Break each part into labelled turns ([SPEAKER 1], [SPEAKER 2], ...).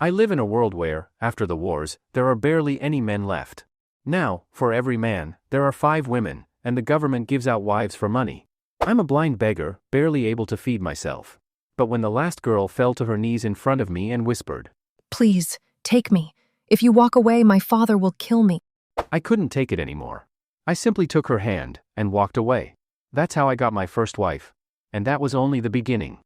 [SPEAKER 1] I live in a world where, after the wars, there are barely any men left. Now, for every man, there are 5 women, and the government gives out wives for money. I'm a blind beggar, barely able to feed myself. But when the last girl fell to her knees in front of me and whispered,
[SPEAKER 2] "Please, take me. If you walk away, my father will kill me."
[SPEAKER 1] I couldn't take it anymore. I simply took her hand and walked away. That's how I got my first wife. And that was only the beginning.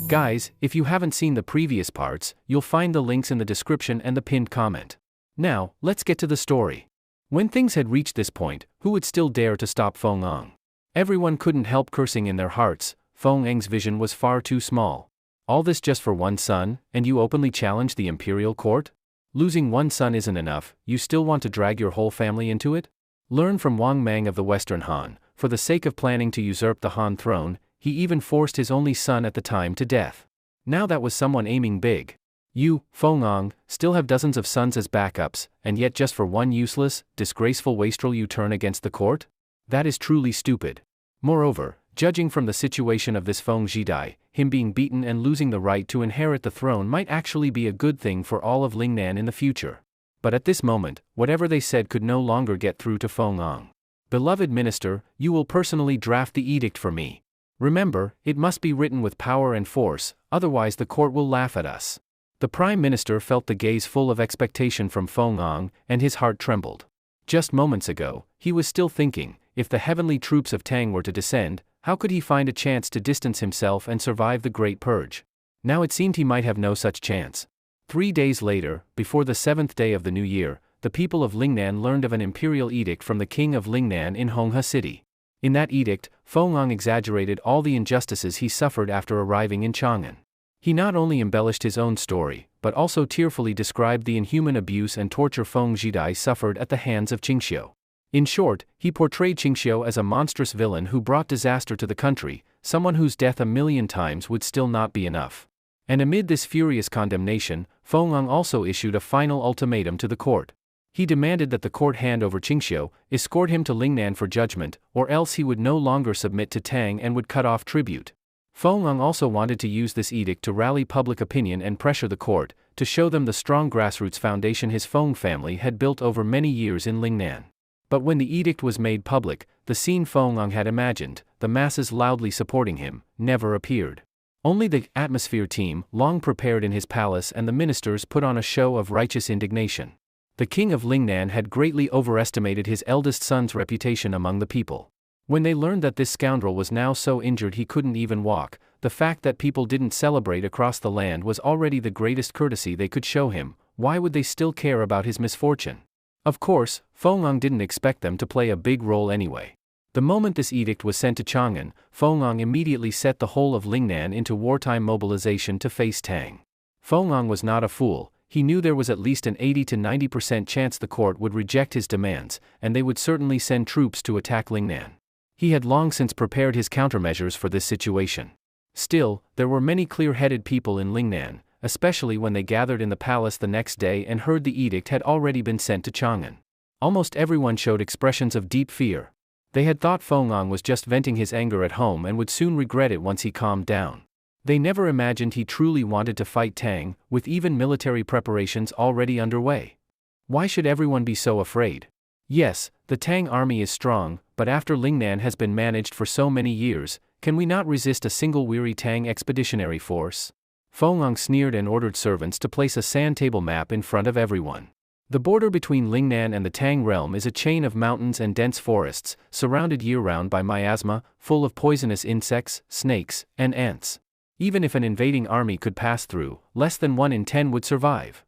[SPEAKER 1] Guys, if you haven't seen the previous parts, you'll find the links in the description and the pinned comment. Now, let's get to the story. When things had reached this point, who would still dare to stop Feng Ang? Everyone couldn't help cursing in their hearts. Feng Ang's vision was far too small. All this just for one son, and you openly challenge the imperial court? Losing one son isn't enough, you still want to drag your whole family into it? Learn from Wang Mang of the Western Han. For the sake of planning to usurp the Han throne, he even forced his only son at the time to death. Now that was someone aiming big. You, Feng Ang, still have dozens of sons as backups, and yet just for one useless, disgraceful wastrel you turn against the court? That is truly stupid. Moreover, judging from the situation of this Feng Zhidai, him being beaten and losing the right to inherit the throne might actually be a good thing for all of Lingnan in the future. But at this moment, whatever they said could no longer get through to Feng Ang. Beloved minister, you will personally draft the edict for me. Remember, it must be written with power and force, otherwise the court will laugh at us. The prime minister felt the gaze full of expectation from Feng Ang, and his heart trembled. Just moments ago, he was still thinking, if the heavenly troops of Tang were to descend, how could he find a chance to distance himself and survive the Great Purge? Now it seemed he might have no such chance. 3 days later, before the 7th day of the new year, the people of Lingnan learned of an imperial edict from the king of Lingnan in Honghe City. In that edict, Feng Ang exaggerated all the injustices he suffered after arriving in Chang'an. He not only embellished his own story, but also tearfully described the inhuman abuse and torture Feng Zhidai suffered at the hands of Qingxiu. In short, he portrayed Qingxiu as a monstrous villain who brought disaster to the country, someone whose death 1,000,000 times would still not be enough. And amid this furious condemnation, Feng Ang also issued a final ultimatum to the court. He demanded that the court hand over Qingxiu, escort him to Lingnan for judgment, or else he would no longer submit to Tang and would cut off tribute. Feng Ang also wanted to use this edict to rally public opinion and pressure the court, to show them the strong grassroots foundation his Feng family had built over many years in Lingnan. But when the edict was made public, the scene Feng Ang had imagined, the masses loudly supporting him, never appeared. Only the atmosphere team, long prepared in his palace, and the ministers put on a show of righteous indignation. The king of Lingnan had greatly overestimated his eldest son's reputation among the people. When they learned that this scoundrel was now so injured he couldn't even walk, the fact that people didn't celebrate across the land was already the greatest courtesy they could show him. Why would they still care about his misfortune? Of course, Feng Ang didn't expect them to play a big role anyway. The moment this edict was sent to Chang'an, Feng Ang immediately set the whole of Lingnan into wartime mobilization to face Tang. Feng Ang was not a fool. He knew there was at least an 80 to 90% chance the court would reject his demands, and they would certainly send troops to attack Lingnan. He had long since prepared his countermeasures for this situation. Still, there were many clear-headed people in Lingnan, especially when they gathered in the palace the next day and heard the edict had already been sent to Chang'an. Almost everyone showed expressions of deep fear. They had thought Feng Ang was just venting his anger at home and would soon regret it once he calmed down. They never imagined he truly wanted to fight Tang, with even military preparations already underway. Why should everyone be so afraid? Yes, the Tang army is strong, but after Lingnan has been managed for so many years, can we not resist a single weary Tang expeditionary force? Feng Ang sneered and ordered servants to place a sand table map in front of everyone. The border between Lingnan and the Tang realm is a chain of mountains and dense forests, surrounded year-round by miasma, full of poisonous insects, snakes, and ants. Even if an invading army could pass through, less than 1 in 10 would survive.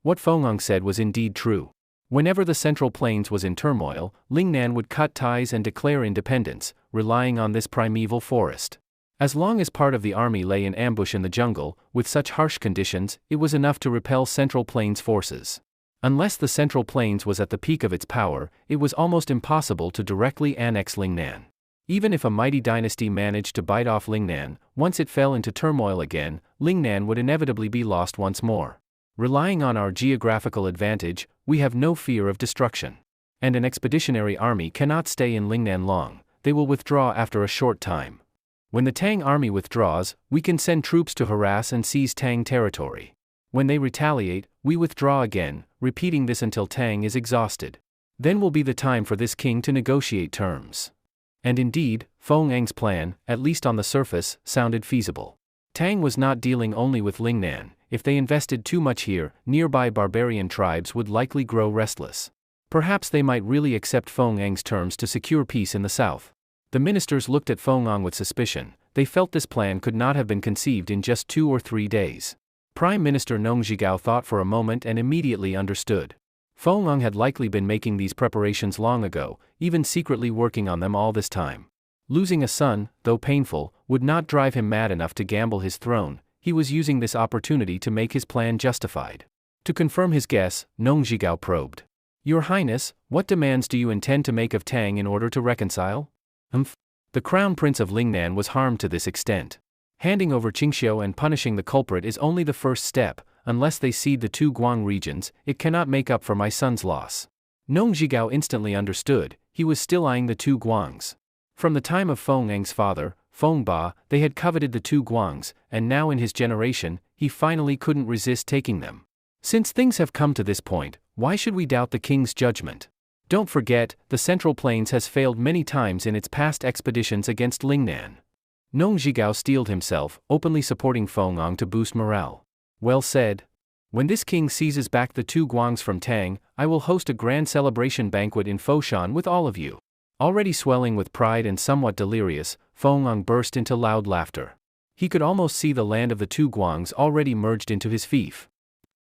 [SPEAKER 1] What Feng Ang said was indeed true. Whenever the Central Plains was in turmoil, Lingnan would cut ties and declare independence, relying on this primeval forest. As long as part of the army lay in ambush in the jungle, with such harsh conditions, it was enough to repel Central Plains forces. Unless the Central Plains was at the peak of its power, it was almost impossible to directly annex Lingnan. Even if a mighty dynasty managed to bite off Lingnan, once it fell into turmoil again, Lingnan would inevitably be lost once more. Relying on our geographical advantage, we have no fear of destruction. And an expeditionary army cannot stay in Lingnan long, they will withdraw after a short time. When the Tang army withdraws, we can send troops to harass and seize Tang territory. When they retaliate, we withdraw again, repeating this until Tang is exhausted. Then will be the time for this king to negotiate terms. And indeed, Feng Ang's plan, at least on the surface, sounded feasible. Tang was not dealing only with Lingnan. If they invested too much here, nearby barbarian tribes would likely grow restless. Perhaps they might really accept Feng Ang's terms to secure peace in the south. The ministers looked at Feng Ang with suspicion. They felt this plan could not have been conceived in just 2 or 3 days. Prime Minister Nong Zhigao thought for a moment and immediately understood. Feng Ang had likely been making these preparations long ago, even secretly working on them all this time. Losing a son, though painful, would not drive him mad enough to gamble his throne. He was using this opportunity to make his plan justified. To confirm his guess, Nong Zhigao probed. Your Highness, what demands do you intend to make of Tang in order to reconcile? The Crown Prince of Lingnan was harmed to this extent. Handing over Qingxiu and punishing the culprit is only the first step. Unless they cede the 2 Guang regions, it cannot make up for my son's loss. Nong Zhigao instantly understood. He was still eyeing the 2 Guangs. From the time of Feng Ang's father, Feng Ba, they had coveted the 2 Guangs, and now in his generation, he finally couldn't resist taking them. Since things have come to this point, why should we doubt the king's judgment? Don't forget, the Central Plains has failed many times in its past expeditions against Lingnan. Nong Zhigao steeled himself, openly supporting Feng Ang to boost morale. Well said. When this king seizes back the 2 Guangs from Tang, I will host a grand celebration banquet in Foshan with all of you. Already swelling with pride and somewhat delirious, Feng Ang burst into loud laughter. He could almost see the land of the 2 Guangs already merged into his fief.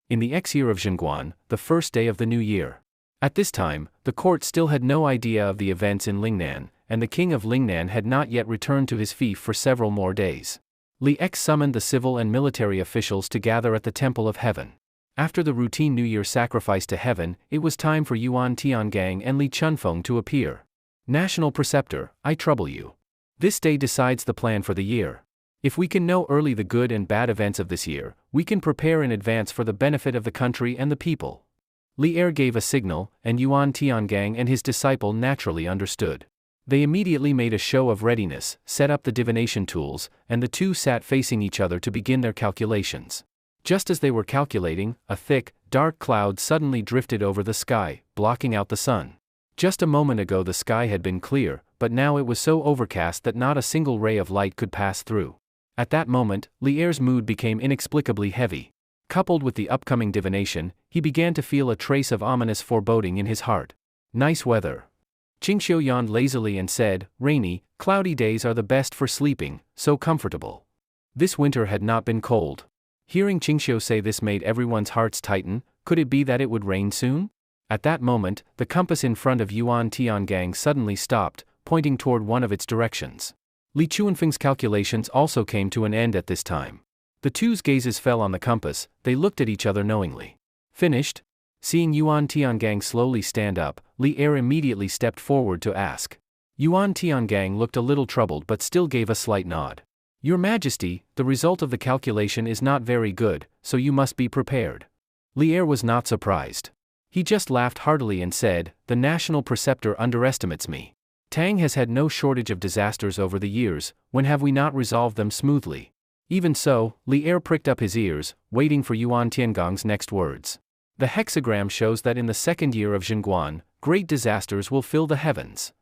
[SPEAKER 1] In the X-year of Zhenguan, the first day of the new year. At this time, the court still had no idea of the events in Lingnan, and the king of Lingnan had not yet returned to his fief for several more days. Li X summoned the civil and military officials to gather at the Temple of Heaven. After the routine New Year sacrifice to heaven, it was time for Yuan Tiangang and Li Chunfeng to appear. National Preceptor, I trouble you. This day decides the plan for the year. If we can know early the good and bad events of this year, we can prepare in advance for the benefit of the country and the people. Li Er gave a signal, and Yuan Tiangang and his disciple naturally understood. They immediately made a show of readiness, set up the divination tools, and the two sat facing each other to begin their calculations. Just as they were calculating, a thick, dark cloud suddenly drifted over the sky, blocking out the sun. Just a moment ago the sky had been clear, but now it was so overcast that not a single ray of light could pass through. At that moment, Li Er's mood became inexplicably heavy. Coupled with the upcoming divination, he began to feel a trace of ominous foreboding in his heart. Nice weather. Qingxiu yawned lazily and said, rainy, cloudy days are the best for sleeping, so comfortable. This winter had not been cold. Hearing Qingxiu say this made everyone's hearts tighten. Could it be that it would rain soon? At that moment, the compass in front of Yuan Tiangang suddenly stopped, pointing toward one of its directions. Li Chuanfeng's calculations also came to an end at this time. The two's gazes fell on the compass. They looked at each other knowingly. Finished? Seeing Yuan Tiangang slowly stand up, Li Er immediately stepped forward to ask. Yuan Tiangang looked a little troubled but still gave a slight nod. Your Majesty, the result of the calculation is not very good, so you must be prepared. Li Er was not surprised. He just laughed heartily and said, the National Preceptor underestimates me. Tang has had no shortage of disasters over the years. When have we not resolved them smoothly? Even so, Li Er pricked up his ears, waiting for Yuan Tiangang's next words. The hexagram shows that in the second year of Zhenguan, great disasters will fill the heavens.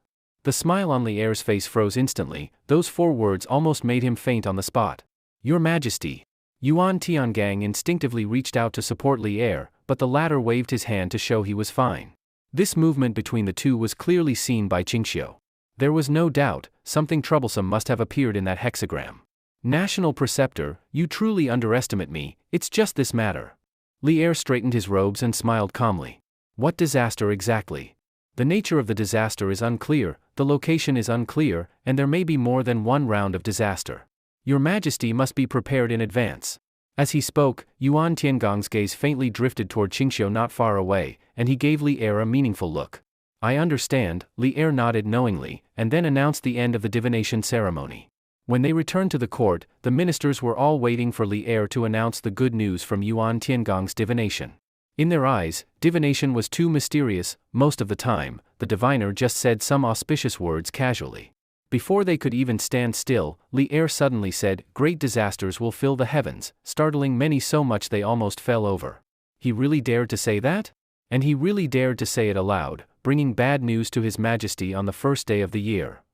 [SPEAKER 1] The smile on Li Er's face froze instantly. Those 4 words almost made him faint on the spot. Your Majesty. Yuan Tiangang instinctively reached out to support Li Er, but the latter waved his hand to show he was fine. This movement between the two was clearly seen by Qingxiu. There was no doubt, something troublesome must have appeared in that hexagram. National Preceptor, you truly underestimate me. It's just this matter. Li Er straightened his robes and smiled calmly. What disaster exactly? The nature of the disaster is unclear, the location is unclear, and there may be more than one round of disaster. Your Majesty must be prepared in advance. As he spoke, Yuan Tiangang's gaze faintly drifted toward Qingxiu not far away, and he gave Li Er a meaningful look. I understand. Li Er nodded knowingly, and then announced the end of the divination ceremony. When they returned to the court, the ministers were all waiting for Li Er to announce the good news from Yuan Tiangang's divination. In their eyes, divination was too mysterious. Most of the time, the diviner just said some auspicious words casually. Before they could even stand still, Li Er suddenly said, "Great disasters will fill the heavens," startling many so much they almost fell over. He really dared to say that? And he really dared to say it aloud, bringing bad news to His Majesty on the first day of the year.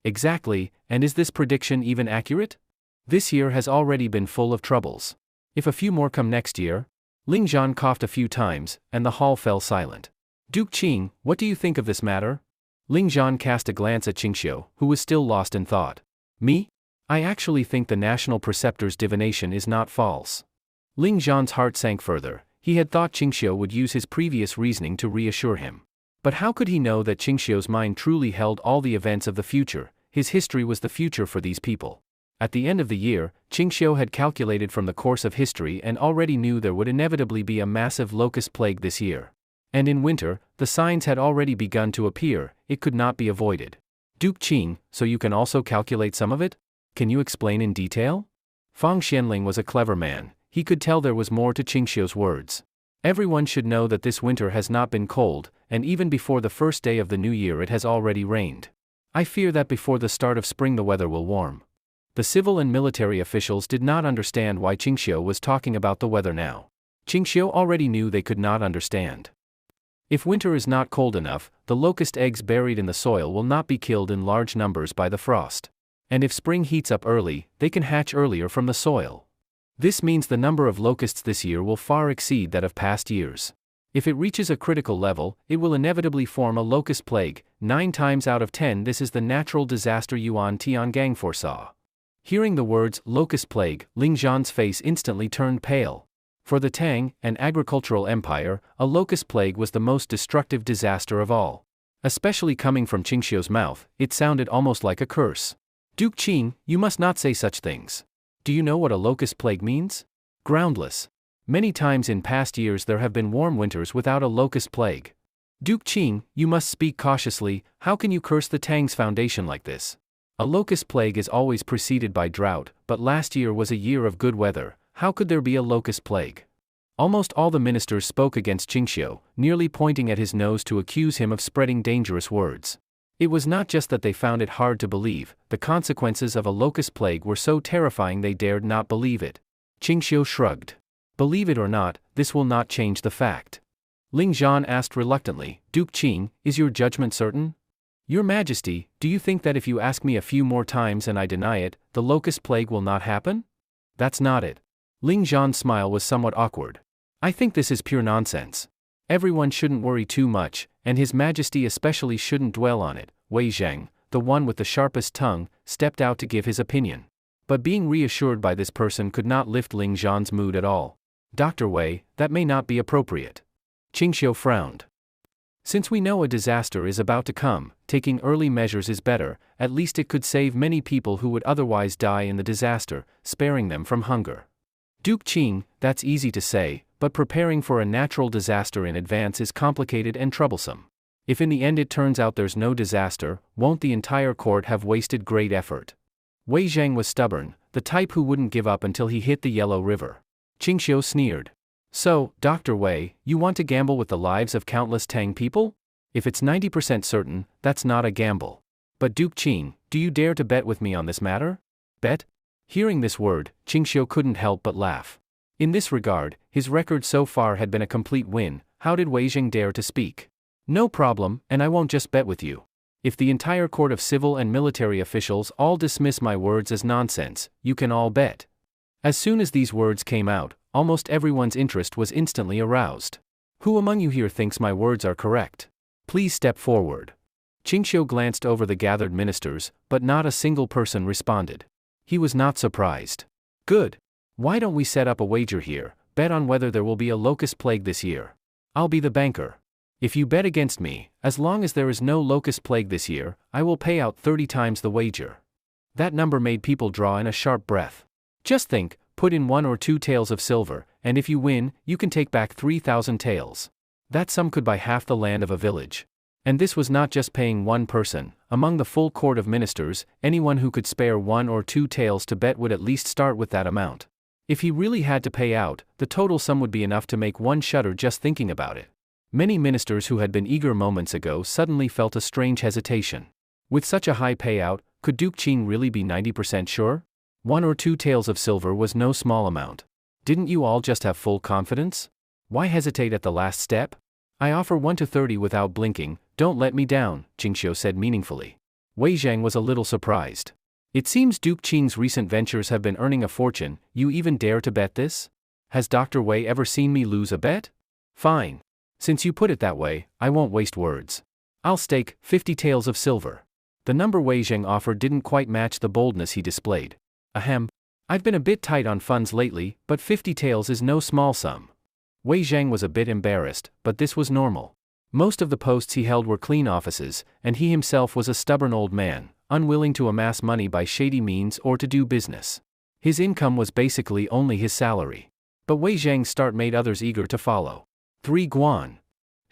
[SPEAKER 1] Exactly, and is this prediction even accurate? This year has already been full of troubles. If a few more come next year? Ling Zhan coughed a few times, and the hall fell silent. Duke Qing, what do you think of this matter? Ling Zhan cast a glance at Qingxiu, who was still lost in thought. Me? I actually think the national preceptor's divination is not false. Ling Zhan's heart sank further. He had thought Qingxiu would use his previous reasoning to reassure him. But how could he know that Qingxiu's mind truly held all the events of the future? His history was the future for these people. At the end of the year, Qingxiu had calculated from the course of history and already knew there would inevitably be a massive locust plague this year. And in winter, the signs had already begun to appear, it could not be avoided. Duke Qing, so you can also calculate some of it? Can you explain in detail? Fang Xianling was a clever man. He could tell there was more to Qingxiu's words. Everyone should know that this winter has not been cold, and even before the first day of the new year it has already rained. I fear that before the start of spring the weather will warm. The civil and military officials did not understand why Qingxiu was talking about the weather now. Qingxiu already knew they could not understand. If winter is not cold enough, the locust eggs buried in the soil will not be killed in large numbers by the frost. And if spring heats up early, they can hatch earlier from the soil. This means the number of locusts this year will far exceed that of past years. If it reaches a critical level, it will inevitably form a locust plague. 9 times out of 10 this is the natural disaster Yuan Tiangang foresaw. Hearing the words locust plague, Ling Zhan's face instantly turned pale. For the Tang, an agricultural empire, a locust plague was the most destructive disaster of all. Especially coming from Qingxiu's mouth, it sounded almost like a curse. Duke Qing, you must not say such things. Do you know what a locust plague means? Groundless. Many times in past years there have been warm winters without a locust plague. Duke Qing, you must speak cautiously. How can you curse the Tang's foundation like this? A locust plague is always preceded by drought, but last year was a year of good weather. How could there be a locust plague? Almost all the ministers spoke against Qingxiu, nearly pointing at his nose to accuse him of spreading dangerous words. It was not just that they found it hard to believe, the consequences of a locust plague were so terrifying they dared not believe it. Qingxiu shrugged. Believe it or not, this will not change the fact. Ling Zhan asked reluctantly, Duke Qing, is your judgment certain? Your Majesty, do you think that if you ask me a few more times and I deny it, the locust plague will not happen? That's not it. Ling Zhan's smile was somewhat awkward. I think this is pure nonsense. Everyone shouldn't worry too much, and His Majesty especially shouldn't dwell on it. Wei Zhang, the one with the sharpest tongue, stepped out to give his opinion. But being reassured by this person could not lift Ling Zhan's mood at all. Dr. Wei, that may not be appropriate. Qingxiu frowned. Since we know a disaster is about to come, taking early measures is better. At least it could save many people who would otherwise die in the disaster, sparing them from hunger. Duke Qing, that's easy to say, but preparing for a natural disaster in advance is complicated and troublesome. If in the end it turns out there's no disaster, won't the entire court have wasted great effort? Wei Zhang was stubborn, the type who wouldn't give up until he hit the Yellow River. Qingxiu sneered. So, Dr. Wei, you want to gamble with the lives of countless Tang people? If it's 90% certain, that's not a gamble. But Duke Qing, do you dare to bet with me on this matter? Bet? Hearing this word, Qingxiu couldn't help but laugh. In this regard, his record so far had been a complete win. How did Wei Zhang dare to speak? No problem, and I won't just bet with you. If the entire court of civil and military officials all dismiss my words as nonsense, you can all bet. As soon as these words came out, almost everyone's interest was instantly aroused. Who among you here thinks my words are correct? Please step forward. Qingxiu glanced over the gathered ministers, but not a single person responded. He was not surprised. Good. Why don't we set up a wager here, bet on whether there will be a locust plague this year? I'll be the banker. If you bet against me, as long as there is no locust plague this year, I will pay out 30 times the wager. That number made people draw in a sharp breath. Just think, put in 1 or 2 taels of silver, and if you win, you can take back 3,000 taels. That sum could buy half the land of a village. And this was not just paying one person. Among the full court of ministers, anyone who could spare 1 or 2 taels to bet would at least start with that amount. If he really had to pay out, the total sum would be enough to make one shudder just thinking about it. Many ministers who had been eager moments ago suddenly felt a strange hesitation. With such a high payout, Could Duke Qing really be 90% sure? 1 or 2 taels of silver was no small amount. Didn't you all just have full confidence? Why hesitate at the last step? I offer 1 to 30 without blinking, don't let me down, Qingxiu said meaningfully. Wei Zhang was a little surprised. It seems Duke Qing's recent ventures have been earning a fortune, you even dare to bet this? Has Dr. Wei ever seen me lose a bet? Fine. Since you put it that way, I won't waste words. I'll stake 50 taels of silver. The number Wei Zhang offered didn't quite match the boldness he displayed. Ahem. I've been a bit tight on funds lately, but 50 taels is no small sum. Wei Zhang was a bit embarrassed, but this was normal. Most of the posts he held were clean offices, and he himself was a stubborn old man, unwilling to amass money by shady means or to do business. His income was basically only his salary. But Wei Zhang's start made others eager to follow. 3 guan.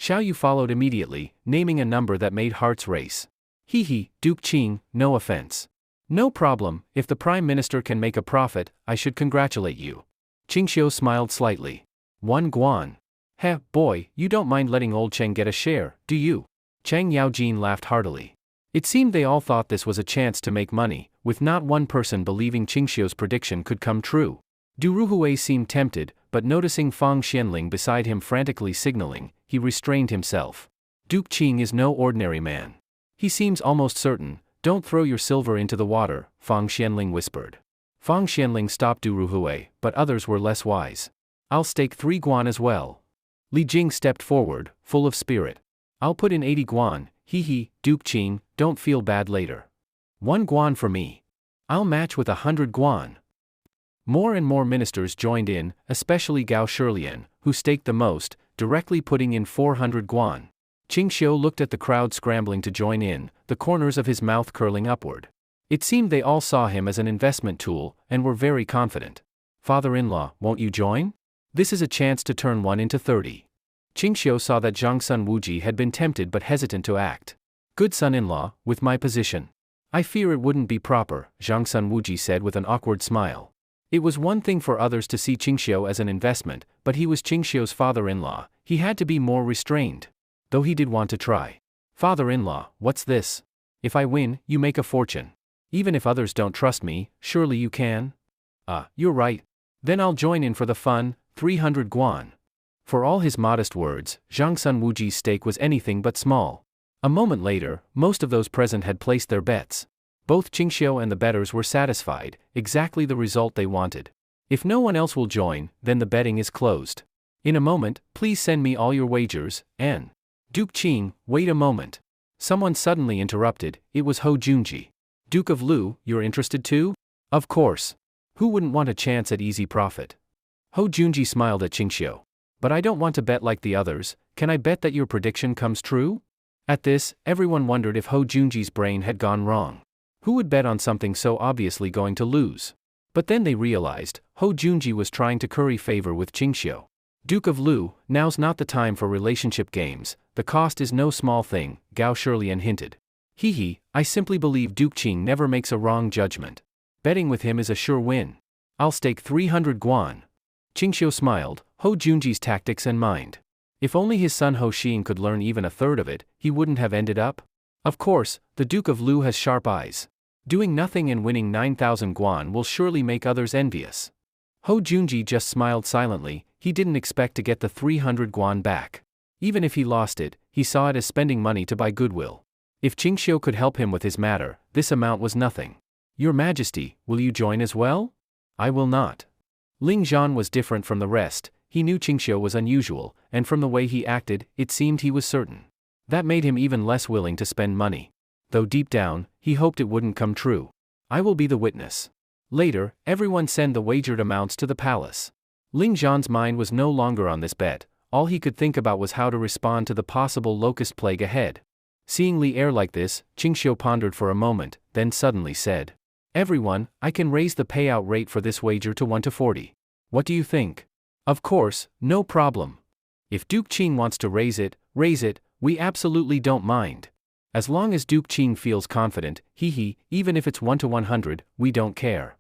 [SPEAKER 1] Xiao Yu followed immediately, naming a number that made hearts race. Hee, Duke Qing, no offense. No problem, if the Prime Minister can make a profit, I should congratulate you. Qingxiu smiled slightly. 1 guan. Heh, boy, you don't mind letting old Cheng get a share, do you? Chang Yaojin laughed heartily. It seemed they all thought this was a chance to make money, with not one person believing Qingxiu's prediction could come true. Du Ruhui seemed tempted, but noticing Fang Xianling beside him frantically signaling, he restrained himself. Duke Qing is no ordinary man. He seems almost certain. Don't throw your silver into the water, Fang Xianling whispered. Fang Xianling stopped Du Ruhui, but others were less wise. I'll stake 3 guan as well. Li Jing stepped forward, full of spirit. I'll put in 80 guan, hee, Duke Qing, don't feel bad later. 1 guan for me. I'll match with 100 guan. More and more ministers joined in, especially Gao Shilian, who staked the most, directly putting in 400 guan. Qingxiu looked at the crowd scrambling to join in, the corners of his mouth curling upward. It seemed they all saw him as an investment tool, and were very confident. Father-in-law, won't you join? This is a chance to turn 1 into 30. Qingxiu saw that Zhang Sun Wuji had been tempted but hesitant to act. Good son-in-law, with my position. I fear it wouldn't be proper, Zhang Sun Wuji said with an awkward smile. It was one thing for others to see Qingxiu as an investment, but he was Qingxiu's father-in-law, he had to be more restrained. Though he did want to try. Father-in-law, what's this? If I win, you make a fortune. Even if others don't trust me, surely you can? You're right. Then I'll join in for the fun, 300 guan. For all his modest words, Zhang Sun Wuji's stake was anything but small. A moment later, most of those present had placed their bets. Both Qingxiu and the bettors were satisfied, exactly the result they wanted. If no one else will join, then the betting is closed. In a moment, please send me all your wagers, N. Duke Qing, wait a moment. Someone suddenly interrupted, it was Hou Junji. Duke of Lu, you're interested too? Of course. Who wouldn't want a chance at easy profit? Hou Junji smiled at Qingxiu. But I don't want to bet like the others, can I bet that your prediction comes true? At this, everyone wondered if Hou Junji's brain had gone wrong. Who would bet on something so obviously going to lose? But then they realized, Hou Junji was trying to curry favor with Qingxiu. Duke of Lu, now's not the time for relationship games, the cost is no small thing, Gao Shilian hinted. Hee, I simply believe Duke Qing never makes a wrong judgment. Betting with him is a sure win. I'll stake 300 guan. Qingxiu smiled, Hou Junji's tactics and mind. If only his son Hou Xin could learn even a third of it, he wouldn't have ended up. Of course, the Duke of Lu has sharp eyes. Doing nothing and winning 9,000 guan will surely make others envious. Hou Junji just smiled silently, he didn't expect to get the 300 guan back. Even if he lost it, he saw it as spending money to buy goodwill. If Qingxiu could help him with his matter, this amount was nothing. Your Majesty, will you join as well? I will not. Ling Zhan was different from the rest, he knew Qingxiu was unusual, and from the way he acted, it seemed he was certain. That made him even less willing to spend money. Though deep down, he hoped it wouldn't come true. I will be the witness. Later, everyone send the wagered amounts to the palace. Ling Zhan's mind was no longer on this bet, all he could think about was how to respond to the possible locust plague ahead. Seeing Li err like this, Qingxiu pondered for a moment, then suddenly said. Everyone, I can raise the payout rate for this wager to 1 to 40. What do you think? Of course, no problem. If Duke Qing wants to raise it, we absolutely don't mind. As long as Duke Qing feels confident, even if it's 1 to 100, we don't care.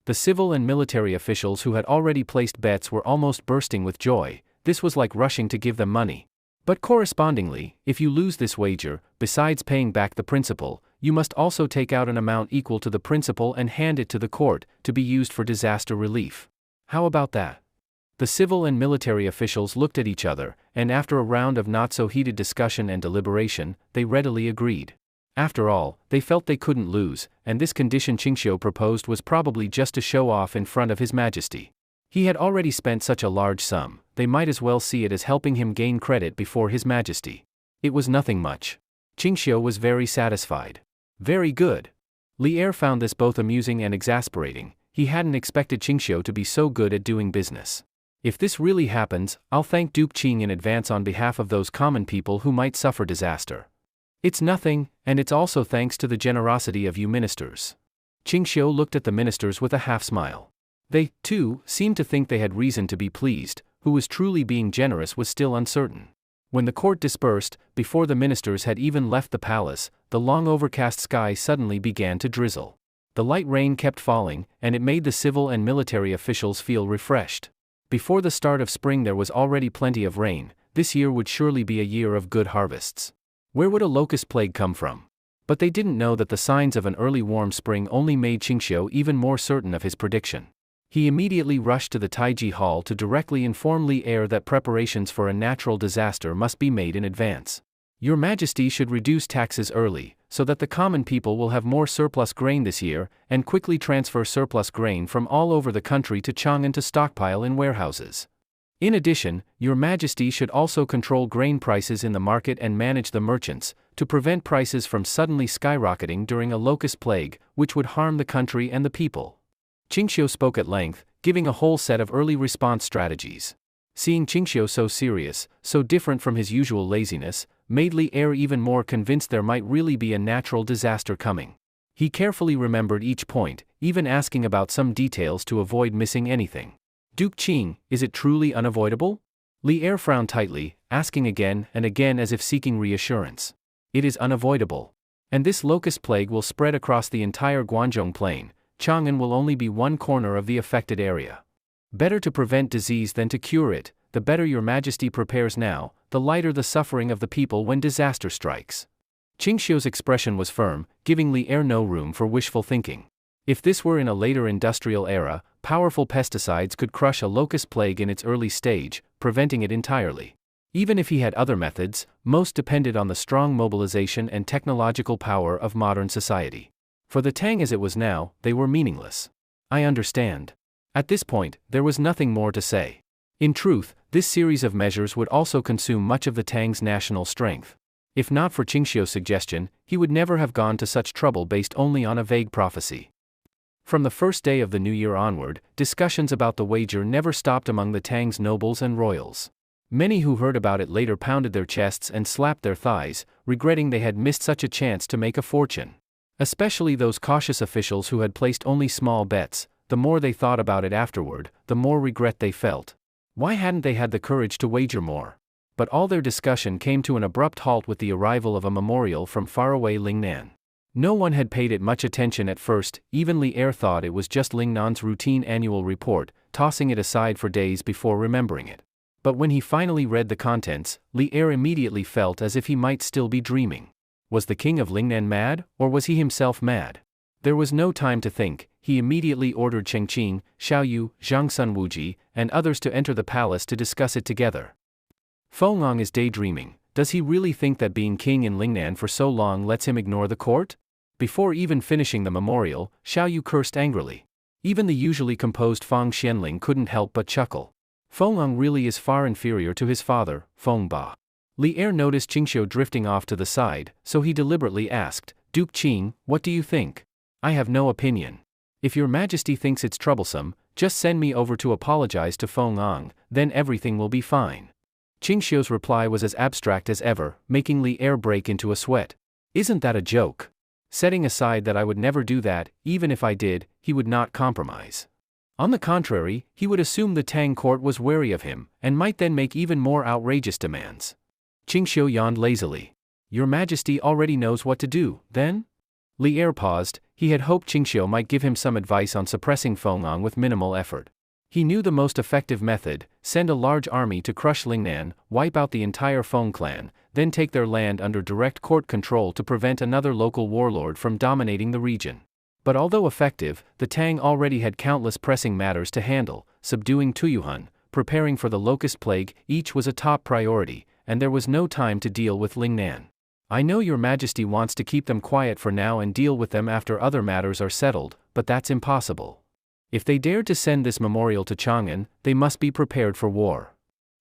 [SPEAKER 1] The civil and military officials who had already placed bets were almost bursting with joy, this was like rushing to give them money. But correspondingly, if you lose this wager, besides paying back the principal, you must also take out an amount equal to the principal and hand it to the court, to be used for disaster relief. How about that? The civil and military officials looked at each other, and after a round of not-so-heated discussion and deliberation, they readily agreed. After all, they felt they couldn't lose, and this condition Qingxiu proposed was probably just to show off in front of His Majesty. He had already spent such a large sum, they might as well see it as helping him gain credit before His Majesty. It was nothing much. Qingxiu was very satisfied. Very good. Li Er found this both amusing and exasperating. He hadn't expected Qingxiu to be so good at doing business. If this really happens, I'll thank Duke Qing in advance on behalf of those common people who might suffer disaster. It's nothing, and it's also thanks to the generosity of you ministers. Qingxiu looked at the ministers with a half-smile. They, too, seemed to think they had reason to be pleased. Who was truly being generous was still uncertain. When the court dispersed, before the ministers had even left the palace, the long overcast sky suddenly began to drizzle. The light rain kept falling, and it made the civil and military officials feel refreshed. Before the start of spring there was already plenty of rain. This year would surely be a year of good harvests. Where would a locust plague come from? But they didn't know that the signs of an early warm spring only made Qingxiu even more certain of his prediction. He immediately rushed to the Taiji Hall to directly inform Li Er that preparations for a natural disaster must be made in advance. Your Majesty should reduce taxes early, so that the common people will have more surplus grain this year, and quickly transfer surplus grain from all over the country to Chang'an to stockpile in warehouses. In addition, Your Majesty should also control grain prices in the market and manage the merchants, to prevent prices from suddenly skyrocketing during a locust plague, which would harm the country and the people. Qingxiu spoke at length, giving a whole set of early response strategies. Seeing Qingxiu so serious, so different from his usual laziness, made Li Er even more convinced there might really be a natural disaster coming. He carefully remembered each point, even asking about some details to avoid missing anything. Duke Qing, is it truly unavoidable? Li Er frowned tightly, asking again and again as if seeking reassurance. It is unavoidable. And this locust plague will spread across the entire Guanzhong plain. Chang'an will only be one corner of the affected area. Better to prevent disease than to cure it. The better Your Majesty prepares now, the lighter the suffering of the people when disaster strikes. Qingxiu's expression was firm, giving Li Er no room for wishful thinking. If this were in a later industrial era, powerful pesticides could crush a locust plague in its early stage, preventing it entirely. Even if he had other methods, most depended on the strong mobilization and technological power of modern society. For the Tang as it was now, they were meaningless. I understand. At this point, there was nothing more to say. In truth, this series of measures would also consume much of the Tang's national strength. If not for Qingxiu's suggestion, he would never have gone to such trouble based only on a vague prophecy. From the first day of the new year onward, discussions about the wager never stopped among the Tang's nobles and royals. Many who heard about it later pounded their chests and slapped their thighs, regretting they had missed such a chance to make a fortune. Especially those cautious officials who had placed only small bets. The more they thought about it afterward, the more regret they felt. Why hadn't they had the courage to wager more? But all their discussion came to an abrupt halt with the arrival of a memorial from faraway Lingnan. No one had paid it much attention at first. Even Li Er thought it was just Lingnan's routine annual report, tossing it aside for days before remembering it. But when he finally read the contents, Li Er immediately felt as if he might still be dreaming. Was the king of Lingnan mad, or was he himself mad? There was no time to think. He immediately ordered Cheng Qing, Xiao Yu, Zhang Sun Wuji, and others to enter the palace to discuss it together. Feng is daydreaming. Does he really think that being king in Lingnan for so long lets him ignore the court? Before even finishing the memorial, Xiao Yu cursed angrily. Even the usually composed Feng Xianling couldn't help but chuckle. Feng really is far inferior to his father, Feng Ba. Li Er noticed Qingxiu drifting off to the side, so he deliberately asked, Duke Qing, what do you think? I have no opinion. If Your Majesty thinks it's troublesome, just send me over to apologize to Feng, then everything will be fine. Qingxiu's reply was as abstract as ever, making Li Er break into a sweat. Isn't that a joke? Setting aside that I would never do that, even if I did, he would not compromise. On the contrary, he would assume the Tang court was wary of him, and might then make even more outrageous demands. Qingxiu yawned lazily. Your Majesty already knows what to do, then? Li Er paused. He had hoped Qingxiu might give him some advice on suppressing Feng with minimal effort. He knew the most effective method: send a large army to crush Lingnan, wipe out the entire Feng clan, then take their land under direct court control to prevent another local warlord from dominating the region. But although effective, the Tang already had countless pressing matters to handle: subduing Tuyuhun, preparing for the locust plague. Each was a top priority, and there was no time to deal with Lingnan. I know your majesty wants to keep them quiet for now and deal with them after other matters are settled, but that's impossible. If they dare to send this memorial to Chang'an, they must be prepared for war.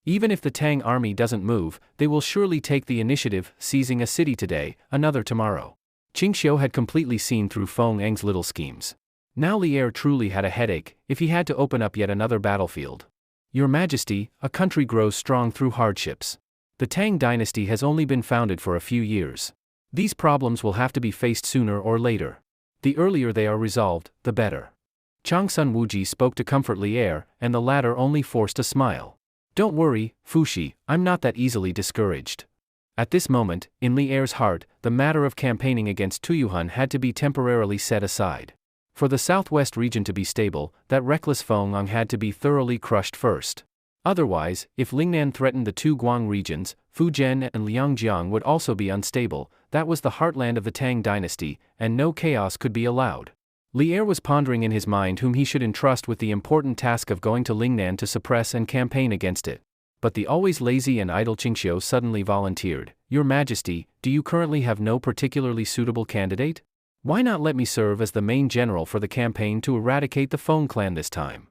[SPEAKER 1] Even if the Tang army doesn't move, they will surely take the initiative, seizing a city today, another tomorrow. Qingxiu had completely seen through Feng Eng's little schemes. Now Li Er truly had a headache if he had to open up yet another battlefield. Your Majesty, a country grows strong through hardships. The Tang dynasty has only been founded for a few years. These problems will have to be faced sooner or later. The earlier they are resolved, the better. Changsun Wuji spoke to comfort Li Er, and the latter only forced a smile. Don't worry, Fushi, I'm not that easily discouraged. At this moment, in Li Er's heart, the matter of campaigning against Tuyuhun had to be temporarily set aside. For the southwest region to be stable, that reckless Feng Ong had to be thoroughly crushed first. Otherwise, if Lingnan threatened the two Guang regions, Fujian and Liangjiang would also be unstable. That was the heartland of the Tang dynasty, and no chaos could be allowed. Li Er was pondering in his mind whom he should entrust with the important task of going to Lingnan to suppress and campaign against it. But the always lazy and idle Qingxiu suddenly volunteered. Your Majesty, do you currently have no particularly suitable candidate? Why not let me serve as the main general for the campaign to eradicate the Feng clan this time?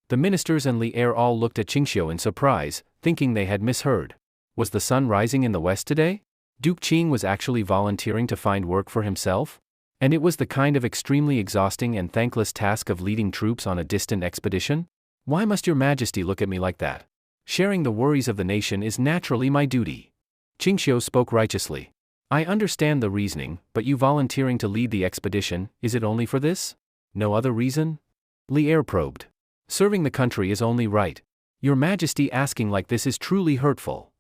[SPEAKER 1] The ministers and Li Er all looked at Qingxiu in surprise, thinking they had misheard. Was the sun rising in the west today? Duke Qing was actually volunteering to find work for himself? And it was the kind of extremely exhausting and thankless task of leading troops on a distant expedition? Why must your Majesty look at me like that? Sharing the worries of the nation is naturally my duty. Qingxiu spoke righteously. I understand the reasoning, but you volunteering to lead the expedition, is it only for this? No other reason? Li Er probed. Serving the country is only right. Your Majesty asking like this is truly hurtful.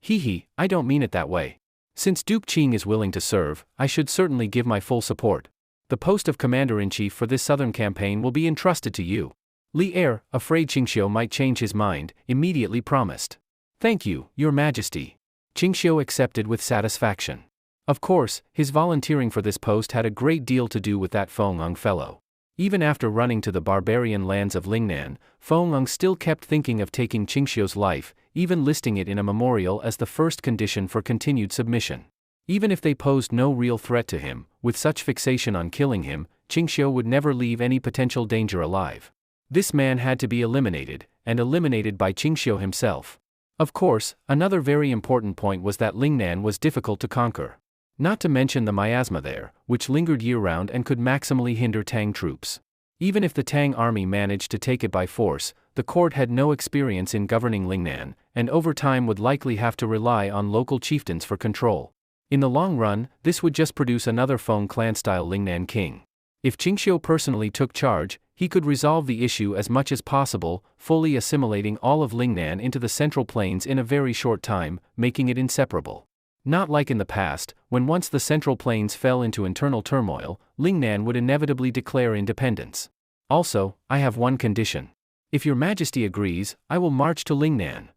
[SPEAKER 1] I don't mean it that way. Since Duke Qing is willing to serve, I should certainly give my full support. The post of Commander-in-Chief for this southern campaign will be entrusted to you. Li Er, afraid Qingxiu might change his mind, immediately promised. Thank you, Your Majesty. Qingxiu accepted with satisfaction. Of course, his volunteering for this post had a great deal to do with that Feng Ong fellow. Even after running to the barbarian lands of Lingnan, Feng Ong still kept thinking of taking Qingxiu's life, even listing it in a memorial as the first condition for continued submission. Even if they posed no real threat to him, with such fixation on killing him, Qingxiu would never leave any potential danger alive. This man had to be eliminated, and eliminated by Qingxiu himself. Of course, another very important point was that Lingnan was difficult to conquer. Not to mention the miasma there, which lingered year-round and could maximally hinder Tang troops. Even if the Tang army managed to take it by force, the court had no experience in governing Lingnan, and over time would likely have to rely on local chieftains for control. In the long run, this would just produce another Feng clan-style Lingnan king. If Qingxiu personally took charge, he could resolve the issue as much as possible, fully assimilating all of Lingnan into the Central Plains in a very short time, making it inseparable. Not like in the past, when once the Central Plains fell into internal turmoil, Lingnan would inevitably declare independence. Also, I have one condition. If your Majesty agrees, I will march to Lingnan.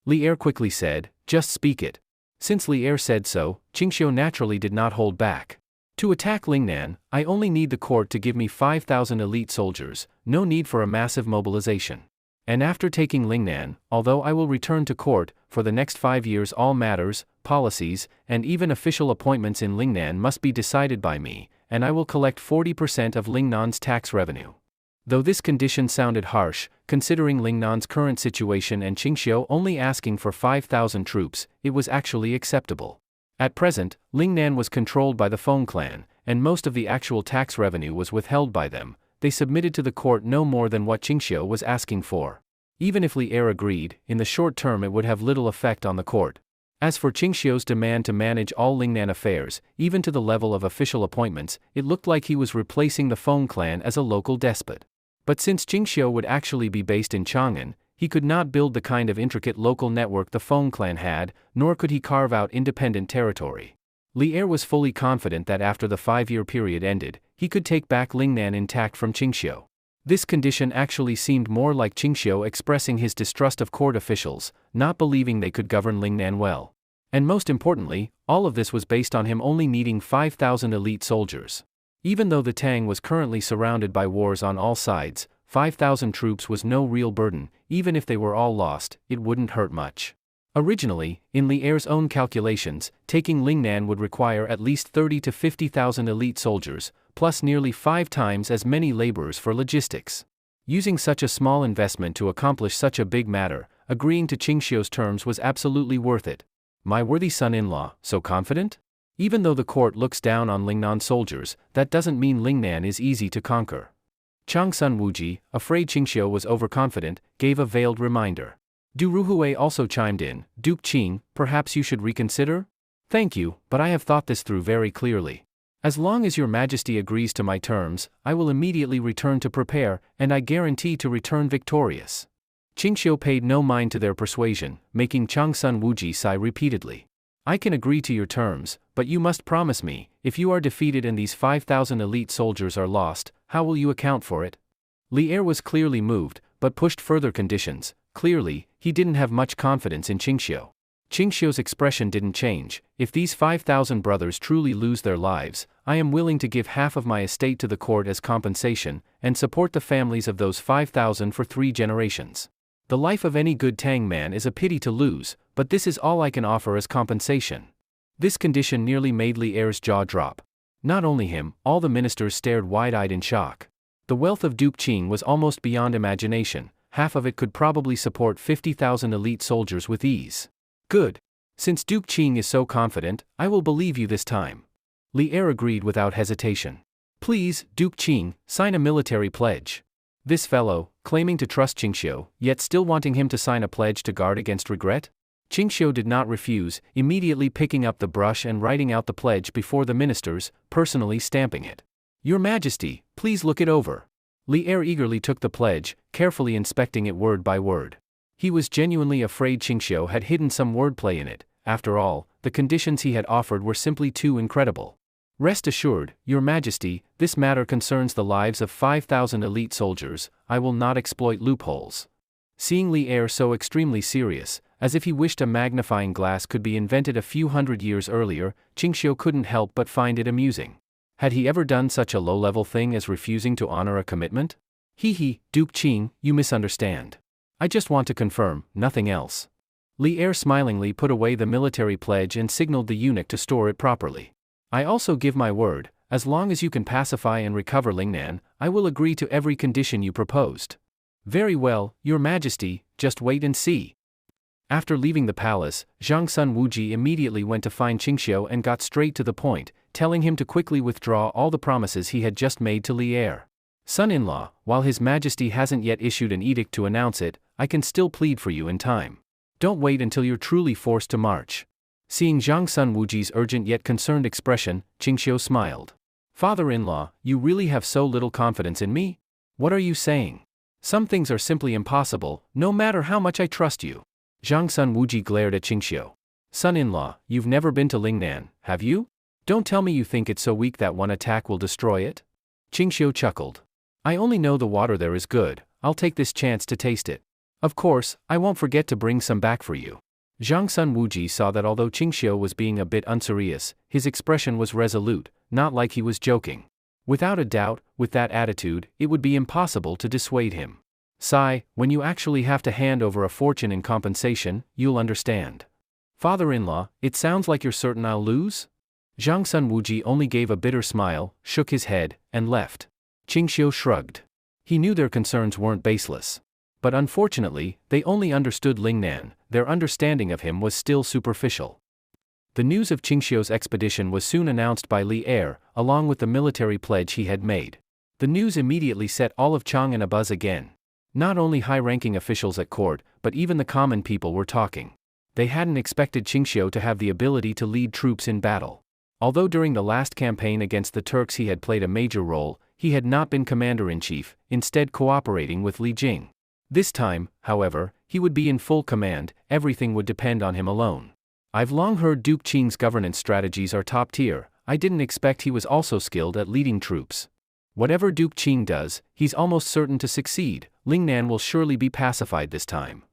[SPEAKER 1] Li Er quickly said, just speak it. Since Li Er said so, Qingxiu naturally did not hold back. To attack Lingnan, I only need the court to give me 5,000 elite soldiers, no need for a massive mobilization. And after taking Lingnan, although I will return to court, for the next 5 years all matters, policies, and even official appointments in Lingnan must be decided by me, and I will collect 40% of Lingnan's tax revenue. Though this condition sounded harsh, considering Lingnan's current situation and Qingxiu only asking for 5,000 troops, it was actually acceptable. At present, Lingnan was controlled by the Feng clan, and most of the actual tax revenue was withheld by them. They submitted to the court no more than what Qingxiu was asking for. Even if Li Er agreed, in the short term it would have little effect on the court. As for Qingxiu's demand to manage all Lingnan affairs, even to the level of official appointments, it looked like he was replacing the Feng clan as a local despot. But since Qingxiu would actually be based in Chang'an, he could not build the kind of intricate local network the Feng clan had, nor could he carve out independent territory. Li Er was fully confident that after the 5-year period ended, he could take back Lingnan intact from Qingxiu. This condition actually seemed more like Qingxiu expressing his distrust of court officials, not believing they could govern Lingnan well. And most importantly, all of this was based on him only needing 5,000 elite soldiers. Even though the Tang was currently surrounded by wars on all sides, 5,000 troops was no real burden. Even if they were all lost, it wouldn't hurt much. Originally, in Li Er's own calculations, taking Lingnan would require at least 30 to 50,000 elite soldiers, plus nearly 5 times as many laborers for logistics. Using such a small investment to accomplish such a big matter, agreeing to Qingxiu's terms was absolutely worth it. My worthy son-in-law, so confident? Even though the court looks down on Lingnan soldiers, that doesn't mean Lingnan is easy to conquer. Chang Sun Wuji, afraid Qingxiu was overconfident, gave a veiled reminder. Du Ruhui also chimed in, Duke Qing, perhaps you should reconsider? Thank you, but I have thought this through very clearly. As long as your majesty agrees to my terms, I will immediately return to prepare, and I guarantee to return victorious. Qingxiu paid no mind to their persuasion, making Chang Sun Wuji sigh repeatedly. I can agree to your terms, but you must promise me, if you are defeated and these 5,000 elite soldiers are lost, how will you account for it? Li Er was clearly moved, but pushed further conditions. Clearly, he didn't have much confidence in Qingxiu. Qingxiu's expression didn't change. If these 5,000 brothers truly lose their lives, I am willing to give half of my estate to the court as compensation, and support the families of those 5,000 for 3 generations. The life of any good Tang man is a pity to lose, but this is all I can offer as compensation. This condition nearly made Li Er's jaw drop. Not only him, all the ministers stared wide-eyed in shock. The wealth of Duke Qing was almost beyond imagination. Half of it could probably support 50,000 elite soldiers with ease. Good. Since Duke Qing is so confident, I will believe you this time. Li Er agreed without hesitation. Please, Duke Qing, sign a military pledge. This fellow, claiming to trust Qingxiu, yet still wanting him to sign a pledge to guard against regret? Qingxiu did not refuse, immediately picking up the brush and writing out the pledge before the ministers, personally stamping it. Your Majesty, please look it over. Li Er eagerly took the pledge, carefully inspecting it word by word. He was genuinely afraid Qingxiu had hidden some wordplay in it. After all, the conditions he had offered were simply too incredible. Rest assured, Your Majesty, this matter concerns the lives of 5,000 elite soldiers. I will not exploit loopholes. Seeing Li Er so extremely serious, as if he wished a magnifying glass could be invented a few hundred years earlier, Qingxiu couldn't help but find it amusing. Had he ever done such a low-level thing as refusing to honor a commitment? Duke Qing, you misunderstand. I just want to confirm, nothing else. Li Er smilingly put away the military pledge and signaled the eunuch to store it properly. I also give my word, as long as you can pacify and recover Lingnan, I will agree to every condition you proposed. Very well, Your Majesty, just wait and see. After leaving the palace, Zhang Sun Wuji immediately went to find Qingxiu and got straight to the point, telling him to quickly withdraw all the promises he had just made to Li Er. Son-in-law, while His Majesty hasn't yet issued an edict to announce it, I can still plead for you in time. Don't wait until you're truly forced to march. Seeing Zhang Sun Wuji's urgent yet concerned expression, Qingxiu smiled. Father-in-law, you really have so little confidence in me? What are you saying? Some things are simply impossible, no matter how much I trust you. Zhang Sun Wuji glared at Qingxiu. Son-in-law, you've never been to Lingnan, have you? Don't tell me you think it's so weak that one attack will destroy it? Qingxiu chuckled. I only know the water there is good. I'll take this chance to taste it. Of course, I won't forget to bring some back for you. Zhang Sun Wuji saw that although Qingxiu was being a bit unserious, his expression was resolute, not like he was joking. Without a doubt, with that attitude, it would be impossible to dissuade him. Sigh, when you actually have to hand over a fortune in compensation, you'll understand. Father-in-law, it sounds like you're certain I'll lose? Zhang Sun Wuji only gave a bitter smile, shook his head, and left. Qingxiu shrugged. He knew their concerns weren't baseless. But unfortunately, they only understood Lingnan. Their understanding of him was still superficial. The news of Qingxiu's expedition was soon announced by Li Er, along with the military pledge he had made. The news immediately set all of Chang'an abuzz again. Not only high-ranking officials at court, but even the common people were talking. They hadn't expected Qingxiu to have the ability to lead troops in battle. Although during the last campaign against the Turks he had played a major role, he had not been commander-in-chief, instead cooperating with Li Jing. This time, however, he would be in full command. Everything would depend on him alone. I've long heard Duke Qing's governance strategies are top tier. I didn't expect he was also skilled at leading troops. Whatever Duke Qing does, he's almost certain to succeed. Lingnan will surely be pacified this time.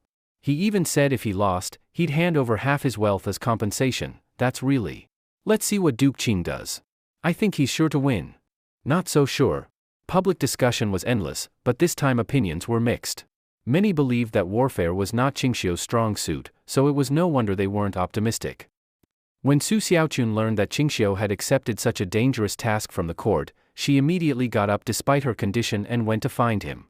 [SPEAKER 1] He even said if he lost, he'd hand over half his wealth as compensation. That's really. Let's see what Duke Qing does. I think he's sure to win. Not so sure. Public discussion was endless, but this time opinions were mixed. Many believed that warfare was not Qingxiu's strong suit, so it was no wonder they weren't optimistic. When Su Xiaochun learned that Qingxiu had accepted such a dangerous task from the court, she immediately got up despite her condition and went to find him.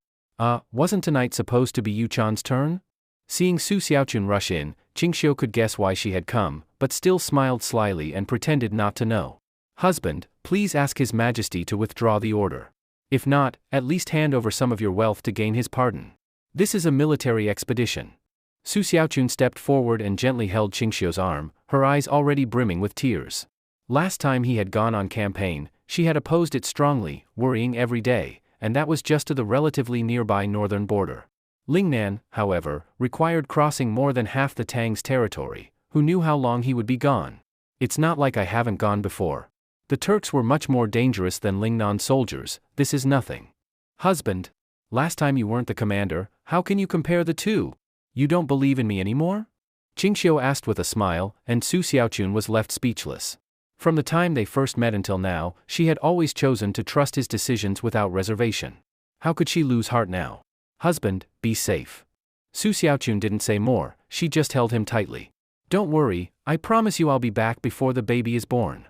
[SPEAKER 1] Wasn't tonight supposed to be Yu Chan's turn? Seeing Su Xiaochun rush in, Qingxiu could guess why she had come, but still smiled slyly and pretended not to know. Husband, please ask His Majesty to withdraw the order. If not, at least hand over some of your wealth to gain his pardon. This is a military expedition. Su Xiaochun stepped forward and gently held Qingxiu's arm, her eyes already brimming with tears. Last time he had gone on campaign, she had opposed it strongly, worrying every day, and that was just to the relatively nearby northern border. Lingnan, however, required crossing more than half the Tang's territory. Who knew how long he would be gone? It's not like I haven't gone before. The Turks were much more dangerous than Lingnan soldiers. This is nothing. Husband, last time you weren't the commander, how can you compare the two? You don't believe in me anymore? Qingxiu asked with a smile, and Su Xiaochun was left speechless. From the time they first met until now, she had always chosen to trust his decisions without reservation. How could she lose heart now? Husband, be safe. Su Xiaochun didn't say more, she just held him tightly. Don't worry, I promise you I'll be back before the baby is born.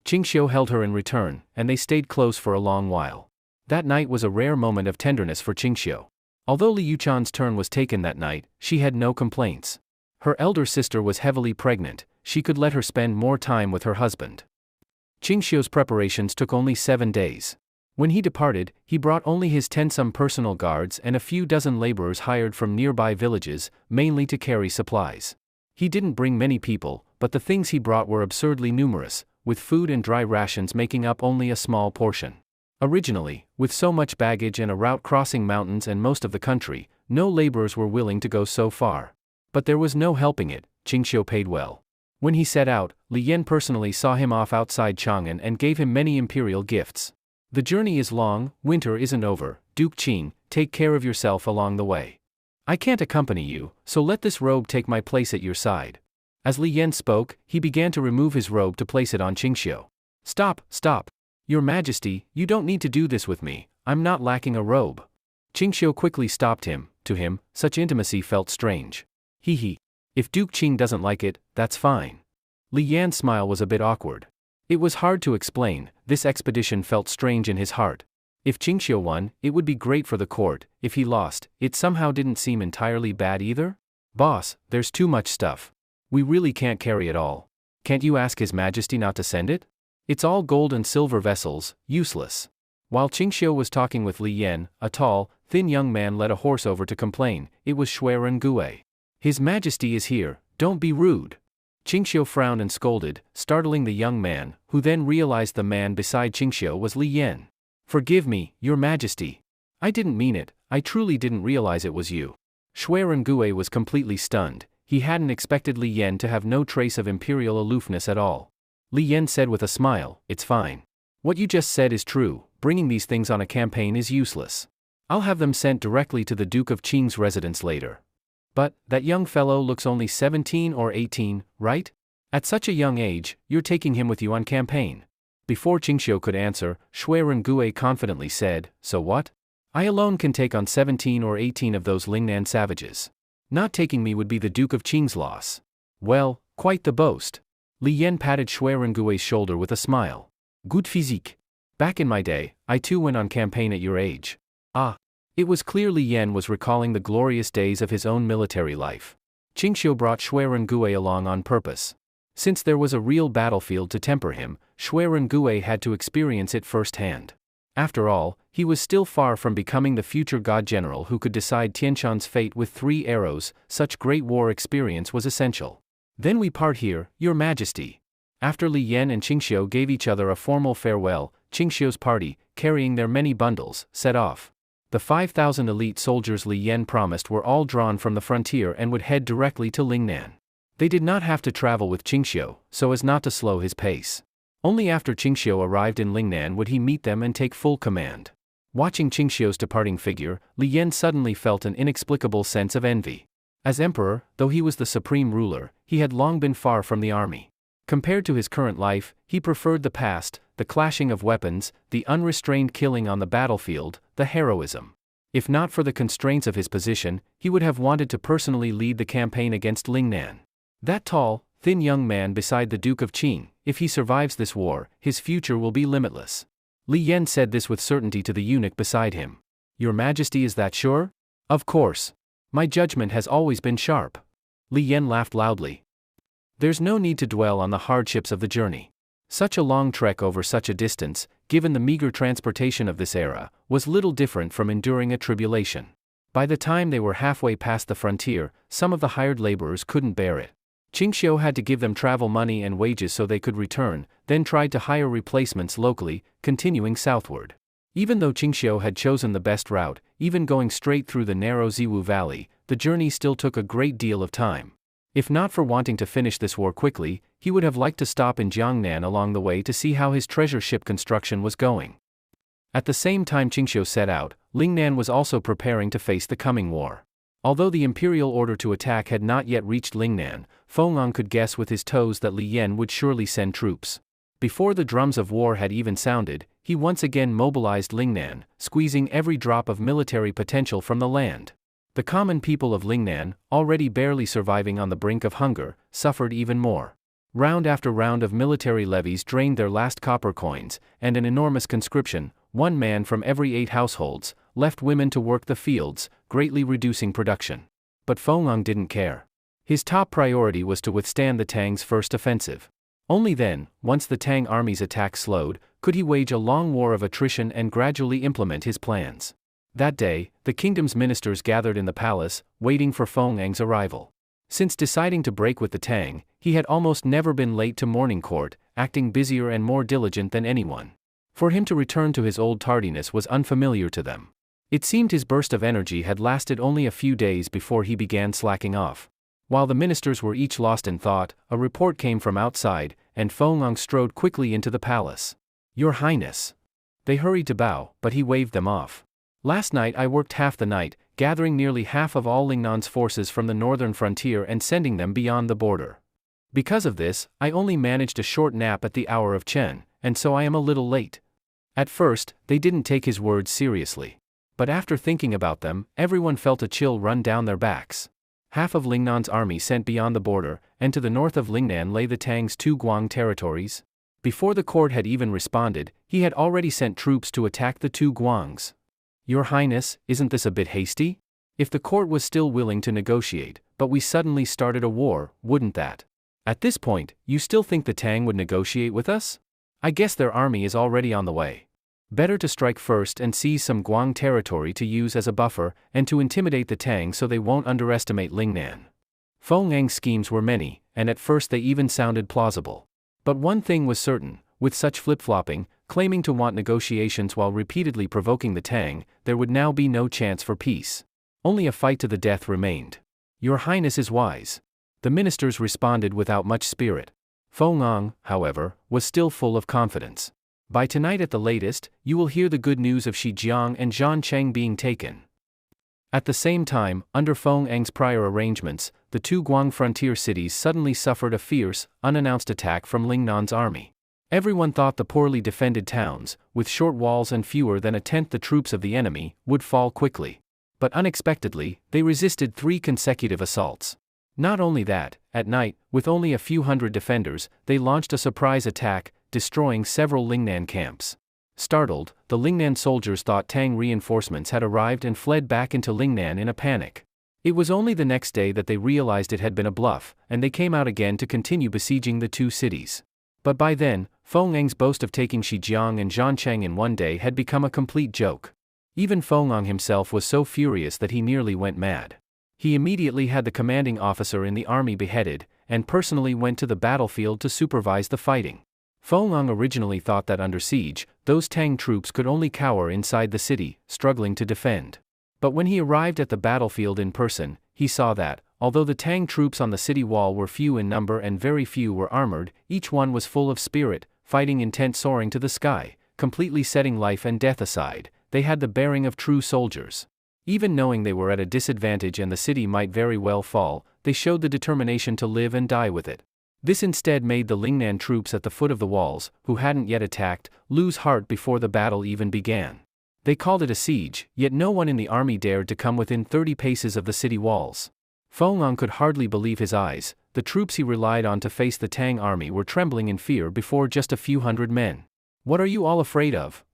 [SPEAKER 1] Qingxiu held her in return, and they stayed close for a long while. That night was a rare moment of tenderness for Qingxiu. Although Li Yuchan's turn was taken that night, she had no complaints. Her elder sister was heavily pregnant, she could let her spend more time with her husband. Qingxiu's preparations took only 7 days. When he departed, he brought only his 10-some personal guards and a few dozen laborers hired from nearby villages, mainly to carry supplies. He didn't bring many people, but the things he brought were absurdly numerous, with food and dry rations making up only a small portion. Originally, with so much baggage and a route crossing mountains and most of the country, no laborers were willing to go so far. But there was no helping it, Qingxiu paid well. When he set out, Li Yan personally saw him off outside Chang'an and gave him many imperial gifts. The journey is long, winter isn't over, Duke Qing, take care of yourself along the way. I can't accompany you, so let this robe take my place at your side. As Li Yan spoke, he began to remove his robe to place it on Qingxiu. Stop. Your Majesty, you don't need to do this with me, I'm not lacking a robe. Qingxiu quickly stopped him. To him, such intimacy felt strange. If Duke Qing doesn't like it, that's fine. Li Yan's smile was a bit awkward. It was hard to explain, this expedition felt strange in his heart. If Qingxiu won, it would be great for the court, if he lost, it somehow didn't seem entirely bad either. Boss, there's too much stuff. We really can't carry it all. Can't you ask His Majesty not to send it? It's all gold and silver vessels, useless. While Qingxiu was talking with Li Yan, a tall, thin young man led a horse over to complain. It was Gue. His Majesty is here, don't be rude. Qingxiu frowned and scolded, startling the young man, who then realized the man beside Qingxiu was Li Yan. Forgive me, Your Majesty. I didn't mean it, I truly didn't realize it was you. Gue was completely stunned, he hadn't expected Li Yan to have no trace of imperial aloofness at all. Li Yan said with a smile, it's fine. What you just said is true, bringing these things on a campaign is useless. I'll have them sent directly to the Duke of Qing's residence later. But, that young fellow looks only 17 or 18, right? At such a young age, you're taking him with you on campaign. Before Qingxiu could answer, Gue confidently said, so what? I alone can take on 17 or 18 of those Lingnan savages. Not taking me would be the Duke of Qing's loss. Well, quite the boast. Li Yan patted Gue's shoulder with a smile. Good physique. Back in my day, I too went on campaign at your age. It was clear Li Yan was recalling the glorious days of his own military life. Qingxiu brought Gue along on purpose. Since there was a real battlefield to temper him, Gue had to experience it firsthand. After all, he was still far from becoming the future god general who could decide Tianshan's fate with 3 arrows. Such great war experience was essential. Then we part here, Your Majesty. After Li Yan and Qingxiu gave each other a formal farewell, Qingxiu's party, carrying their many bundles, set off. The 5,000 elite soldiers Li Yan promised were all drawn from the frontier and would head directly to Lingnan. They did not have to travel with Qingxiu, so as not to slow his pace. Only after Qingxiu arrived in Lingnan would he meet them and take full command. Watching Qingxiu's departing figure, Li Yan suddenly felt an inexplicable sense of envy. As emperor, though he was the supreme ruler, he had long been far from the army. Compared to his current life, he preferred the past, the clashing of weapons, the unrestrained killing on the battlefield, the heroism. If not for the constraints of his position, he would have wanted to personally lead the campaign against Lingnan. That tall, thin young man beside the Duke of Qing, if he survives this war, his future will be limitless. Li Yan said this with certainty to the eunuch beside him. Your Majesty, is that sure? Of course. My judgment has always been sharp. Li Yan laughed loudly. There's no need to dwell on the hardships of the journey. Such a long trek over such a distance, given the meager transportation of this era, was little different from enduring a tribulation. By the time they were halfway past the frontier, some of the hired laborers couldn't bear it. Qingxiu had to give them travel money and wages so they could return, then tried to hire replacements locally, continuing southward. Even though Qingxiu had chosen the best route, even going straight through the narrow Ziwu Valley, the journey still took a great deal of time. If not for wanting to finish this war quickly, he would have liked to stop in Jiangnan along the way to see how his treasure ship construction was going. At the same time Qingxiu set out, Lingnan was also preparing to face the coming war. Although the imperial order to attack had not yet reached Lingnan, Feng could guess with his toes that Li Yan would surely send troops. Before the drums of war had even sounded, he once again mobilized Lingnan, squeezing every drop of military potential from the land. The common people of Lingnan, already barely surviving on the brink of hunger, suffered even more. Round after round of military levies drained their last copper coins, and an enormous conscription, one man from every 8 households, left women to work the fields, greatly reducing production. But Feng didn't care. His top priority was to withstand the Tang's first offensive. Only then, once the Tang army's attack slowed, could he wage a long war of attrition and gradually implement his plans. That day, the kingdom's ministers gathered in the palace, waiting for Feng's arrival. Since deciding to break with the Tang, he had almost never been late to morning court, acting busier and more diligent than anyone. For him to return to his old tardiness was unfamiliar to them. It seemed his burst of energy had lasted only a few days before he began slacking off. While the ministers were each lost in thought, a report came from outside, and Feng strode quickly into the palace. Your Highness. They hurried to bow, but he waved them off. Last night I worked half the night, gathering nearly half of all Lingnan's forces from the northern frontier and sending them beyond the border. Because of this, I only managed a short nap at the hour of Chen, and so I am a little late. At first, they didn't take his words seriously. But after thinking about them, everyone felt a chill run down their backs. Half of Lingnan's army sent beyond the border, and to the north of Lingnan lay the Tang's 2 Guang territories. Before the court had even responded, he had already sent troops to attack the 2 Guangs. Your Highness, isn't this a bit hasty? If the court was still willing to negotiate, but we suddenly started a war, wouldn't that? At this point, you still think the Tang would negotiate with us? I guess their army is already on the way. Better to strike first and seize some Guang territory to use as a buffer, and to intimidate the Tang so they won't underestimate Lingnan. Feng's schemes were many, and at first they even sounded plausible. But one thing was certain, with such flip-flopping, claiming to want negotiations while repeatedly provoking the Tang, there would now be no chance for peace. Only a fight to the death remained. Your Highness is wise. The ministers responded without much spirit. Feng, however, was still full of confidence. By tonight at the latest, you will hear the good news of Shijiang and Zhancheng being taken. At the same time, under Feng's prior arrangements, the 2 Guang frontier cities suddenly suffered a fierce, unannounced attack from Lingnan's army. Everyone thought the poorly defended towns, with short walls and fewer than a tenth the troops of the enemy, would fall quickly. But unexpectedly, they resisted 3 consecutive assaults. Not only that, at night, with only a few hundred defenders, they launched a surprise attack, destroying several Lingnan camps. Startled, the Lingnan soldiers thought Tang reinforcements had arrived and fled back into Lingnan in a panic. It was only the next day that they realized it had been a bluff, and they came out again to continue besieging the 2 cities. But by then, Feng's boast of taking Shijiang and Zhancheng in one day had become a complete joke. Even Feng himself was so furious that he nearly went mad. He immediately had the commanding officer in the army beheaded, and personally went to the battlefield to supervise the fighting. Feng originally thought that under siege, those Tang troops could only cower inside the city, struggling to defend. But when he arrived at the battlefield in person, he saw that, although the Tang troops on the city wall were few in number and very few were armored, each one was full of spirit, fighting intent soaring to the sky, completely setting life and death aside. They had the bearing of true soldiers. Even knowing they were at a disadvantage and the city might very well fall, they showed the determination to live and die with it. This instead made the Lingnan troops at the foot of the walls, who hadn't yet attacked, lose heart before the battle even began. They called it a siege, yet no one in the army dared to come within 30 paces of the city walls. Feng could hardly believe his eyes. The troops he relied on to face the Tang army were trembling in fear before just a few hundred men. "What are you all afraid of?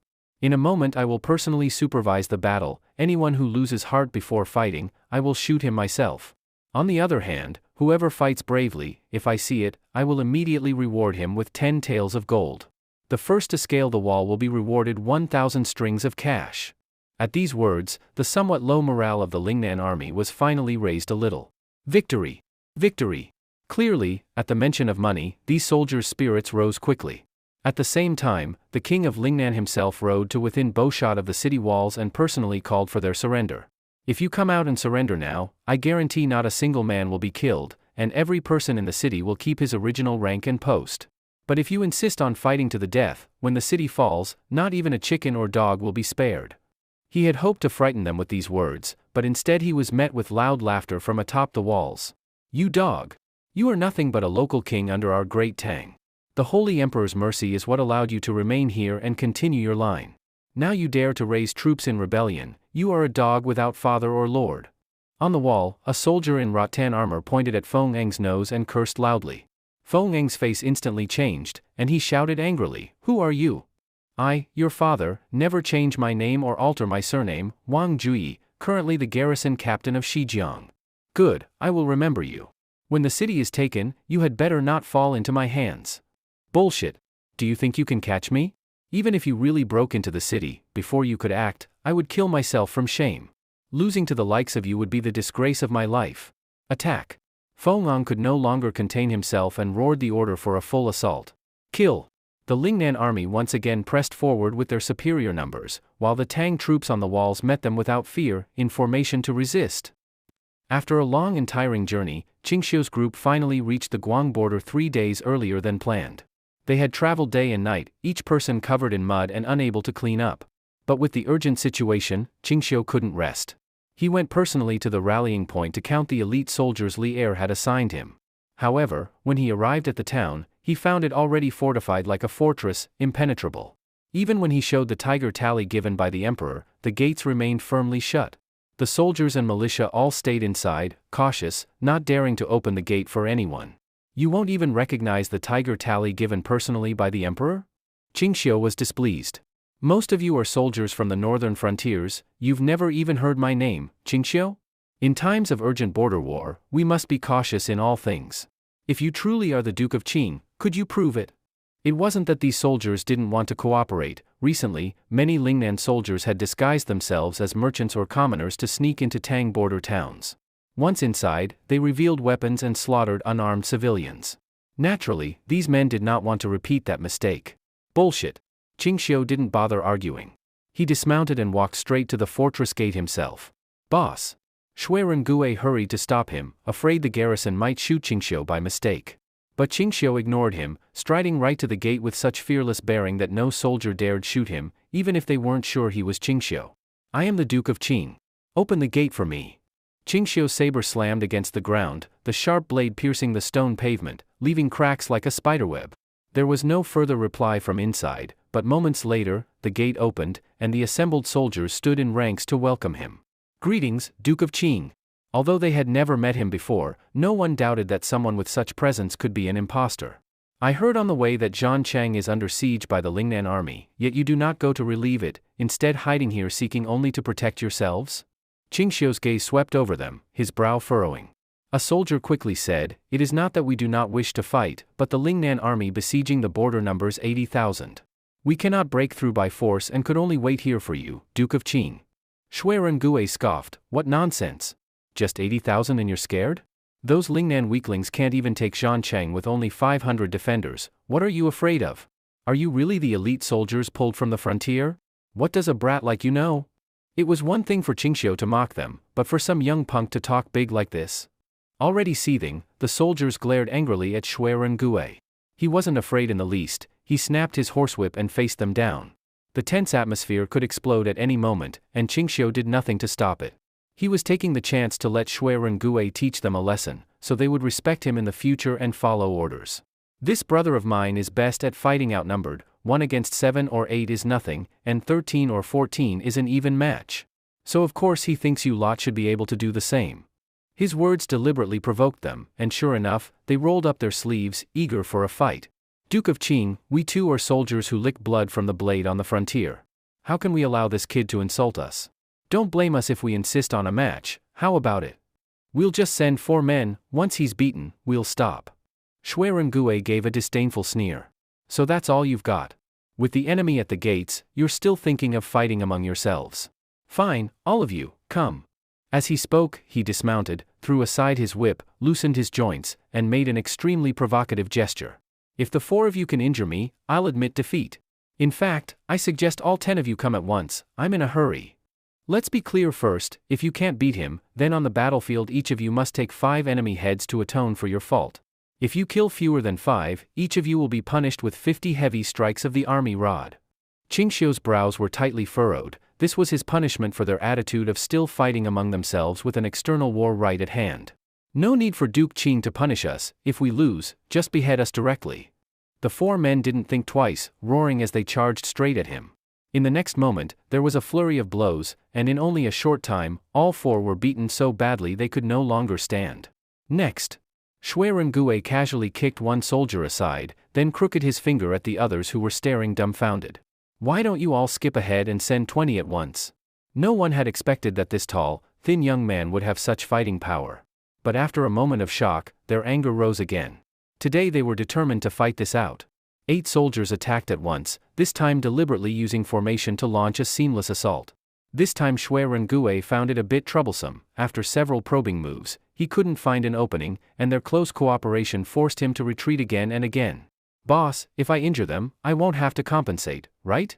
[SPEAKER 1] In a moment I will personally supervise the battle. Anyone who loses heart before fighting, I will shoot him myself. On the other hand, whoever fights bravely, if I see it, I will immediately reward him with 10 taels of gold. The first to scale the wall will be rewarded 1,000 strings of cash." At these words, the somewhat low morale of the Lingnan army was finally raised a little. Victory! Victory! Clearly, at the mention of money, these soldiers' spirits rose quickly. At the same time, the king of Lingnan himself rode to within bowshot of the city walls and personally called for their surrender. "If you come out and surrender now, I guarantee not a single man will be killed, and every person in the city will keep his original rank and post. But if you insist on fighting to the death, when the city falls, not even a chicken or dog will be spared." He had hoped to frighten them with these words, but instead he was met with loud laughter from atop the walls. "You dog! You are nothing but a local king under our great Tang. The Holy Emperor's mercy is what allowed you to remain here and continue your line. Now you dare to raise troops in rebellion. You are a dog without father or lord." On the wall, a soldier in rattan armor pointed at Feng's nose and cursed loudly. Feng's face instantly changed, and he shouted angrily, "Who are you?" "I, your father, never change my name or alter my surname, Wang Jui, currently the garrison captain of Shijiang." "Good, I will remember you. When the city is taken, you had better not fall into my hands." "Bullshit. Do you think you can catch me? Even if you really broke into the city, before you could act, I would kill myself from shame. Losing to the likes of you would be the disgrace of my life. Attack." Feng could no longer contain himself and roared the order for a full assault. "Kill!" The Lingnan army once again pressed forward with their superior numbers, while the Tang troops on the walls met them without fear, in formation to resist. After a long and tiring journey, Qingxiu's group finally reached the Guang border 3 days earlier than planned. They had traveled day and night, each person covered in mud and unable to clean up. But with the urgent situation, Qingxiu couldn't rest. He went personally to the rallying point to count the elite soldiers Li Er had assigned him. However, when he arrived at the town, he found it already fortified like a fortress, impenetrable. Even when he showed the tiger tally given by the emperor, the gates remained firmly shut. The soldiers and militia all stayed inside, cautious, not daring to open the gate for anyone. "You won't even recognize the tiger tally given personally by the emperor?" Qingxiu was displeased. "Most of you are soldiers from the northern frontiers. You've never even heard my name, Qingxiu? In times of urgent border war, we must be cautious in all things. If you truly are the Duke of Qing, could you prove it?" It wasn't that these soldiers didn't want to cooperate. Recently, many Lingnan soldiers had disguised themselves as merchants or commoners to sneak into Tang border towns. Once inside, they revealed weapons and slaughtered unarmed civilians. Naturally, these men did not want to repeat that mistake. "Bullshit." Qingxiu didn't bother arguing. He dismounted and walked straight to the fortress gate himself. "Boss." Gue hurried to stop him, afraid the garrison might shoot Qingxiu by mistake. But Qingxiu ignored him, striding right to the gate with such fearless bearing that no soldier dared shoot him, even if they weren't sure he was Qingxiu. "I am the Duke of Qing. Open the gate for me." Qingxiu's saber slammed against the ground, the sharp blade piercing the stone pavement, leaving cracks like a spiderweb. There was no further reply from inside, but moments later, the gate opened, and the assembled soldiers stood in ranks to welcome him. "Greetings, Duke of Qing." Although they had never met him before, no one doubted that someone with such presence could be an impostor. "I heard on the way that Zhancheng is under siege by the Lingnan army, yet you do not go to relieve it, instead hiding here seeking only to protect yourselves?" Qingxiu's gaze swept over them, his brow furrowing. A soldier quickly said, "It is not that we do not wish to fight, but the Lingnan army besieging the border numbers 80,000. We cannot break through by force and could only wait here for you, Duke of Qing." Gue scoffed, "What nonsense? Just 80,000 and you're scared? Those Lingnan weaklings can't even take Zhancheng with only 500 defenders. What are you afraid of? Are you really the elite soldiers pulled from the frontier? What does a brat like you know?" It was one thing for Qingxiu to mock them, but for some young punk to talk big like this? Already seething, the soldiers glared angrily at Gue. He wasn't afraid in the least. He snapped his horsewhip and faced them down. The tense atmosphere could explode at any moment, and Qingxiu did nothing to stop it. He was taking the chance to let Gui teach them a lesson, so they would respect him in the future and follow orders. This brother of mine is best at fighting outnumbered, 1 against 7 or 8 is nothing, and 13 or 14 is an even match. So of course he thinks you lot should be able to do the same. His words deliberately provoked them, and sure enough, they rolled up their sleeves, eager for a fight. Duke of Qing, we too are soldiers who lick blood from the blade on the frontier. How can we allow this kid to insult us? Don't blame us if we insist on a match, how about it? We'll just send 4 men, once he's beaten, we'll stop. Gui gave a disdainful sneer. So that's all you've got? With the enemy at the gates, you're still thinking of fighting among yourselves. Fine, all of you, come. As he spoke, he dismounted, threw aside his whip, loosened his joints, and made an extremely provocative gesture. If the 4 of you can injure me, I'll admit defeat. In fact, I suggest all 10 of you come at once, I'm in a hurry. Let's be clear first, if you can't beat him, then on the battlefield each of you must take 5 enemy heads to atone for your fault. If you kill fewer than 5, each of you will be punished with 50 heavy strikes of the army rod. Qingxiu's brows were tightly furrowed. This was his punishment for their attitude of still fighting among themselves with an external war right at hand. No need for Duke Qing to punish us. If we lose, just behead us directly. The 4 men didn't think twice, roaring as they charged straight at him. In the next moment, there was a flurry of blows, and in only a short time, all 4 were beaten so badly they could no longer stand. Next, Gui casually kicked one soldier aside, then crooked his finger at the others who were staring dumbfounded. Why don't you all skip ahead and send 20 at once? No one had expected that this tall, thin young man would have such fighting power. But after a moment of shock, their anger rose again. Today they were determined to fight this out. 8 soldiers attacked at once, this time deliberately using formation to launch a seamless assault. This time Gui found it a bit troublesome. After several probing moves, he couldn't find an opening, and their close cooperation forced him to retreat again and again. Boss, if I injure them, I won't have to compensate, right?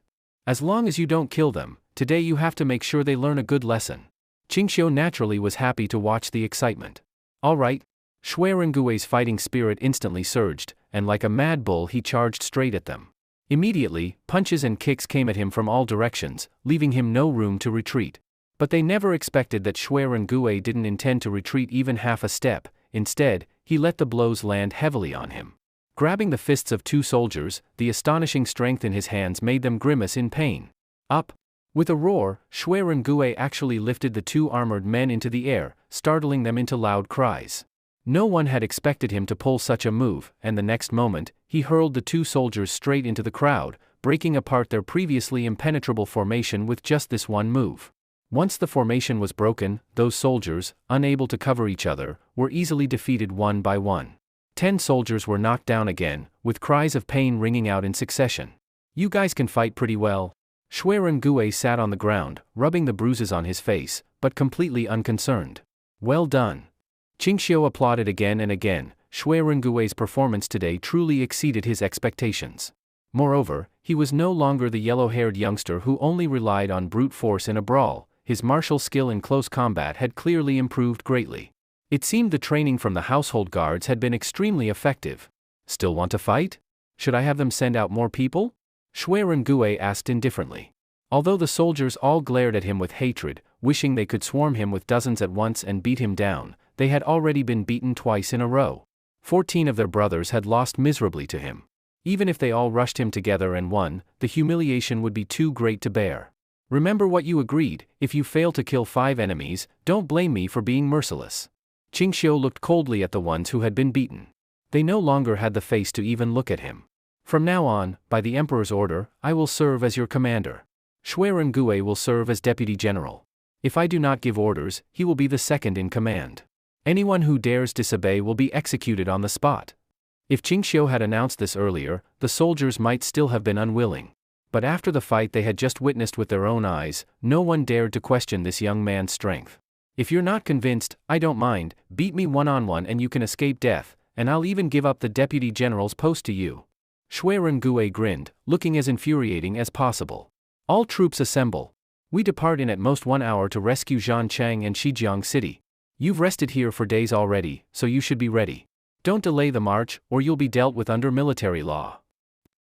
[SPEAKER 1] As long as you don't kill them, today you have to make sure they learn a good lesson. Qingxiu naturally was happy to watch the excitement. All right. Gui's fighting spirit instantly surged, and like a mad bull he charged straight at them. Immediately, punches and kicks came at him from all directions, leaving him no room to retreat. But they never expected that Gui didn't intend to retreat even half a step. Instead, he let the blows land heavily on him. Grabbing the fists of 2 soldiers, the astonishing strength in his hands made them grimace in pain. Up! With a roar, Gui actually lifted the 2 armored men into the air, startling them into loud cries. No one had expected him to pull such a move, and the next moment, he hurled the 2 soldiers straight into the crowd, breaking apart their previously impenetrable formation with just this one move. Once the formation was broken, those soldiers, unable to cover each other, were easily defeated one by one. 10 soldiers were knocked down again, with cries of pain ringing out in succession. You guys can fight pretty well. Gui sat on the ground, rubbing the bruises on his face, but completely unconcerned. Well done. Qingxiu applauded again and again. Gui's performance today truly exceeded his expectations. Moreover, he was no longer the yellow-haired youngster who only relied on brute force in a brawl. His martial skill in close combat had clearly improved greatly. It seemed the training from the household guards had been extremely effective. Still want to fight? Should I have them send out more people? Gui asked indifferently. Although the soldiers all glared at him with hatred, wishing they could swarm him with dozens at once and beat him down, they had already been beaten twice in a row. 14 of their brothers had lost miserably to him. Even if they all rushed him together and won, the humiliation would be too great to bear. Remember what you agreed: if you fail to kill 5 enemies, don't blame me for being merciless. Qingxiu looked coldly at the ones who had been beaten. They no longer had the face to even look at him. From now on, by the Emperor's order, I will serve as your commander. Gui will serve as deputy general. If I do not give orders, he will be the second in command. Anyone who dares disobey will be executed on the spot. If Qingxiu had announced this earlier, the soldiers might still have been unwilling. But after the fight they had just witnessed with their own eyes, no one dared to question this young man's strength. If you're not convinced, I don't mind, beat me one-on-one and you can escape death, and I'll even give up the deputy general's post to you. Gui grinned, looking as infuriating as possible. All troops assemble. We depart in at most 1 hour to rescue Zhanchang and Shijiang City. You've rested here for days already, so you should be ready. Don't delay the march, or you'll be dealt with under military law.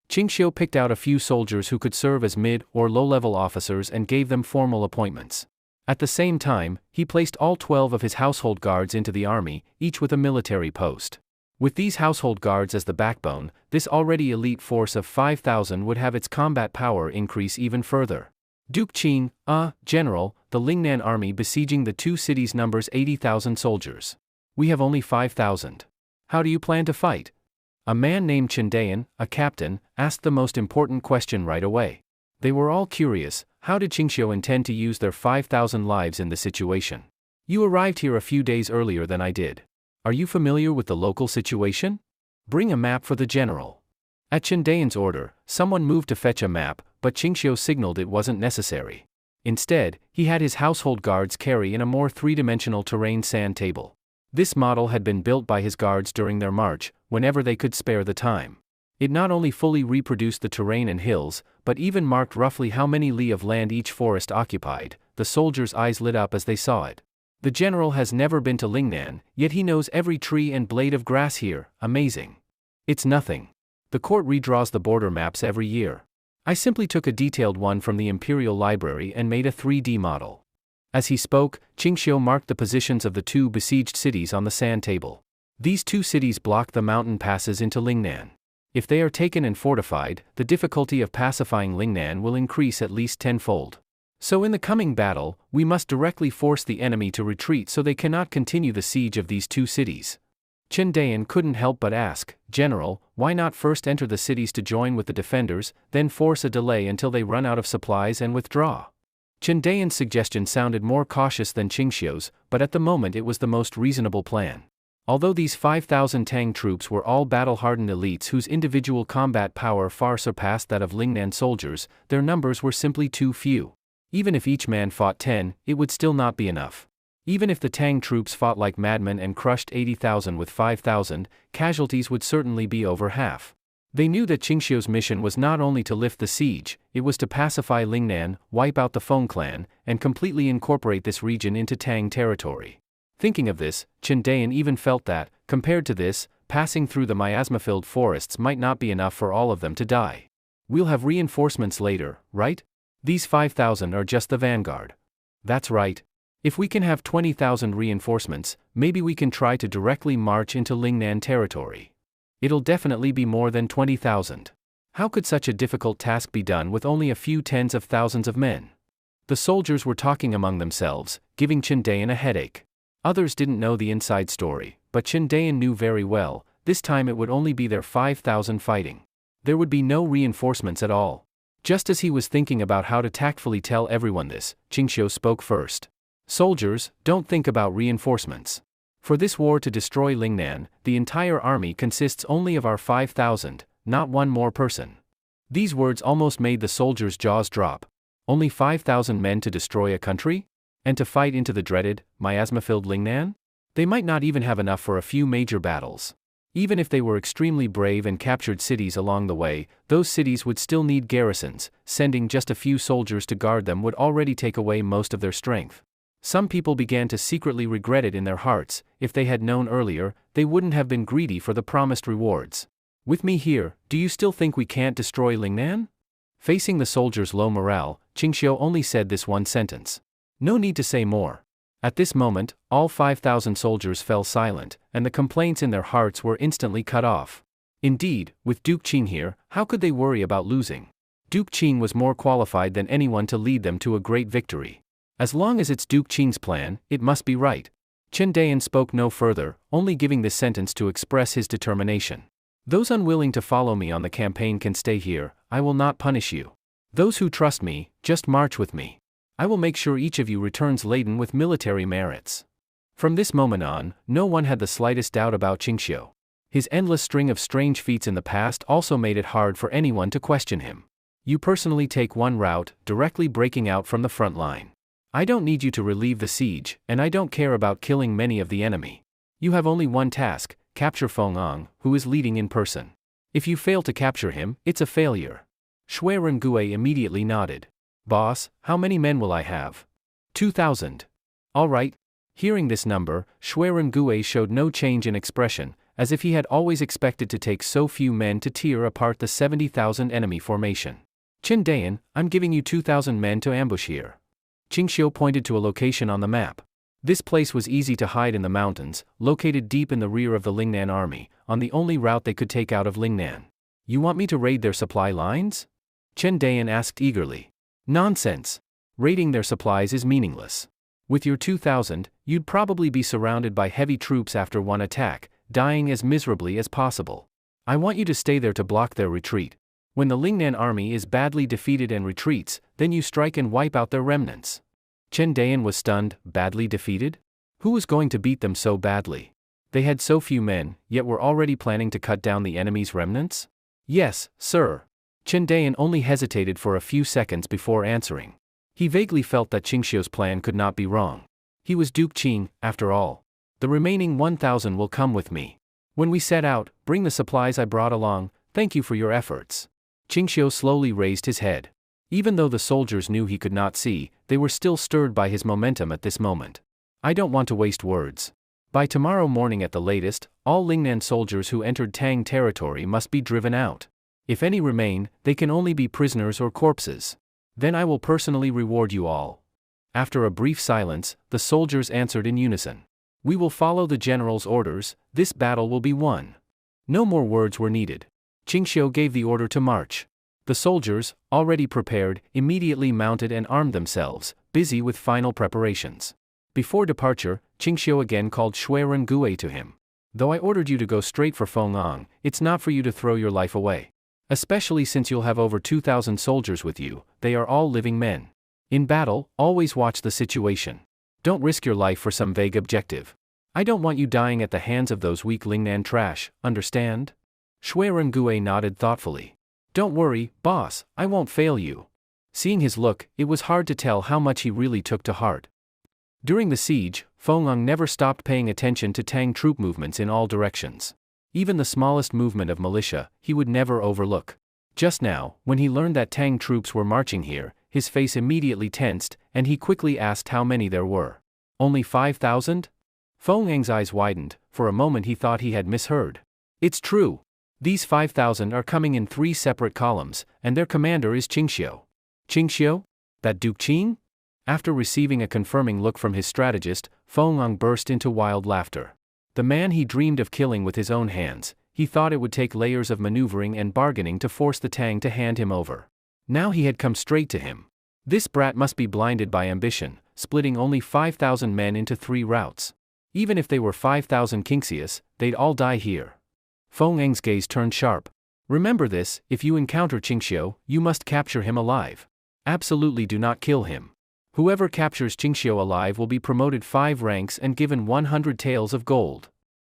[SPEAKER 1] Qingxiu picked out a few soldiers who could serve as mid- or low-level officers and gave them formal appointments. At the same time, he placed all 12 of his household guards into the army, each with a military post. With these household guards as the backbone, this already elite force of 5,000 would have its combat power increase even further. Duke Qing, General, the Lingnan army besieging the two cities numbers 80,000 soldiers. We have only 5,000. How do you plan to fight? A man named Chendayan, a captain, asked the most important question right away. They were all curious, how did Qingxiu intend to use their 5,000 lives in the situation? You arrived here a few days earlier than I did. Are you familiar with the local situation? Bring a map for the general. At Chendayan's order, someone moved to fetch a map, but Qingxiu signaled it wasn't necessary. Instead, he had his household guards carry in a more three-dimensional terrain sand table. This model had been built by his guards during their march, whenever they could spare the time. It not only fully reproduced the terrain and hills, but even marked roughly how many li of land each forest occupied. The soldiers' eyes lit up as they saw it. The general has never been to Lingnan, yet he knows every tree and blade of grass here. Amazing. It's nothing. The court redraws the border maps every year. I simply took a detailed one from the Imperial Library and made a 3D model. As he spoke, Qingxiu marked the positions of the two besieged cities on the sand table. These two cities block the mountain passes into Lingnan. If they are taken and fortified, the difficulty of pacifying Lingnan will increase at least tenfold. So in the coming battle, we must directly force the enemy to retreat so they cannot continue the siege of these two cities. Chendayan couldn't help but ask, General, why not first enter the cities to join with the defenders, then force a delay until they run out of supplies and withdraw? Chendayan's suggestion sounded more cautious than Qingxiu's, but at the moment it was the most reasonable plan. Although these 5,000 Tang troops were all battle-hardened elites whose individual combat power far surpassed that of Lingnan soldiers, their numbers were simply too few. Even if each man fought 10, it would still not be enough. Even if the Tang troops fought like madmen and crushed 80,000 with 5,000, casualties would certainly be over half. They knew that Qingxiu's mission was not only to lift the siege, it was to pacify Lingnan, wipe out the Feng clan, and completely incorporate this region into Tang territory. Thinking of this, Chendayan even felt that, compared to this, passing through the miasma-filled forests might not be enough for all of them to die. We'll have reinforcements later, right? These 5,000 are just the vanguard. That's right. If we can have 20,000 reinforcements, maybe we can try to directly march into Lingnan territory. It'll definitely be more than 20,000. How could such a difficult task be done with only a few tens of thousands of men? The soldiers were talking among themselves, giving Chendayan a headache. Others didn't know the inside story, but Chendayan knew very well, this time it would only be their 5,000 fighting. There would be no reinforcements at all. Just as he was thinking about how to tactfully tell everyone this, Qingxiu spoke first. Soldiers, don't think about reinforcements. For this war to destroy Lingnan, the entire army consists only of our 5,000, not one more person. These words almost made the soldiers' jaws drop. Only 5,000 men to destroy a country? And to fight into the dreaded, miasma-filled Lingnan? They might not even have enough for a few major battles. Even if they were extremely brave and captured cities along the way, those cities would still need garrisons. Sending just a few soldiers to guard them would already take away most of their strength. Some people began to secretly regret it in their hearts. If they had known earlier, they wouldn't have been greedy for the promised rewards. With me here, do you still think we can't destroy Lingnan? Facing the soldiers' low morale, Qingxiu only said this one sentence. No need to say more. At this moment, all 5,000 soldiers fell silent, and the complaints in their hearts were instantly cut off. Indeed, with Duke Qing here, how could they worry about losing? Duke Qing was more qualified than anyone to lead them to a great victory. As long as it's Duke Qing's plan, it must be right. Chendayan spoke no further, only giving this sentence to express his determination. Those unwilling to follow me on the campaign can stay here. I will not punish you. Those who trust me, just march with me. I will make sure each of you returns laden with military merits. From this moment on, no one had the slightest doubt about Qingxiu. His endless string of strange feats in the past also made it hard for anyone to question him. You personally take one route, directly breaking out from the front line. I don't need you to relieve the siege, and I don't care about killing many of the enemy. You have only one task, capture Feng Ang, who is leading in person. If you fail to capture him, it's a failure. Shui Rengue immediately nodded. Boss, how many men will I have? 2,000. All right. Hearing this number, Shui Rengue showed no change in expression, as if he had always expected to take so few men to tear apart the 70,000 enemy formation. "Chen, I'm giving you 2,000 men to ambush here." Qingxiu pointed to a location on the map. This place was easy to hide in the mountains, located deep in the rear of the Lingnan army, on the only route they could take out of Lingnan. "You want me to raid their supply lines?" Chen Dayan asked eagerly. "Nonsense. Raiding their supplies is meaningless. With your 2,000, you'd probably be surrounded by heavy troops after one attack, dying as miserably as possible. I want you to stay there to block their retreat. When the Lingnan army is badly defeated and retreats, then you strike and wipe out their remnants." Chen Dayan was stunned. Badly defeated? Who was going to beat them so badly? They had so few men, yet were already planning to cut down the enemy's remnants? "Yes, sir." Chen Dayan only hesitated for a few seconds before answering. He vaguely felt that Qingxiu's plan could not be wrong. He was Duke Qing, after all. "The remaining 1,000 will come with me. When we set out, bring the supplies I brought along. Thank you for your efforts." Qingxiu slowly raised his head. Even though the soldiers knew he could not see, they were still stirred by his momentum at this moment. "I don't want to waste words. By tomorrow morning at the latest, all Lingnan soldiers who entered Tang territory must be driven out. If any remain, they can only be prisoners or corpses. Then I will personally reward you all." After a brief silence, the soldiers answered in unison. "We will follow the general's orders. This battle will be won." No more words were needed. Qingxiu gave the order to march. The soldiers, already prepared, immediately mounted and armed themselves, busy with final preparations. Before departure, Qingxiu again called Gue to him. "Though I ordered you to go straight for Feng'ang, it's not for you to throw your life away. Especially since you'll have over 2,000 soldiers with you, they are all living men. In battle, always watch the situation. Don't risk your life for some vague objective. I don't want you dying at the hands of those weak Lingnan trash, understand?" Gue nodded thoughtfully. "Don't worry, boss, I won't fail you." Seeing his look, it was hard to tell how much he really took to heart. During the siege, Feng'ang never stopped paying attention to Tang troop movements in all directions. Even the smallest movement of militia, he would never overlook. Just now, when he learned that Tang troops were marching here, his face immediately tensed, and he quickly asked how many there were. "Only 5,000? Feng'ang's eyes widened. For a moment he thought he had misheard. "It's true. These 5,000 are coming in 3 separate columns, and their commander is Qingxiu." "Qingxiu? That Duke Qing?" After receiving a confirming look from his strategist, Feng'ang burst into wild laughter. The man he dreamed of killing with his own hands, he thought it would take layers of maneuvering and bargaining to force the Tang to hand him over. Now he had come straight to him. This brat must be blinded by ambition, splitting only 5,000 men into 3 routes. Even if they were 5,000 Qingxius, they'd all die here. Feng'ang's gaze turned sharp. "Remember this, if you encounter Qingxiu, you must capture him alive. Absolutely do not kill him. Whoever captures Qingxiu alive will be promoted 5 ranks and given 100 taels of gold."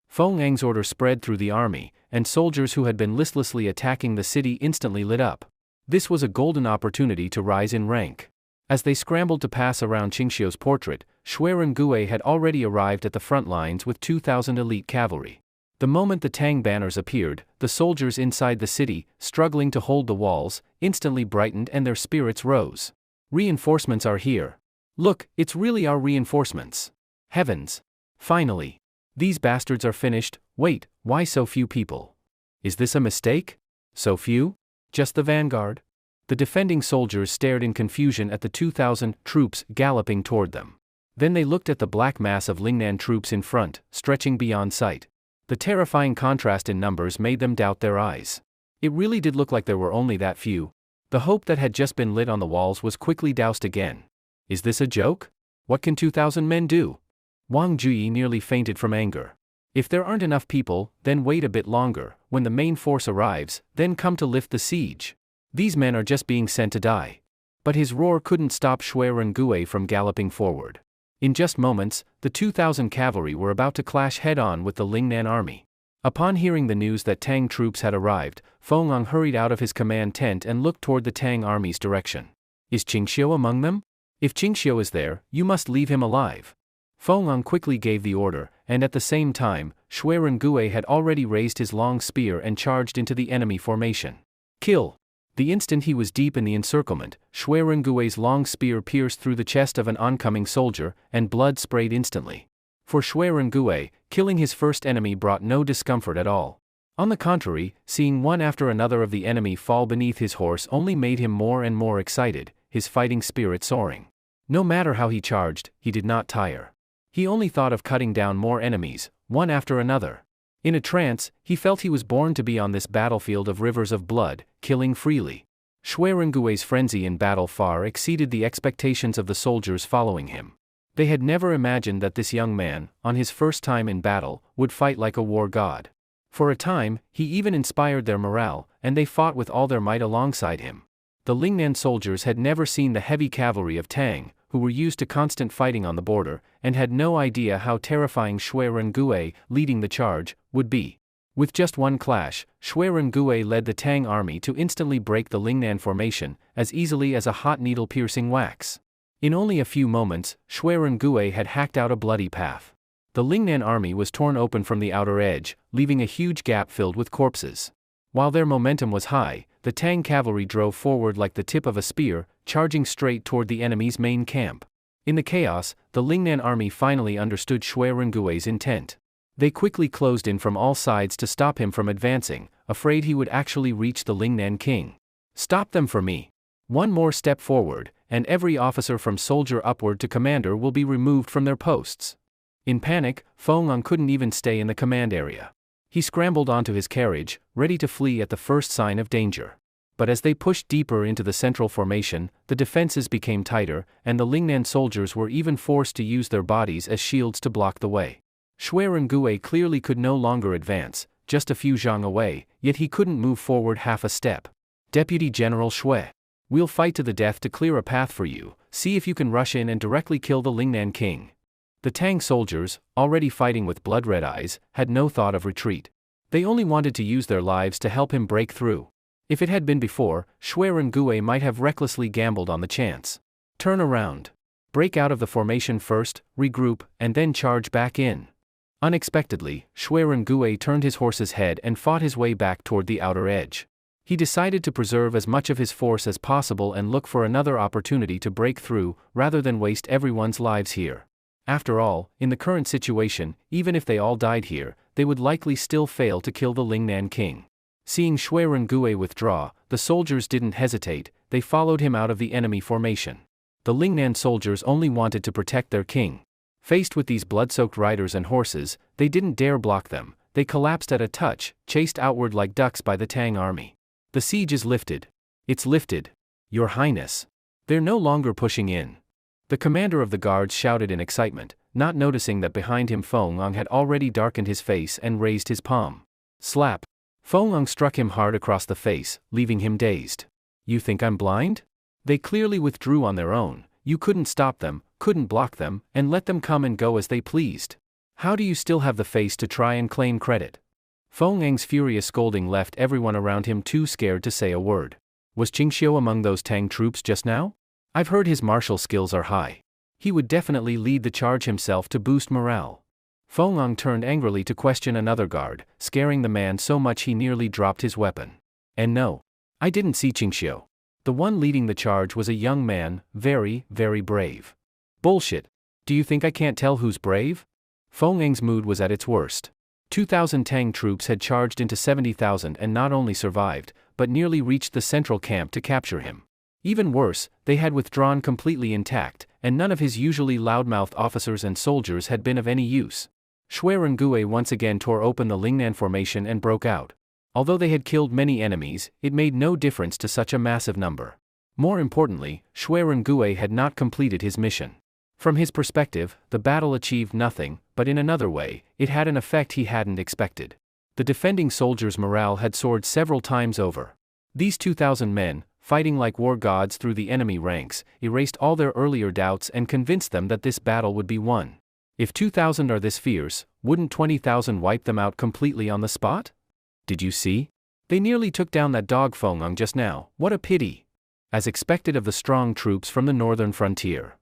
[SPEAKER 1] Feng'ang's order spread through the army, and soldiers who had been listlessly attacking the city instantly lit up. This was a golden opportunity to rise in rank. As they scrambled to pass around Qingxiu's portrait, Gue had already arrived at the front lines with 2,000 elite cavalry. The moment the Tang banners appeared, the soldiers inside the city, struggling to hold the walls, instantly brightened and their spirits rose. "Reinforcements are here. Look, it's really our reinforcements. Heavens! Finally! These bastards are finished. Wait, why so few people? Is this a mistake? So few? Just the vanguard?" The defending soldiers stared in confusion at the 2,000 troops galloping toward them. Then they looked at the black mass of Lingnan troops in front, stretching beyond sight. The terrifying contrast in numbers made them doubt their eyes. It really did look like there were only that few. The hope that had just been lit on the walls was quickly doused again. Is this a joke? What can 2,000 men do? Wang Juyi nearly fainted from anger. If there aren't enough people, then wait a bit longer. When the main force arrives, then come to lift the siege. These men are just being sent to die. But his roar couldn't stop Gue from galloping forward. In just moments, the 2,000 cavalry were about to clash head-on with the Lingnan army. Upon hearing the news that Tang troops had arrived, Feng'ang hurried out of his command tent and looked toward the Tang army's direction. "Is Qingxiu among them? If Qingxiu is there, you must leave him alive." Feng'ang quickly gave the order, and at the same time, Gue had already raised his long spear and charged into the enemy formation. "Kill!" The instant he was deep in the encirclement, Gue's long spear pierced through the chest of an oncoming soldier, and blood sprayed instantly. For Gui, killing his first enemy brought no discomfort at all. On the contrary, seeing one after another of the enemy fall beneath his horse only made him more and more excited, his fighting spirit soaring. No matter how he charged, he did not tire. He only thought of cutting down more enemies, one after another. In a trance, he felt he was born to be on this battlefield of rivers of blood, killing freely. Gui's frenzy in battle far exceeded the expectations of the soldiers following him. They had never imagined that this young man, on his first time in battle, would fight like a war god. For a time, he even inspired their morale, and they fought with all their might alongside him. The Lingnan soldiers had never seen the heavy cavalry of Tang, who were used to constant fighting on the border, and had no idea how terrifying Gui, leading the charge, would be. With just one clash, Gui led the Tang army to instantly break the Lingnan formation, as easily as a hot needle piercing wax. In only a few moments, Gui had hacked out a bloody path. The Lingnan army was torn open from the outer edge, leaving a huge gap filled with corpses. While their momentum was high, the Tang cavalry drove forward like the tip of a spear, charging straight toward the enemy's main camp. In the chaos, the Lingnan army finally understood Gui's intent. They quickly closed in from all sides to stop him from advancing, afraid he would actually reach the Lingnan king. "Stop them for me. One more step forward, and every officer from soldier upward to commander will be removed from their posts." In panic, Feng couldn't even stay in the command area. He scrambled onto his carriage, ready to flee at the first sign of danger. But as they pushed deeper into the central formation, the defenses became tighter, and the Lingnan soldiers were even forced to use their bodies as shields to block the way. Gui clearly could no longer advance, just a few zhang away, yet he couldn't move forward half a step. "Deputy General Shui, we'll fight to the death to clear a path for you. See if you can rush in and directly kill the Lingnan king." The Tang soldiers, already fighting with blood-red eyes, had no thought of retreat. They only wanted to use their lives to help him break through. If it had been before, Gui might have recklessly gambled on the chance. Turn around. Break out of the formation first, regroup, and then charge back in. Unexpectedly, Gui turned his horse's head and fought his way back toward the outer edge. He decided to preserve as much of his force as possible and look for another opportunity to break through, rather than waste everyone's lives here. After all, in the current situation, even if they all died here, they would likely still fail to kill the Lingnan king. Seeing Gui withdraw, the soldiers didn't hesitate, they followed him out of the enemy formation. The Lingnan soldiers only wanted to protect their king. Faced with these blood-soaked riders and horses, they didn't dare block them. They collapsed at a touch, chased outward like ducks by the Tang army. "The siege is lifted. It's lifted, Your Highness. They're no longer pushing in." The commander of the guards shouted in excitement, not noticing that behind him Feng had already darkened his face and raised his palm. Slap! Feng struck him hard across the face, leaving him dazed. "You think I'm blind? They clearly withdrew on their own. You couldn't stop them, couldn't block them, and let them come and go as they pleased. How do you still have the face to try and claim credit?" Feng's furious scolding left everyone around him too scared to say a word. Was Qingxiu among those Tang troops just now? I've heard his martial skills are high. He would definitely lead the charge himself to boost morale. Feng turned angrily to question another guard, scaring the man so much he nearly dropped his weapon. "And no, I didn't see Qingxiu. The one leading the charge was a young man, very, very brave." "Bullshit. Do you think I can't tell who's brave?" Feng's mood was at its worst. 2,000 Tang troops had charged into 70,000 and not only survived, but nearly reached the central camp to capture him. Even worse, they had withdrawn completely intact, and none of his usually loudmouthed officers and soldiers had been of any use. Gui once again tore open the Lingnan formation and broke out. Although they had killed many enemies, it made no difference to such a massive number. More importantly, Gui had not completed his mission. From his perspective, the battle achieved nothing, but in another way, it had an effect he hadn't expected. The defending soldiers' morale had soared several times over. These 2,000 men, fighting like war gods through the enemy ranks, erased all their earlier doubts and convinced them that this battle would be won. If 2,000 are this fierce, wouldn't 20,000 wipe them out completely on the spot? Did you see? They nearly took down that dog Feng just now. What a pity. As expected of the strong troops from the northern frontier.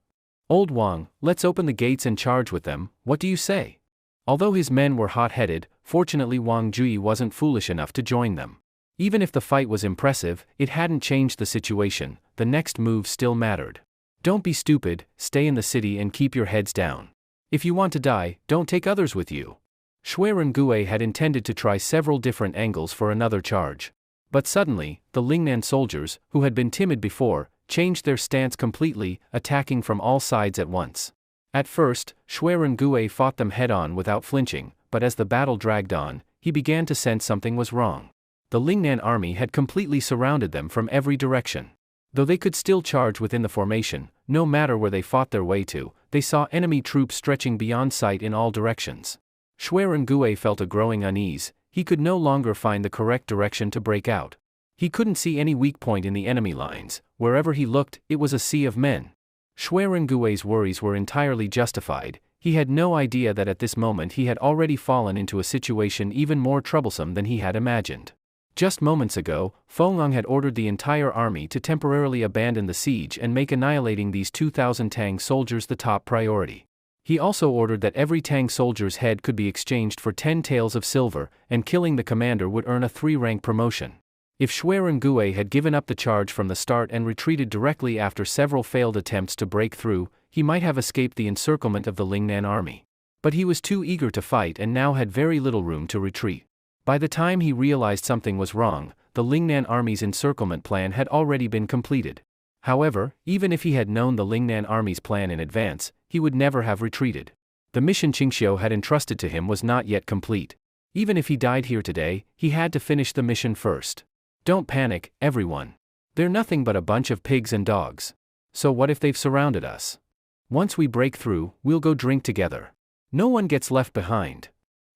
[SPEAKER 1] "Old Wang, let's open the gates and charge with them, what do you say?" Although his men were hot-headed, fortunately Wang Jui wasn't foolish enough to join them. Even if the fight was impressive, it hadn't changed the situation. The next move still mattered. "Don't be stupid, stay in the city and keep your heads down. If you want to die, don't take others with you. Gue had intended to try several different angles for another charge. But suddenly, the Lingnan soldiers, who had been timid before, changed their stance completely, attacking from all sides at once. At first, Gue fought them head-on without flinching, but as the battle dragged on, he began to sense something was wrong. The Lingnan army had completely surrounded them from every direction. Though they could still charge within the formation, no matter where they fought their way to, they saw enemy troops stretching beyond sight in all directions. Gue felt a growing unease. He could no longer find the correct direction to break out. He couldn't see any weak point in the enemy lines. Wherever he looked, it was a sea of men. Gue's worries were entirely justified. He had no idea that at this moment he had already fallen into a situation even more troublesome than he had imagined. Just moments ago, Feng had ordered the entire army to temporarily abandon the siege and make annihilating these 2,000 Tang soldiers the top priority. He also ordered that every Tang soldier's head could be exchanged for 10 taels of silver, and killing the commander would earn a 3-rank promotion. If Gue had given up the charge from the start and retreated directly after several failed attempts to break through, he might have escaped the encirclement of the Lingnan army. But he was too eager to fight and now had very little room to retreat. By the time he realized something was wrong, the Lingnan army's encirclement plan had already been completed. However, even if he had known the Lingnan army's plan in advance, he would never have retreated. The mission Qingxiu had entrusted to him was not yet complete. Even if he died here today, he had to finish the mission first. Don't panic, everyone. They're nothing but a bunch of pigs and dogs. So what if they've surrounded us? Once we break through, we'll go drink together. No one gets left behind.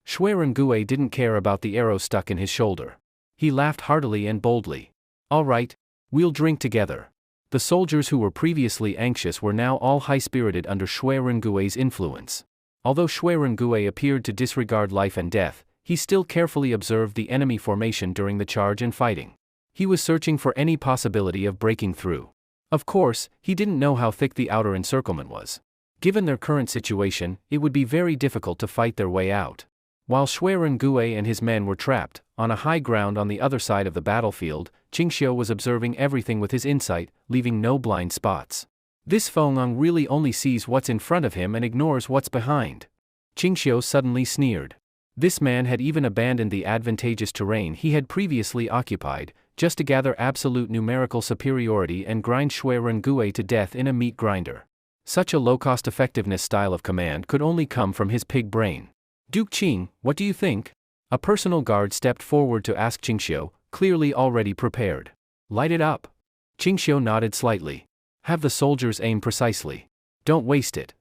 [SPEAKER 1] Gue didn't care about the arrow stuck in his shoulder. He laughed heartily and boldly. All right, we'll drink together. The soldiers who were previously anxious were now all high-spirited under Gue's influence. Although Gue appeared to disregard life and death, he still carefully observed the enemy formation during the charge and fighting. He was searching for any possibility of breaking through. Of course, he didn't know how thick the outer encirclement was. Given their current situation, it would be very difficult to fight their way out. While Gue and his men were trapped, on a high ground on the other side of the battlefield, Qingxiu was observing everything with his insight, leaving no blind spots. This Feng really only sees what's in front of him and ignores what's behind. Qingxiu suddenly sneered. This man had even abandoned the advantageous terrain he had previously occupied, just to gather absolute numerical superiority and grind Gue to death in a meat grinder. Such a low-cost effectiveness style of command could only come from his pig brain. Duke Qing, what do you think? A personal guard stepped forward to ask Qingxiu, clearly already prepared. Light it up. Qingxiu nodded slightly. Have the soldiers aim precisely. Don't waste it.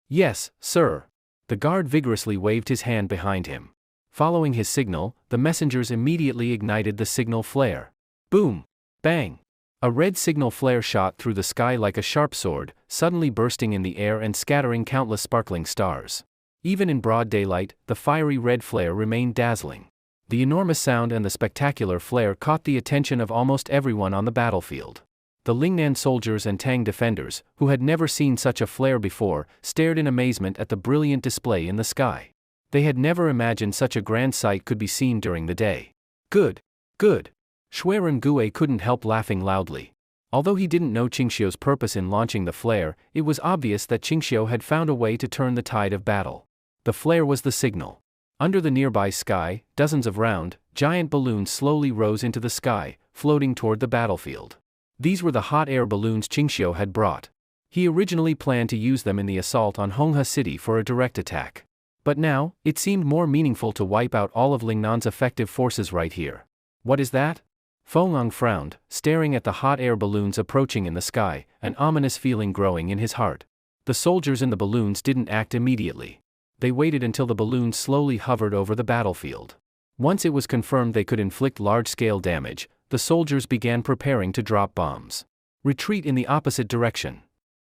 [SPEAKER 1] Yes, sir. The guard vigorously waved his hand behind him. Following his signal, the messengers immediately ignited the signal flare. Boom! Bang! A red signal flare shot through the sky like a sharp sword, suddenly bursting in the air and scattering countless sparkling stars. Even in broad daylight, the fiery red flare remained dazzling. The enormous sound and the spectacular flare caught the attention of almost everyone on the battlefield. The Lingnan soldiers and Tang defenders, who had never seen such a flare before, stared in amazement at the brilliant display in the sky. They had never imagined such a grand sight could be seen during the day. Good. Good. Gue couldn't help laughing loudly. Although he didn't know Qingxiu's purpose in launching the flare, it was obvious that Qingxiu had found a way to turn the tide of battle. The flare was the signal. Under the nearby sky, dozens of round, giant balloons slowly rose into the sky, floating toward the battlefield. These were the hot air balloons Qingxiu had brought. He originally planned to use them in the assault on Honghe City for a direct attack. But now, it seemed more meaningful to wipe out all of Lingnan's effective forces right here. What is that? Feng frowned, staring at the hot air balloons approaching in the sky, an ominous feeling growing in his heart. The soldiers in the balloons didn't act immediately. They waited until the balloons slowly hovered over the battlefield. Once it was confirmed they could inflict large-scale damage, the soldiers began preparing to drop bombs. Retreat in the opposite direction.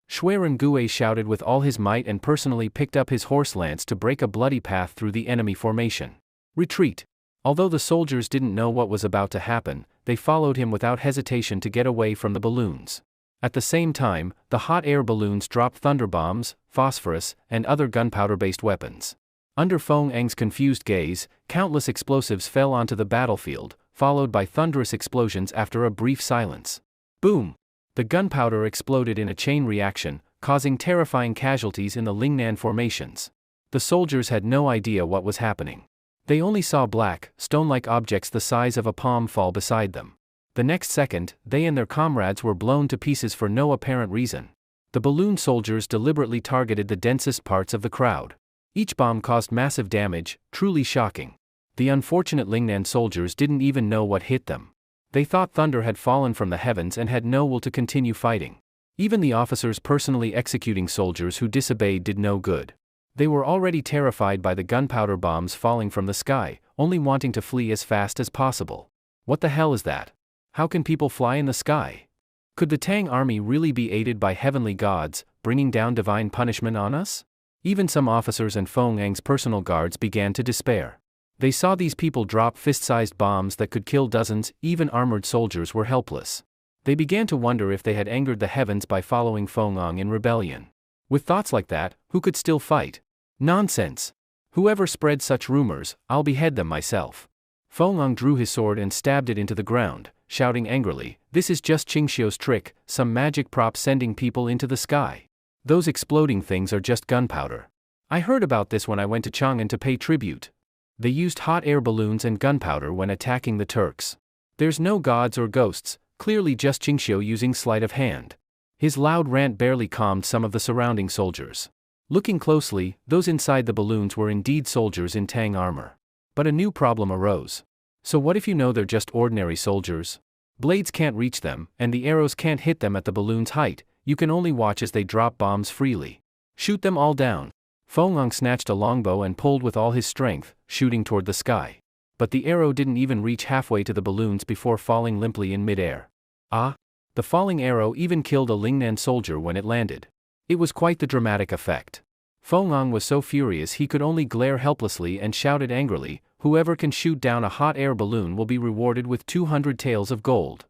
[SPEAKER 1] Gue shouted with all his might and personally picked up his horse lance to break a bloody path through the enemy formation. Retreat. Although the soldiers didn't know what was about to happen, they followed him without hesitation to get away from the balloons. At the same time, the hot air balloons dropped thunder bombs, phosphorus, and other gunpowder-based weapons. Under Feng's confused gaze, countless explosives fell onto the battlefield, followed by thunderous explosions after a brief silence. Boom! The gunpowder exploded in a chain reaction, causing terrifying casualties in the Lingnan formations. The soldiers had no idea what was happening. They only saw black, stone-like objects the size of a palm fall beside them. The next second, they and their comrades were blown to pieces for no apparent reason. The balloon soldiers deliberately targeted the densest parts of the crowd. Each bomb caused massive damage, truly shocking. The unfortunate Lingnan soldiers didn't even know what hit them. They thought thunder had fallen from the heavens and had no will to continue fighting. Even the officers personally executing soldiers who disobeyed did no good. They were already terrified by the gunpowder bombs falling from the sky, only wanting to flee as fast as possible. What the hell is that? How can people fly in the sky? Could the Tang army really be aided by heavenly gods, bringing down divine punishment on us? Even some officers and Feng Ang's personal guards began to despair. They saw these people drop fist-sized bombs that could kill dozens, even armored soldiers were helpless. They began to wonder if they had angered the heavens by following Feng Ang in rebellion. With thoughts like that, who could still fight? Nonsense! Whoever spread such rumors, I'll behead them myself. Feng Ang drew his sword and stabbed it into the ground, shouting angrily, "This is just Qingxiu's trick, some magic prop sending people into the sky. Those exploding things are just gunpowder. I heard about this when I went to Chang'an to pay tribute. They used hot air balloons and gunpowder when attacking the Turks. There's no gods or ghosts, clearly just Qingxiu using sleight of hand." His loud rant barely calmed some of the surrounding soldiers. Looking closely, those inside the balloons were indeed soldiers in Tang armor. But a new problem arose. So what if you know they're just ordinary soldiers? Blades can't reach them, and the arrows can't hit them at the balloon's height. You can only watch as they drop bombs freely. Shoot them all down. Feng Ang snatched a longbow and pulled with all his strength, shooting toward the sky. But the arrow didn't even reach halfway to the balloons before falling limply in midair. Ah! The falling arrow even killed a Lingnan soldier when it landed. It was quite the dramatic effect. Feng Ang was so furious he could only glare helplessly and shouted angrily, "Whoever can shoot down a hot air balloon will be rewarded with 200 taels of gold."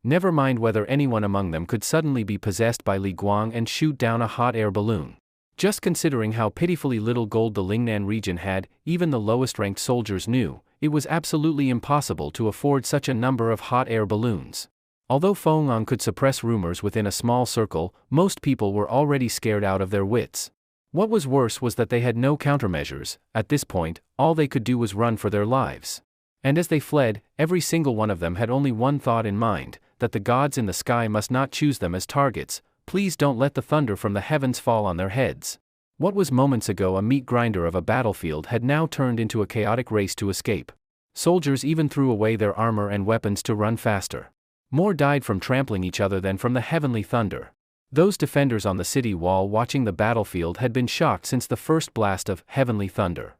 [SPEAKER 1] Never mind whether anyone among them could suddenly be possessed by Li Guang and shoot down a hot air balloon. Just considering how pitifully little gold the Lingnan region had, even the lowest-ranked soldiers knew, it was absolutely impossible to afford such a number of hot air balloons. Although Feng Ang could suppress rumors within a small circle, most people were already scared out of their wits. What was worse was that they had no countermeasures. At this point, all they could do was run for their lives. And as they fled, every single one of them had only one thought in mind, that the gods in the sky must not choose them as targets. Please don't let the thunder from the heavens fall on their heads. What was moments ago a meat grinder of a battlefield had now turned into a chaotic race to escape. Soldiers even threw away their armor and weapons to run faster. More died from trampling each other than from the heavenly thunder. Those defenders on the city wall watching the battlefield had been shocked since the first blast of heavenly thunder.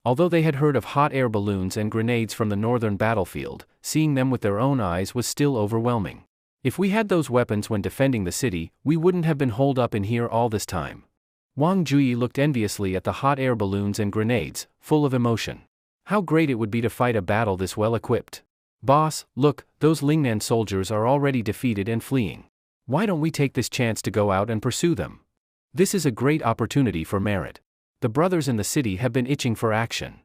[SPEAKER 1] Although they had heard of hot air balloons and grenades from the northern battlefield, seeing them with their own eyes was still overwhelming. If we had those weapons when defending the city, we wouldn't have been holed up in here all this time. Wang Juyi looked enviously at the hot air balloons and grenades, full of emotion. How great it would be to fight a battle this well equipped. "Boss, look, those Lingnan soldiers are already defeated and fleeing. Why don't we take this chance to go out and pursue them? This is a great opportunity for merit. The brothers in the city have been itching for action."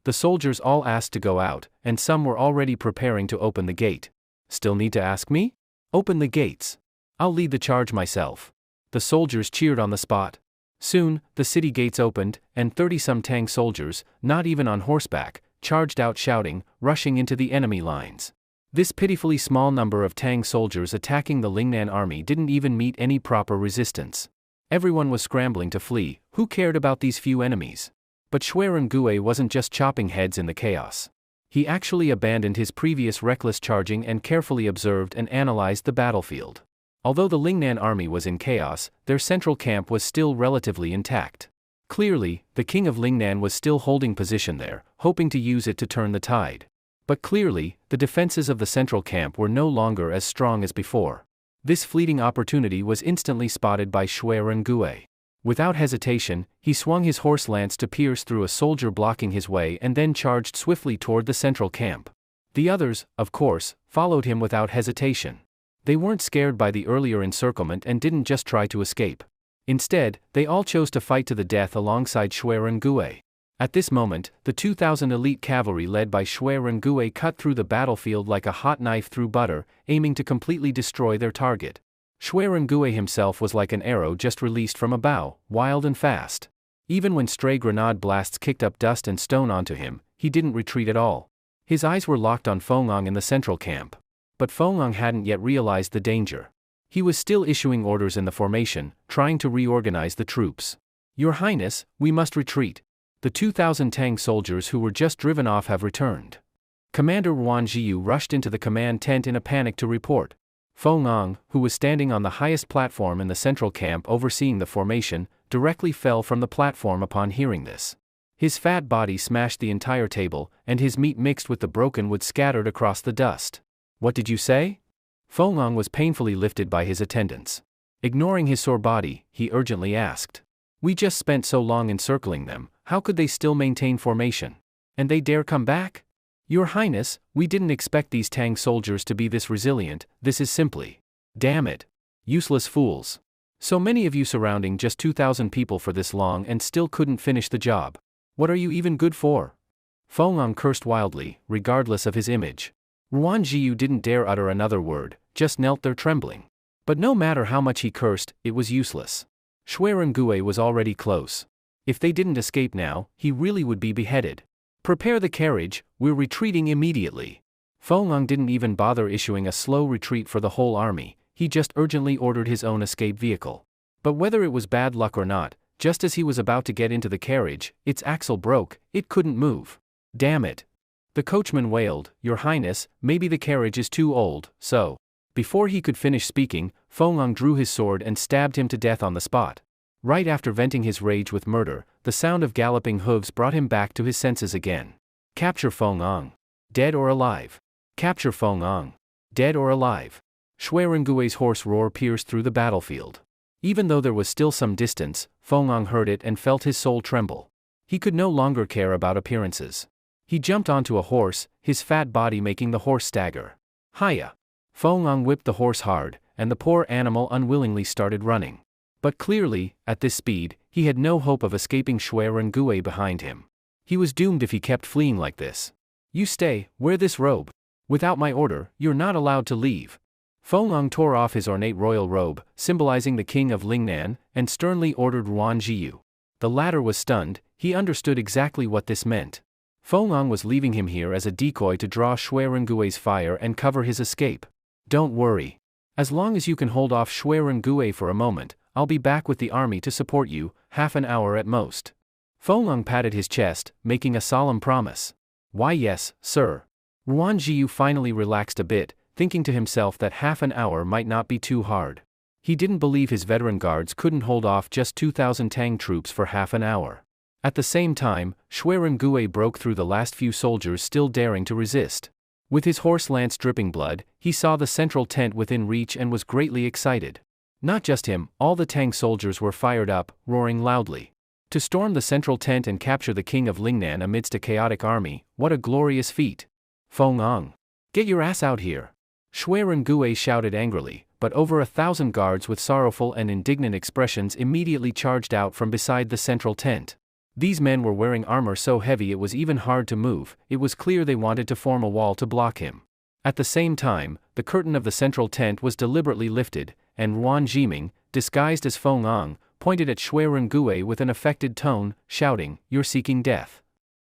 [SPEAKER 1] The soldiers all asked to go out, and some were already preparing to open the gate. "Still need to ask me? Open the gates. I'll lead the charge myself." The soldiers cheered on the spot. Soon, the city gates opened, and 30-some Tang soldiers, not even on horseback, charged out shouting, rushing into the enemy lines. This pitifully small number of Tang soldiers attacking the Lingnan army didn't even meet any proper resistance. Everyone was scrambling to flee. Who cared about these few enemies? But Xueren Gue wasn't just chopping heads in the chaos. He actually abandoned his previous reckless charging and carefully observed and analyzed the battlefield. Although the Lingnan army was in chaos, their central camp was still relatively intact. Clearly, the king of Lingnan was still holding position there, hoping to use it to turn the tide. But clearly, the defenses of the central camp were no longer as strong as before. This fleeting opportunity was instantly spotted by Xueren Gue. Without hesitation, he swung his horse lance to pierce through a soldier blocking his way and then charged swiftly toward the central camp. The others, of course, followed him without hesitation. They weren't scared by the earlier encirclement and didn't just try to escape. Instead, they all chose to fight to the death alongside Xueren Gue. At this moment, the 2,000 elite cavalry led by Xueren Gue cut through the battlefield like a hot knife through butter, aiming to completely destroy their target. Xueren Gue himself was like an arrow just released from a bow, wild and fast. Even when stray grenade blasts kicked up dust and stone onto him, he didn't retreat at all. His eyes were locked on Fengong in the central camp. But Fengong hadn't yet realized the danger. He was still issuing orders in the formation, trying to reorganize the troops. Your Highness, we must retreat. The 2,000 Tang soldiers who were just driven off have returned. Commander Ruan Jiyu rushed into the command tent in a panic to report. Fengong, who was standing on the highest platform in the central camp overseeing the formation, directly fell from the platform upon hearing this. His fat body smashed the entire table, and his meat mixed with the broken wood scattered across the dust. What did you say? Fengong was painfully lifted by his attendants. Ignoring his sore body, he urgently asked. We just spent so long encircling them, how could they still maintain formation? And they dare come back? Your Highness, we didn't expect these Tang soldiers to be this resilient. This is simply... Damn it. Useless fools. So many of you surrounding just 2,000 people for this long and still couldn't finish the job. What are you even good for? Fengong cursed wildly, regardless of his image. Ruan Jiyu didn't dare utter another word, just knelt there trembling. But no matter how much he cursed, it was useless. Xuerungue was already close. If they didn't escape now, he really would be beheaded. Prepare the carriage, we're retreating immediately. Fengong didn't even bother issuing a slow retreat for the whole army, he just urgently ordered his own escape vehicle. But whether it was bad luck or not, just as he was about to get into the carriage, its axle broke, it couldn't move. Damn it. The coachman wailed, Your Highness, maybe the carriage is too old, so. Before he could finish speaking, Fengong drew his sword and stabbed him to death on the spot. Right after venting his rage with murder, the sound of galloping hooves brought him back to his senses again. Capture Fengong. Dead or alive. Capture Fengong. Dead or alive. Xuerungue's hoarse roar pierced through the battlefield. Even though there was still some distance, Fengong heard it and felt his soul tremble. He could no longer care about appearances. He jumped onto a horse, his fat body making the horse stagger. Hiya! Fengong whipped the horse hard, and the poor animal unwillingly started running. But clearly, at this speed, he had no hope of escaping Xuerungue behind him. He was doomed if he kept fleeing like this. You stay, wear this robe. Without my order, you're not allowed to leave. Fengong tore off his ornate royal robe, symbolizing the king of Lingnan, and sternly ordered Ruan Jiyu. The latter was stunned, he understood exactly what this meant. Fengong was leaving him here as a decoy to draw Xuerungue's fire and cover his escape. Don't worry. As long as you can hold off Xuerungue for a moment, I'll be back with the army to support you, half an hour at most. Fengong patted his chest, making a solemn promise. Why yes, sir. Ruan Jiyu finally relaxed a bit, thinking to himself that half an hour might not be too hard. He didn't believe his veteran guards couldn't hold off just 2,000 Tang troops for half an hour. At the same time, Xuerungue broke through the last few soldiers still daring to resist. With his horse lance dripping blood, he saw the central tent within reach and was greatly excited. Not just him, all the Tang soldiers were fired up, roaring loudly. To storm the central tent and capture the king of Lingnan amidst a chaotic army, what a glorious feat. Fengong! Get your ass out here! Xuerungue shouted angrily, but over 1,000 guards with sorrowful and indignant expressions immediately charged out from beside the central tent. These men were wearing armor so heavy it was even hard to move, it was clear they wanted to form a wall to block him. At the same time, the curtain of the central tent was deliberately lifted, and Ruan Jiming, disguised as Fengong, pointed at Xuerungue with an affected tone, shouting, You're seeking death.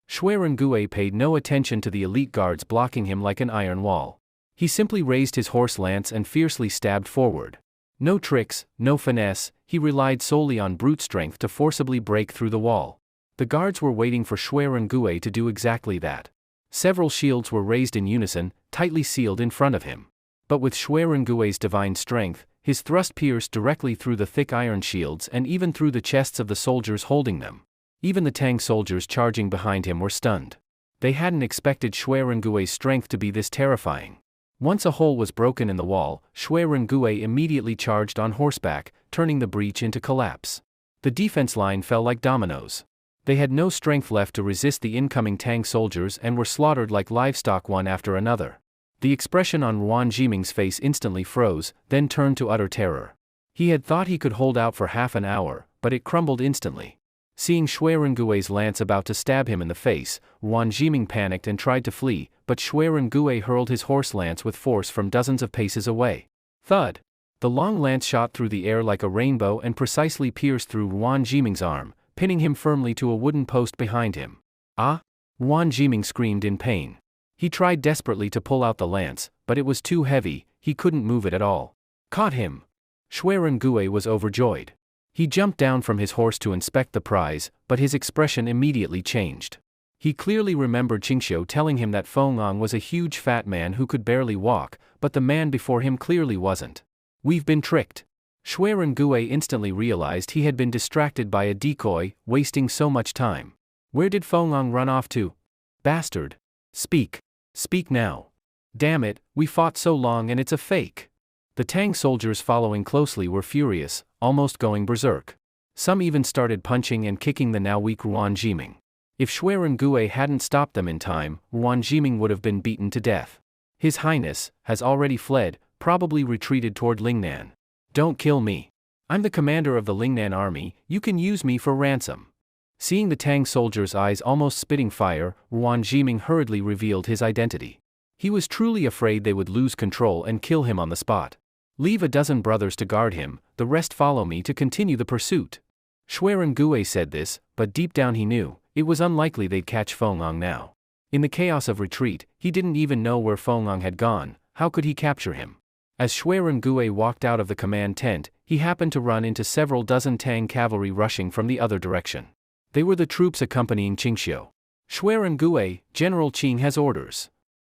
[SPEAKER 1] Xuerungue paid no attention to the elite guards blocking him like an iron wall. He simply raised his horse lance and fiercely stabbed forward. No tricks, no finesse, he relied solely on brute strength to forcibly break through the wall. The guards were waiting for Xuerungue to do exactly that. Several shields were raised in unison, tightly sealed in front of him. But with Xuerungue's divine strength, his thrust pierced directly through the thick iron shields and even through the chests of the soldiers holding them. Even the Tang soldiers charging behind him were stunned. They hadn't expected Xuerungue's strength to be this terrifying. Once a hole was broken in the wall, Xuerungue immediately charged on horseback, turning the breach into collapse. The defense line fell like dominoes. They had no strength left to resist the incoming Tang soldiers and were slaughtered like livestock one after another. The expression on Ruan Jiming's face instantly froze, then turned to utter terror. He had thought he could hold out for half an hour, but it crumbled instantly. Seeing Xuerungue's lance about to stab him in the face, Ruan Jiming panicked and tried to flee, but Xuerungue hurled his horse lance with force from dozens of paces away. Thud! The long lance shot through the air like a rainbow and precisely pierced through Ruan Jiming's arm, pinning him firmly to a wooden post behind him. Ah! Yuan Jiming screamed in pain. He tried desperately to pull out the lance, but it was too heavy, he couldn't move it at all. Caught him! Xuerengui was overjoyed. He jumped down from his horse to inspect the prize, but his expression immediately changed. He clearly remembered Qingxiu telling him that Feng was a huge fat man who could barely walk, but the man before him clearly wasn't. We've been tricked. Xuerengui instantly realized he had been distracted by a decoy, wasting so much time. Where did Feng run off to? Bastard! Speak! Speak now! Damn it, we fought so long and it's a fake! The Tang soldiers following closely were furious, almost going berserk. Some even started punching and kicking the now weak Yuan Jiming. If Xuerengui hadn't stopped them in time, Yuan Jiming would have been beaten to death. His Highness has already fled, probably retreated toward Lingnan. Don't kill me. I'm the commander of the Lingnan army, you can use me for ransom. Seeing the Tang soldiers' eyes almost spitting fire, Yuan Jiming hurriedly revealed his identity. He was truly afraid they would lose control and kill him on the spot. Leave a dozen brothers to guard him, the rest follow me to continue the pursuit. Xuerengui said this, but deep down he knew, it was unlikely they'd catch Feng now. In the chaos of retreat, he didn't even know where Feng had gone, how could he capture him? As Xuerengui walked out of the command tent, he happened to run into several dozen Tang cavalry rushing from the other direction. They were the troops accompanying Qingxiu. Xuerengui, General Qing has orders.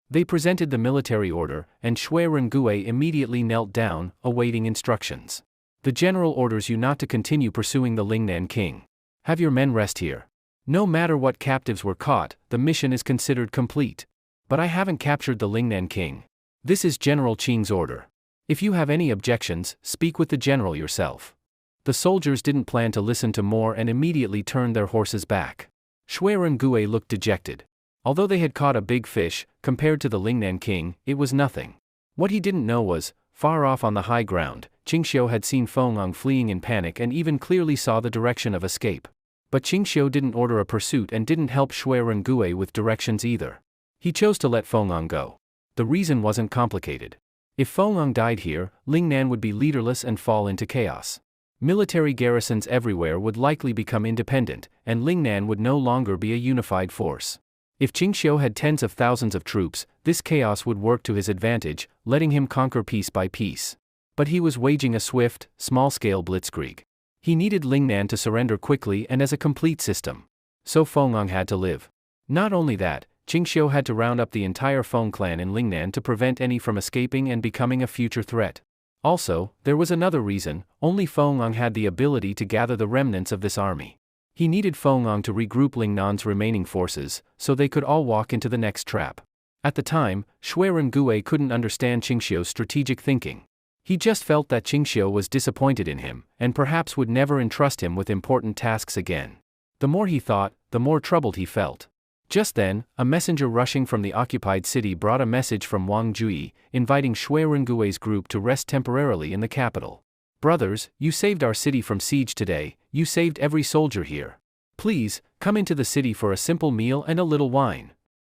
[SPEAKER 1] They presented the military order, and Xuerengui immediately knelt down, awaiting instructions. The general orders you not to continue pursuing the Lingnan king. Have your men rest here. No matter what captives were caught, the mission is considered complete. But I haven't captured the Lingnan king. This is General Qing's order. If you have any objections, speak with the general yourself. The soldiers didn't plan to listen to more and immediately turned their horses back. Xuerengui looked dejected. Although they had caught a big fish, compared to the Lingnan king, it was nothing. What he didn't know was, far off on the high ground, Qingxiu had seen Feng fleeing in panic and even clearly saw the direction of escape. But Qingxiu didn't order a pursuit and didn't help Xuerengui with directions either. He chose to let Feng go. The reason wasn't complicated. If Feng died here, Lingnan would be leaderless and fall into chaos. Military garrisons everywhere would likely become independent, and Lingnan would no longer be a unified force. If Qingxiu had tens of thousands of troops, this chaos would work to his advantage, letting him conquer piece by piece. But he was waging a swift, small-scale blitzkrieg. He needed Lingnan to surrender quickly and as a complete system. So Feng had to live. Not only that, Qingxiu had to round up the entire Feng clan in Lingnan to prevent any from escaping and becoming a future threat. Also, there was another reason, only Feng had the ability to gather the remnants of this army. He needed Feng to regroup Lingnan's remaining forces, so they could all walk into the next trap. At the time, Xuerengui couldn't understand Qingxiu's strategic thinking. He just felt that Qingxiu was disappointed in him, and perhaps would never entrust him with important tasks again. The more he thought, the more troubled he felt. Just then, a messenger rushing from the occupied city brought a message from Wang Jui, inviting Xuerengui's group to rest temporarily in the capital. Brothers, you saved our city from siege today, you saved every soldier here. Please, come into the city for a simple meal and a little wine.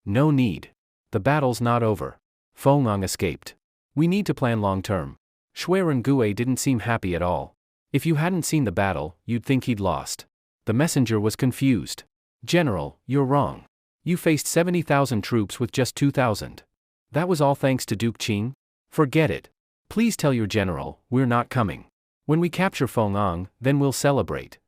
[SPEAKER 1] No need. The battle's not over. Feng escaped. We need to plan long-term. Xuerengui didn't seem happy at all. If you hadn't seen the battle, you'd think he'd lost. The messenger was confused. General, you're wrong. You faced 70,000 troops with just 2,000. That was all thanks to Duke Qing? Forget it. Please tell your general, we're not coming. When we capture Feng, then we'll celebrate.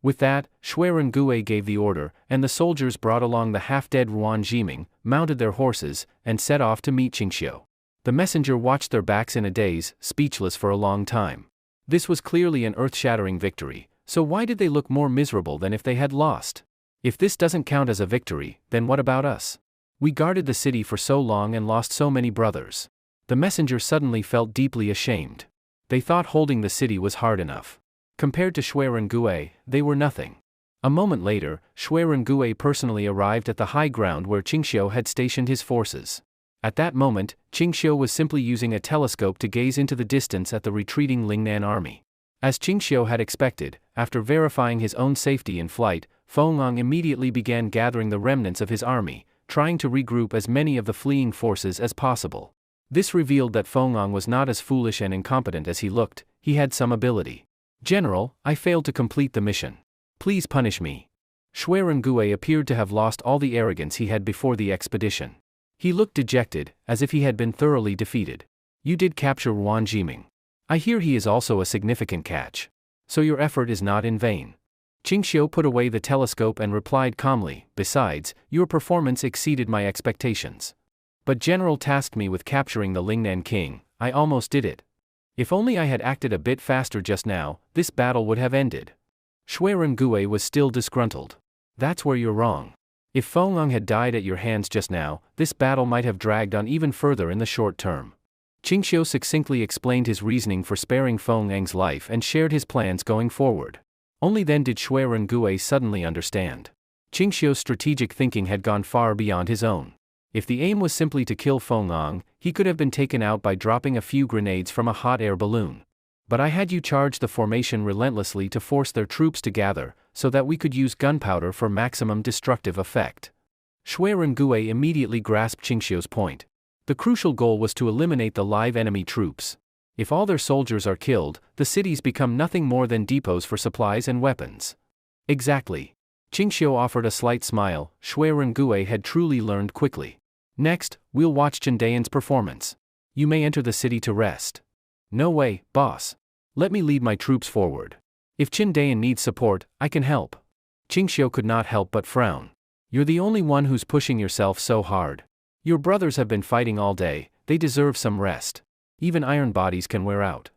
[SPEAKER 1] With that, Xuerengui gave the order, and the soldiers brought along the half-dead Yuan Jiming, mounted their horses, and set off to meet Qingxiu. The messenger watched their backs in a daze, speechless for a long time. This was clearly an earth-shattering victory, so why did they look more miserable than if they had lost? If this doesn't count as a victory, then what about us? We guarded the city for so long and lost so many brothers. The messenger suddenly felt deeply ashamed. They thought holding the city was hard enough. Compared to Xuerengui, they were nothing. A moment later, Xuerengui personally arrived at the high ground where Qingxiu had stationed his forces. At that moment, Qingxiu was simply using a telescope to gaze into the distance at the retreating Lingnan army. As Qingxiu had expected, after verifying his own safety in flight, Feng immediately began gathering the remnants of his army, trying to regroup as many of the fleeing forces as possible. This revealed that Feng was not as foolish and incompetent as he looked, he had some ability. General, I failed to complete the mission. Please punish me. Shui appeared to have lost all the arrogance he had before the expedition. He looked dejected, as if he had been thoroughly defeated. You did capture Wang Jiming. I hear he is also a significant catch. So your effort is not in vain. Qingxiu put away the telescope and replied calmly, besides, your performance exceeded my expectations. But General tasked me with capturing the Lingnan king. I almost did it. If only I had acted a bit faster just now, this battle would have ended. Shui was still disgruntled. That's where you're wrong. If Feng had died at your hands just now, this battle might have dragged on even further in the short term. Qingxiu succinctly explained his reasoning for sparing Feng's life and shared his plans going forward. Only then did Shui suddenly understand. Qingxiu's strategic thinking had gone far beyond his own. If the aim was simply to kill Feng, he could have been taken out by dropping a few grenades from a hot air balloon. But I had you charge the formation relentlessly to force their troops to gather, so that we could use gunpowder for maximum destructive effect. Shui immediately grasped Qingxiu's point. The crucial goal was to eliminate the live enemy troops. If all their soldiers are killed, the cities become nothing more than depots for supplies and weapons. Exactly. Qingxiu offered a slight smile. Shui had truly learned quickly. Next, we'll watch Chen Dayan's performance. You may enter the city to rest. No way, boss. Let me lead my troops forward. If Chen Dayan needs support, I can help. Qingxiu could not help but frown. You're the only one who's pushing yourself so hard. Your brothers have been fighting all day, they deserve some rest. Even iron bodies can wear out.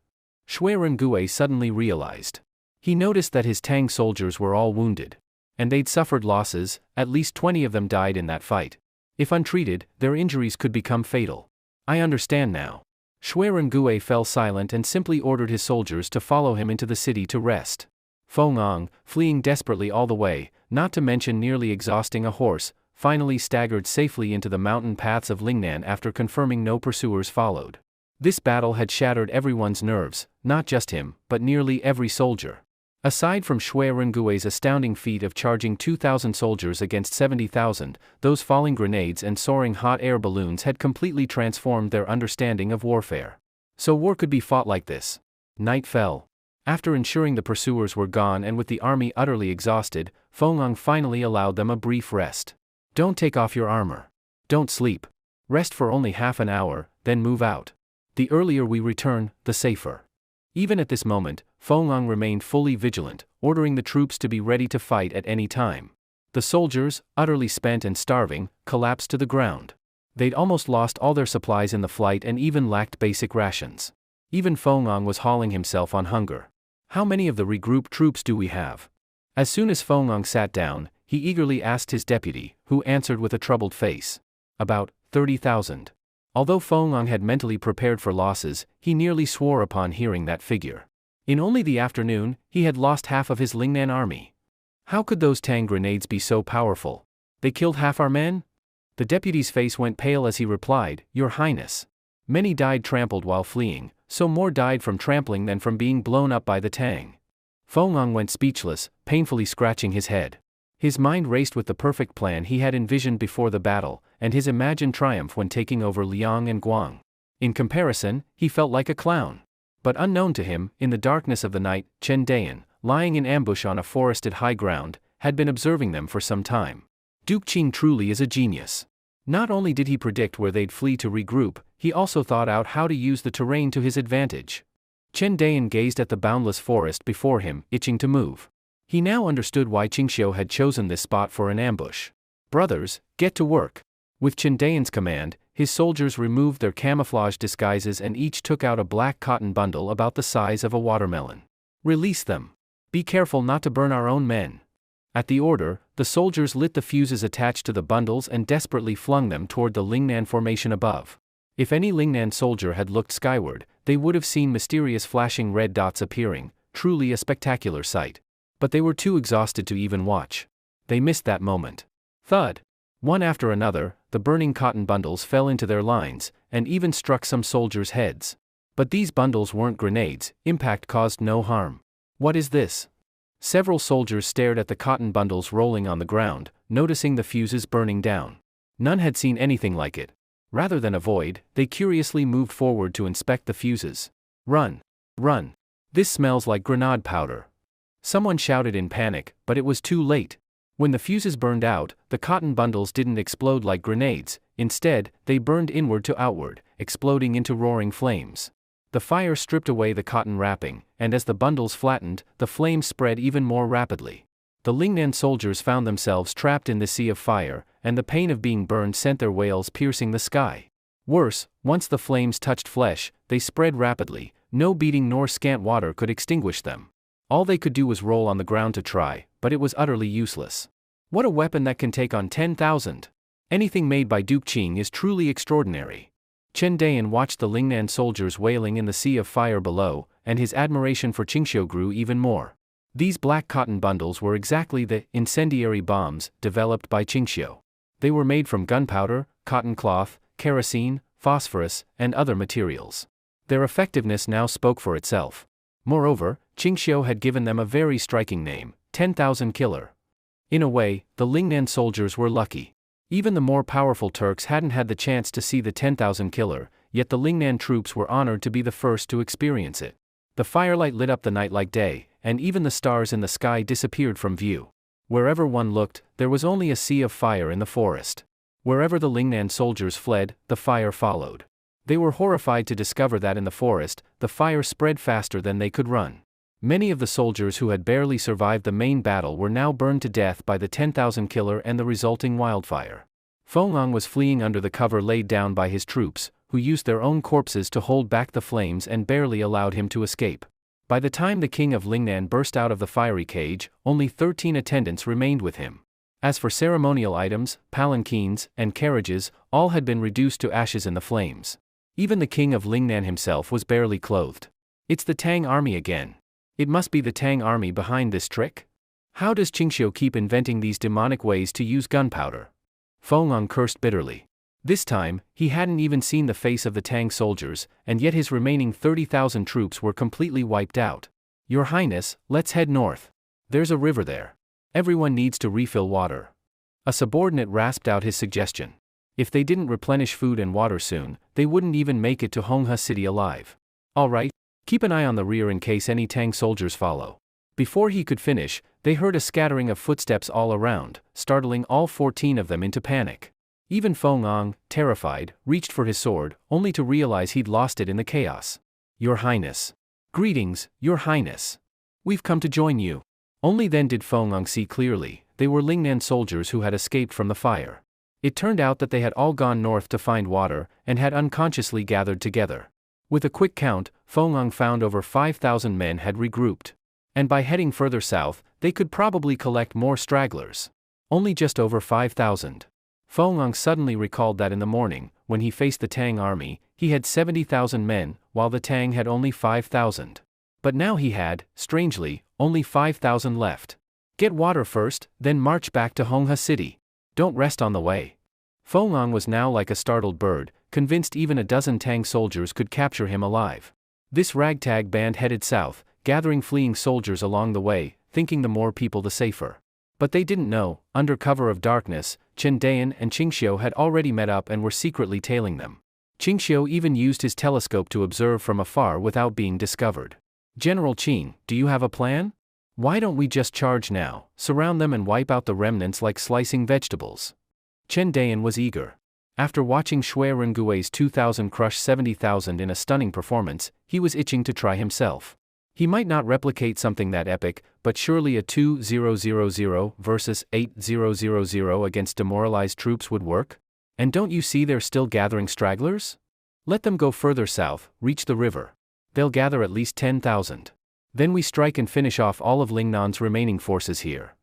[SPEAKER 1] Shui suddenly realized. He noticed that his Tang soldiers were all wounded. And they'd suffered losses, at least 20 of them died in that fight. If untreated, their injuries could become fatal. I understand now. Shui fell silent and simply ordered his soldiers to follow him into the city to rest. Feng, fleeing desperately all the way, not to mention nearly exhausting a horse, finally staggered safely into the mountain paths of Lingnan after confirming no pursuers followed. This battle had shattered everyone's nerves, not just him, but nearly every soldier. Aside from Shui astounding feat of charging 2,000 soldiers against 70,000, those falling grenades and soaring hot air balloons had completely transformed their understanding of warfare. So war could be fought like this. Night fell. After ensuring the pursuers were gone and with the army utterly exhausted, Feng finally allowed them a brief rest. Don't take off your armor. Don't sleep. Rest for only half an hour, then move out. The earlier we return, the safer. Even at this moment, Feng remained fully vigilant, ordering the troops to be ready to fight at any time. The soldiers, utterly spent and starving, collapsed to the ground. They'd almost lost all their supplies in the flight and even lacked basic rations. Even Feng was hauling himself on hunger. How many of the regrouped troops do we have? As soon as Feng sat down, he eagerly asked his deputy, who answered with a troubled face. About 30,000. Although Feng had mentally prepared for losses, he nearly swore upon hearing that figure. In only the afternoon, he had lost half of his Lingnan army. How could those Tang grenades be so powerful? They killed half our men? The deputy's face went pale as he replied, Your Highness. Many died trampled while fleeing, so more died from trampling than from being blown up by the Tang. Feng went speechless, painfully scratching his head. His mind raced with the perfect plan he had envisioned before the battle, and his imagined triumph when taking over Liang and Guang. In comparison, he felt like a clown. But unknown to him, in the darkness of the night, Chen Dayan, lying in ambush on a forested high ground, had been observing them for some time. Duke Qing truly is a genius. Not only did he predict where they'd flee to regroup, he also thought out how to use the terrain to his advantage. Chen Dayan gazed at the boundless forest before him, itching to move. He now understood why Qingxiu had chosen this spot for an ambush. Brothers, get to work. With Chen Dayan's command, his soldiers removed their camouflage disguises and each took out a black cotton bundle about the size of a watermelon. Release them. Be careful not to burn our own men. At the order, the soldiers lit the fuses attached to the bundles and desperately flung them toward the Lingnan formation above. If any Lingnan soldier had looked skyward, they would have seen mysterious flashing red dots appearing, truly a spectacular sight. But they were too exhausted to even watch. They missed that moment. Thud! One after another, the burning cotton bundles fell into their lines, and even struck some soldiers' heads. But these bundles weren't grenades, impact caused no harm. What is this? Several soldiers stared at the cotton bundles rolling on the ground, noticing the fuses burning down. None had seen anything like it. Rather than avoid, they curiously moved forward to inspect the fuses. Run! Run! This smells like grenade powder. Someone shouted in panic, but it was too late. When the fuses burned out, the cotton bundles didn't explode like grenades. Instead, they burned inward to outward, exploding into roaring flames. The fire stripped away the cotton wrapping, and as the bundles flattened, the flames spread even more rapidly. The Lingnan soldiers found themselves trapped in the sea of fire, and the pain of being burned sent their wails piercing the sky. Worse, once the flames touched flesh, they spread rapidly. No beating nor scant water could extinguish them. All they could do was roll on the ground to try, but it was utterly useless. What a weapon that can take on 10,000! Anything made by Duke Qing is truly extraordinary. Chen watched the Lingnan soldiers wailing in the sea of fire below, and his admiration for Qingxiu grew even more. These black cotton bundles were exactly the incendiary bombs developed by Qingxiu. They were made from gunpowder, cotton cloth, kerosene, phosphorus, and other materials. Their effectiveness now spoke for itself. Moreover, Qingxiu had given them a very striking name, 10,000 Killer. In a way, the Lingnan soldiers were lucky. Even the more powerful Turks hadn't had the chance to see the 10,000 Killer, yet the Lingnan troops were honored to be the first to experience it. The firelight lit up the night like day, and even the stars in the sky disappeared from view. Wherever one looked, there was only a sea of fire in the forest. Wherever the Lingnan soldiers fled, the fire followed. They were horrified to discover that in the forest, the fire spread faster than they could run. Many of the soldiers who had barely survived the main battle were now burned to death by the 10,000 Killer and the resulting wildfire. Feng was fleeing under the cover laid down by his troops, who used their own corpses to hold back the flames and barely allowed him to escape. By the time the king of Lingnan burst out of the fiery cage, only 13 attendants remained with him. As for ceremonial items, palanquins, and carriages, all had been reduced to ashes in the flames. Even the king of Lingnan himself was barely clothed. It's the Tang army again. It must be the Tang army behind this trick? How does Qingxiu keep inventing these demonic ways to use gunpowder? Feng cursed bitterly. This time, he hadn't even seen the face of the Tang soldiers, and yet his remaining 30,000 troops were completely wiped out. Your Highness, let's head north. There's a river there. Everyone needs to refill water. A subordinate rasped out his suggestion. If they didn't replenish food and water soon, they wouldn't even make it to Honghe City alive. All right, keep an eye on the rear in case any Tang soldiers follow. Before he could finish, they heard a scattering of footsteps all around, startling all 14 of them into panic. Even Feng, terrified, reached for his sword, only to realize he'd lost it in the chaos. Your Highness. Greetings, Your Highness. We've come to join you. Only then did Feng see clearly. They were Lingnan soldiers who had escaped from the fire. It turned out that they had all gone north to find water, and had unconsciously gathered together. With a quick count, Feng found over 5,000 men had regrouped. And by heading further south, they could probably collect more stragglers. Only just over 5,000. Feng suddenly recalled that in the morning, when he faced the Tang army, he had 70,000 men, while the Tang had only 5,000. But now he had, strangely, only 5,000 left. Get water first, then march back to Honghe City. Don't rest on the way. Feng was now like a startled bird, convinced even a dozen Tang soldiers could capture him alive. This ragtag band headed south, gathering fleeing soldiers along the way, thinking the more people the safer. But they didn't know, under cover of darkness, Chen and Qingxiu had already met up and were secretly tailing them. Qingxiu even used his telescope to observe from afar without being discovered. General Qing, do you have a plan? Why don't we just charge now, surround them and wipe out the remnants like slicing vegetables? Chen was eager. After watching Shui Rengui's 2,000 crush 70,000 in a stunning performance, he was itching to try himself. He might not replicate something that epic, but surely a 2,000 versus 8,000 against demoralized troops would work? And don't you see they're still gathering stragglers? Let them go further south, reach the river. They'll gather at least 10,000. Then we strike and finish off all of Lingnan's remaining forces here.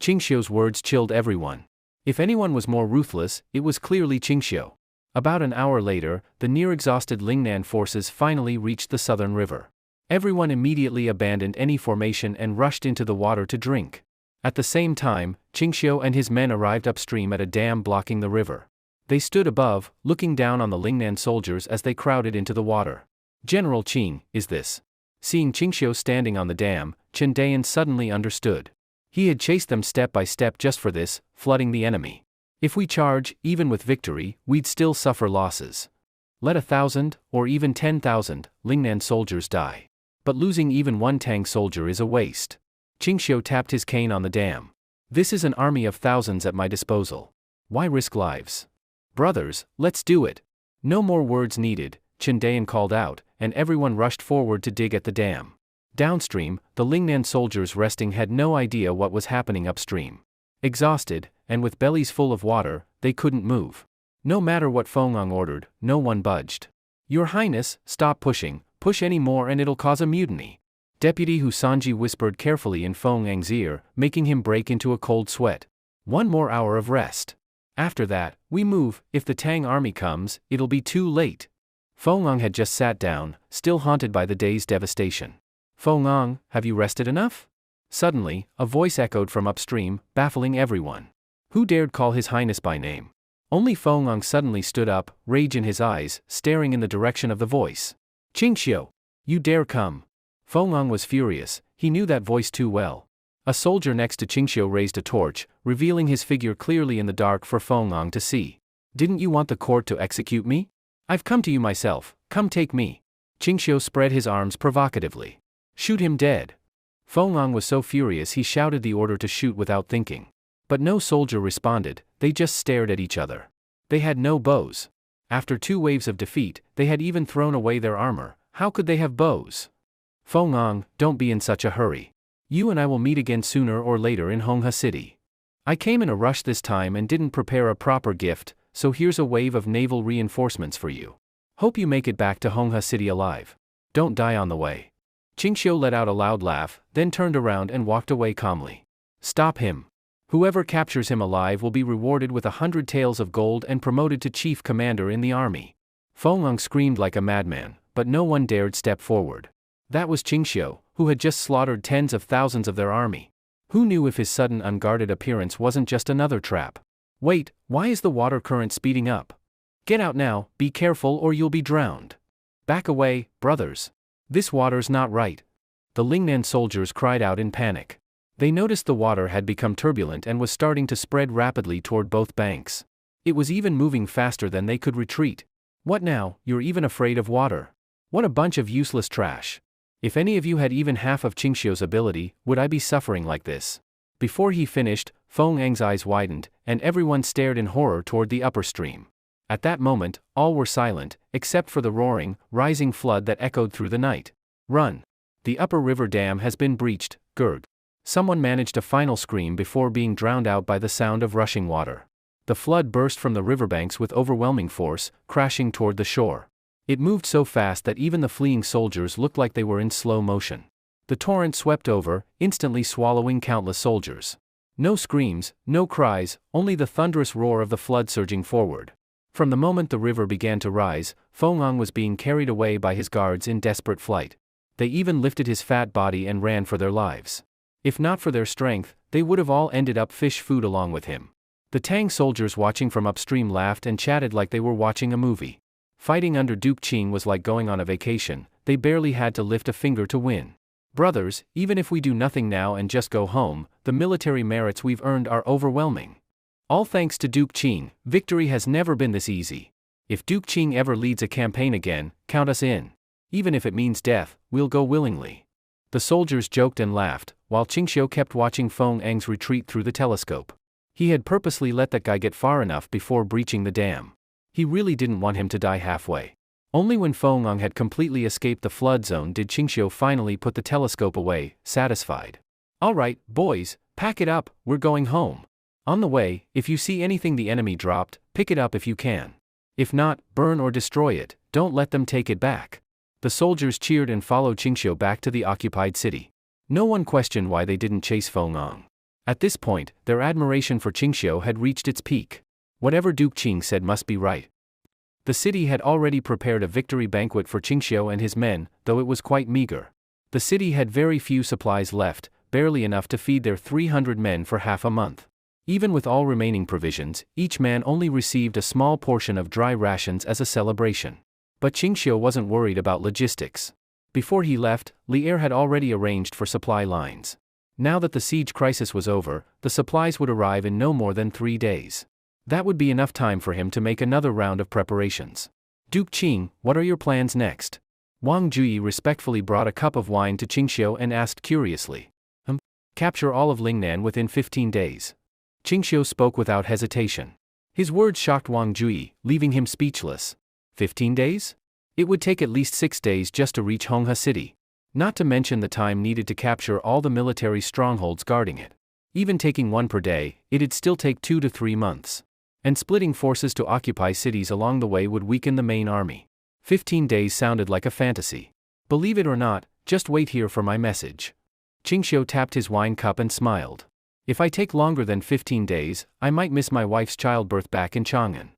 [SPEAKER 1] Qingxiu's words chilled everyone. If anyone was more ruthless, it was clearly Qingxiu. About an hour later, the near-exhausted Lingnan forces finally reached the southern river. Everyone immediately abandoned any formation and rushed into the water to drink. At the same time, Qingxiu and his men arrived upstream at a dam blocking the river. They stood above, looking down on the Lingnan soldiers as they crowded into the water. General Qing, is this? Seeing Qingxiu standing on the dam, Chen suddenly understood. He had chased them step by step just for this, flooding the enemy. If we charge, even with victory, we'd still suffer losses. Let 1,000, or even 10,000, Lingnan soldiers die. But losing even one Tang soldier is a waste. Qingxiu tapped his cane on the dam. This is an army of thousands at my disposal. Why risk lives? Brothers, let's do it. No more words needed, Qindayan called out, and everyone rushed forward to dig at the dam. Downstream, the Lingnan soldiers resting had no idea what was happening upstream. Exhausted, and with bellies full of water, they couldn't move. No matter what Feng'ang ordered, no one budged. Your Highness, stop pushing, push any more and it'll cause a mutiny. Deputy Husanji whispered carefully in Feng'ang's ear, making him break into a cold sweat. 1 more hour of rest. After that, we move. If the Tang army comes, it'll be too late. Feng'ang had just sat down, still haunted by the day's devastation. Feng'ang, have you rested enough? Suddenly, a voice echoed from upstream, baffling everyone. Who dared call His Highness by name? Only Feng'ang suddenly stood up, rage in his eyes, staring in the direction of the voice. Qingxiu! You dare come! Feng'ang was furious, he knew that voice too well. A soldier next to Qingxiu raised a torch, revealing his figure clearly in the dark for Feng'ang to see. Didn't you want the court to execute me? I've come to you myself, come take me. Qingxiu spread his arms provocatively. Shoot him dead. Feng'ang was so furious he shouted the order to shoot without thinking. But no soldier responded, they just stared at each other. They had no bows. After 2 waves of defeat, they had even thrown away their armor, how could they have bows? Feng'ang, don't be in such a hurry. You and I will meet again sooner or later in Honghe City. I came in a rush this time and didn't prepare a proper gift, so here's a wave of naval reinforcements for you. Hope you make it back to Honghe City alive. Don't die on the way. Qingxiu let out a loud laugh, then turned around and walked away calmly. Stop him. Whoever captures him alive will be rewarded with 100 taels of gold and promoted to chief commander in the army. Feng'ang screamed like a madman, but no one dared step forward. That was Qingxiu, who had just slaughtered tens of thousands of their army. Who knew if his sudden unguarded appearance wasn't just another trap? Wait, why is the water current speeding up? Get out now, be careful or you'll be drowned. Back away, brothers. This water's not right. The Lingnan soldiers cried out in panic. They noticed the water had become turbulent and was starting to spread rapidly toward both banks. It was even moving faster than they could retreat. What now, you're even afraid of water? What a bunch of useless trash. If any of you had even half of Qingxiu's ability, would I be suffering like this? Before he finished, Feng'ang's eyes widened, and everyone stared in horror toward the upper stream. At that moment, all were silent, except for the roaring, rising flood that echoed through the night. Run! The upper river dam has been breached, gurg. Someone managed a final scream before being drowned out by the sound of rushing water. The flood burst from the riverbanks with overwhelming force, crashing toward the shore. It moved so fast that even the fleeing soldiers looked like they were in slow motion. The torrent swept over, instantly swallowing countless soldiers. No screams, no cries, only the thunderous roar of the flood surging forward. From the moment the river began to rise, Feng'ang was being carried away by his guards in desperate flight. They even lifted his fat body and ran for their lives. If not for their strength, they would have all ended up fish food along with him. The Tang soldiers watching from upstream laughed and chatted like they were watching a movie. Fighting under Duke Qing was like going on a vacation, they barely had to lift a finger to win. Brothers, even if we do nothing now and just go home, the military merits we've earned are overwhelming. All thanks to Duke Qing, victory has never been this easy. If Duke Qing ever leads a campaign again, count us in. Even if it means death, we'll go willingly. The soldiers joked and laughed, while Qingxiu kept watching Feng'ang's retreat through the telescope. He had purposely let that guy get far enough before breaching the dam. He really didn't want him to die halfway. Only when Feng'ang had completely escaped the flood zone did Qingxiu finally put the telescope away, satisfied. All right, boys, pack it up, we're going home. On the way, if you see anything the enemy dropped, pick it up if you can. If not, burn or destroy it, don't let them take it back. The soldiers cheered and followed Qingxiu back to the occupied city. No one questioned why they didn't chase Feng'ang. At this point, their admiration for Qingxiu had reached its peak. Whatever Duke Qing said must be right. The city had already prepared a victory banquet for Qingxiu and his men, though it was quite meager. The city had very few supplies left, barely enough to feed their 300 men for half a month. Even with all remaining provisions, each man only received a small portion of dry rations as a celebration. But Qingxiu wasn't worried about logistics. Before he left, Li'er had already arranged for supply lines. Now that the siege crisis was over, the supplies would arrive in no more than 3 days. That would be enough time for him to make another round of preparations. Duke Qing, what are your plans next? Wang Juyi respectfully brought a cup of wine to Qingxiu and asked curiously. Capture all of Lingnan within 15 days. Qingxiu spoke without hesitation. His words shocked Wang Jui, leaving him speechless. 15 days? It would take at least 6 days just to reach Honghe City. Not to mention the time needed to capture all the military strongholds guarding it. Even taking one per day, it'd still take 2 to 3 months. And splitting forces to occupy cities along the way would weaken the main army. 15 days sounded like a fantasy. Believe it or not, just wait here for my message. Qingxiu tapped his wine cup and smiled. If I take longer than 15 days, I might miss my wife's childbirth back in Chang'an.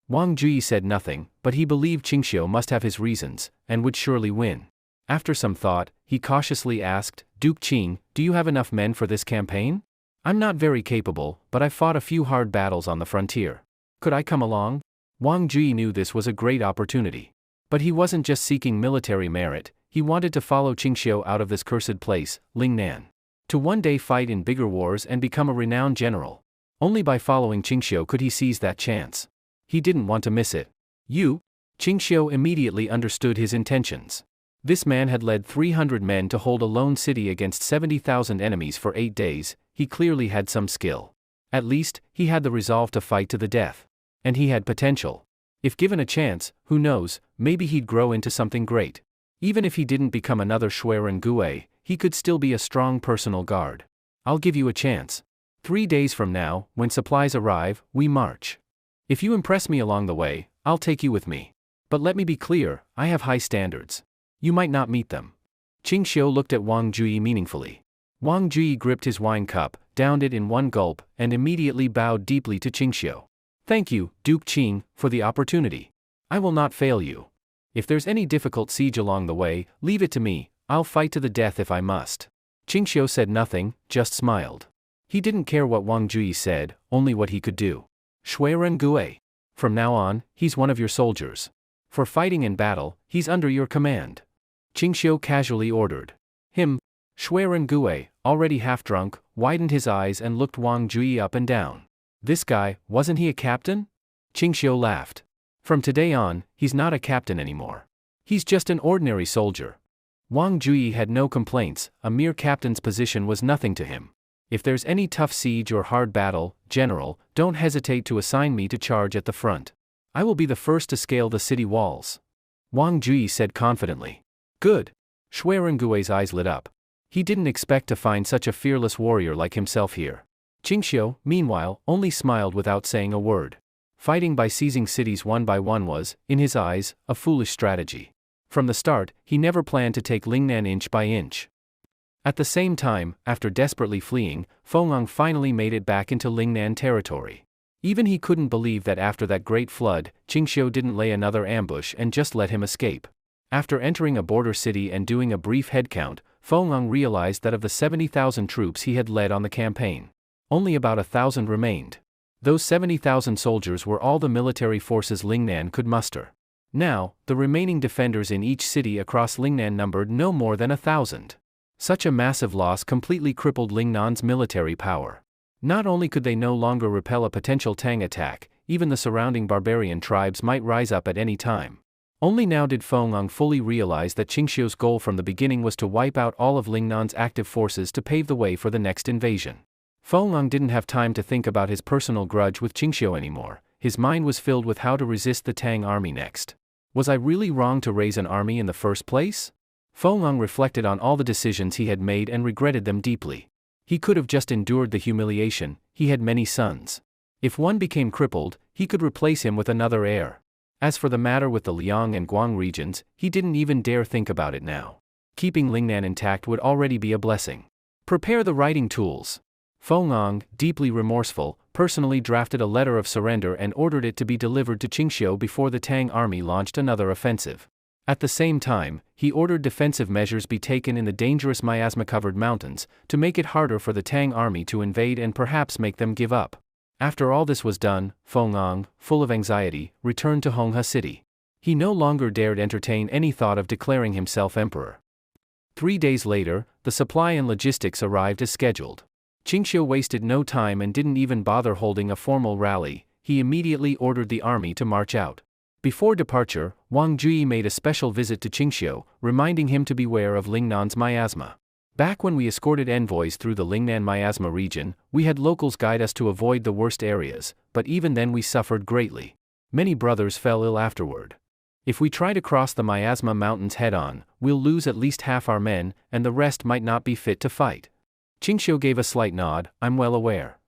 [SPEAKER 1] Wang Jui said nothing, but he believed Qingxiu must have his reasons, and would surely win. After some thought, he cautiously asked, Duke Qing, do you have enough men for this campaign? I'm not very capable, but I've fought a few hard battles on the frontier. Could I come along? Wang Jui knew this was a great opportunity. But he wasn't just seeking military merit, he wanted to follow Qingxiu out of this cursed place, Lingnan. To one day fight in bigger wars and become a renowned general. Only by following Qingxiu could he seize that chance. He didn't want to miss it. You? Qingxiu immediately understood his intentions. This man had led 300 men to hold a lone city against 70,000 enemies for 8 days, he clearly had some skill. At least, he had the resolve to fight to the death. And he had potential. If given a chance, who knows, maybe he'd grow into something great. Even if he didn't become another Gue, he could still be a strong personal guard. I'll give you a chance. 3 days from now, when supplies arrive, we march. If you impress me along the way, I'll take you with me. But let me be clear, I have high standards. You might not meet them. Qingxiu looked at Wang Jui meaningfully. Wang Jui gripped his wine cup, downed it in one gulp, and immediately bowed deeply to Qingxiu. Thank you, Duke Qing, for the opportunity. I will not fail you. If there's any difficult siege along the way, leave it to me, I'll fight to the death if I must. Qingxiu said nothing, just smiled. He didn't care what Wang Jui said, only what he could do. Gue. From now on, he's one of your soldiers. For fighting in battle, he's under your command. Qingxiu casually ordered. Gue, already half drunk, widened his eyes and looked Wang Jui up and down. This guy, wasn't he a captain? Qingxiu laughed. From today on, he's not a captain anymore. He's just an ordinary soldier. Wang Jui had no complaints, a mere captain's position was nothing to him. If there's any tough siege or hard battle, General, don't hesitate to assign me to charge at the front. I will be the first to scale the city walls. Wang Jui said confidently. Good. Gui's eyes lit up. He didn't expect to find such a fearless warrior like himself here. Qingxiu, meanwhile, only smiled without saying a word. Fighting by seizing cities one by one was, in his eyes, a foolish strategy. From the start, he never planned to take Lingnan inch by inch. At the same time, after desperately fleeing, Feng'ang finally made it back into Lingnan territory. Even he couldn't believe that after that great flood, Qingxiu didn't lay another ambush and just let him escape. After entering a border city and doing a brief headcount, Feng'ang realized that of the 70,000 troops he had led on the campaign, only about 1,000 remained. Those 70,000 soldiers were all the military forces Lingnan could muster. Now, the remaining defenders in each city across Lingnan numbered no more than 1,000. Such a massive loss completely crippled Lingnan's military power. Not only could they no longer repel a potential Tang attack, even the surrounding barbarian tribes might rise up at any time. Only now did Feng'ang fully realize that Qingxiu's goal from the beginning was to wipe out all of Lingnan's active forces to pave the way for the next invasion. Feng'ang didn't have time to think about his personal grudge with Qingxiu anymore, his mind was filled with how to resist the Tang army next. Was I really wrong to raise an army in the first place? Feng'ang reflected on all the decisions he had made and regretted them deeply. He could have just endured the humiliation, he had many sons. If one became crippled, he could replace him with another heir. As for the matter with the Liang and Guang regions, he didn't even dare think about it now. Keeping Lingnan intact would already be a blessing. Prepare the writing tools. Feng'ang, deeply remorseful, personally drafted a letter of surrender and ordered it to be delivered to Qingxiu before the Tang army launched another offensive. At the same time, he ordered defensive measures be taken in the dangerous miasma-covered mountains, to make it harder for the Tang army to invade and perhaps make them give up. After all this was done, Feng'ang, full of anxiety, returned to Honghe City. He no longer dared entertain any thought of declaring himself emperor. 3 days later, the supply and logistics arrived as scheduled. Qingxiu wasted no time and didn't even bother holding a formal rally, he immediately ordered the army to march out. Before departure, Wang Jui made a special visit to Qingxiu, reminding him to beware of Lingnan's miasma. Back when we escorted envoys through the Lingnan miasma region, we had locals guide us to avoid the worst areas, but even then we suffered greatly. Many brothers fell ill afterward. If we try to cross the miasma mountains head-on, we'll lose at least half our men, and the rest might not be fit to fight. Qingxiu gave a slight nod. I'm well aware.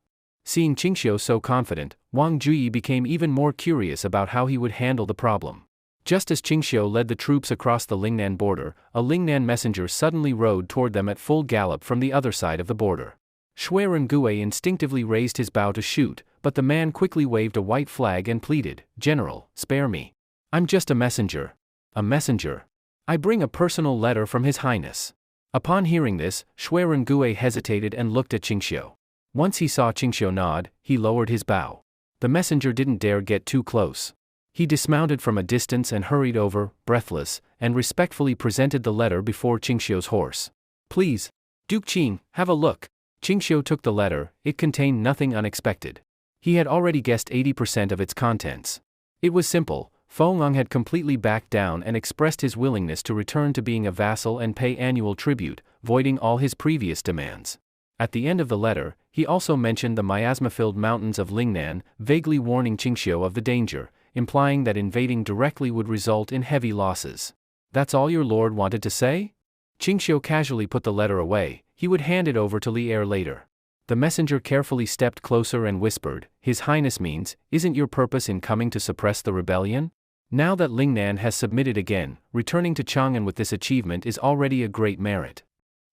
[SPEAKER 1] Seeing Qingxiu so confident, Wang Juyi became even more curious about how he would handle the problem. Just as Qingxiu led the troops across the Lingnan border, a Lingnan messenger suddenly rode toward them at full gallop from the other side of the border. Gue instinctively raised his bow to shoot, but the man quickly waved a white flag and pleaded, "General, spare me. I'm just a messenger." "A messenger? I bring a personal letter from His Highness." Upon hearing this, Gue hesitated and looked at Qingxiu. Once he saw Qingxiu nod, he lowered his bow. The messenger didn't dare get too close. He dismounted from a distance and hurried over, breathless, and respectfully presented the letter before Qingxiu's horse. "Please, Duke Qing, have a look." Qingxiu took the letter. It contained nothing unexpected. He had already guessed 80% of its contents. It was simple. Feng had completely backed down and expressed his willingness to return to being a vassal and pay annual tribute, voiding all his previous demands. At the end of the letter, he also mentioned the miasma-filled mountains of Lingnan, vaguely warning Qingxiu of the danger, implying that invading directly would result in heavy losses. "That's all your lord wanted to say?" Qingxiu casually put the letter away. He would hand it over to Li Er later. The messenger carefully stepped closer and whispered, "His Highness means, isn't your purpose in coming to suppress the rebellion? Now that Lingnan has submitted again, returning to Chang'an with this achievement is already a great merit.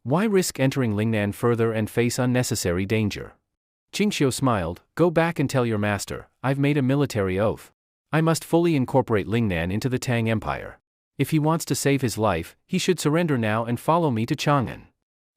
[SPEAKER 1] Why risk entering Lingnan further and face unnecessary danger?" Qingxiu smiled. "Go back and tell your master, I've made a military oath. I must fully incorporate Lingnan into the Tang Empire. If he wants to save his life, he should surrender now and follow me to Chang'an."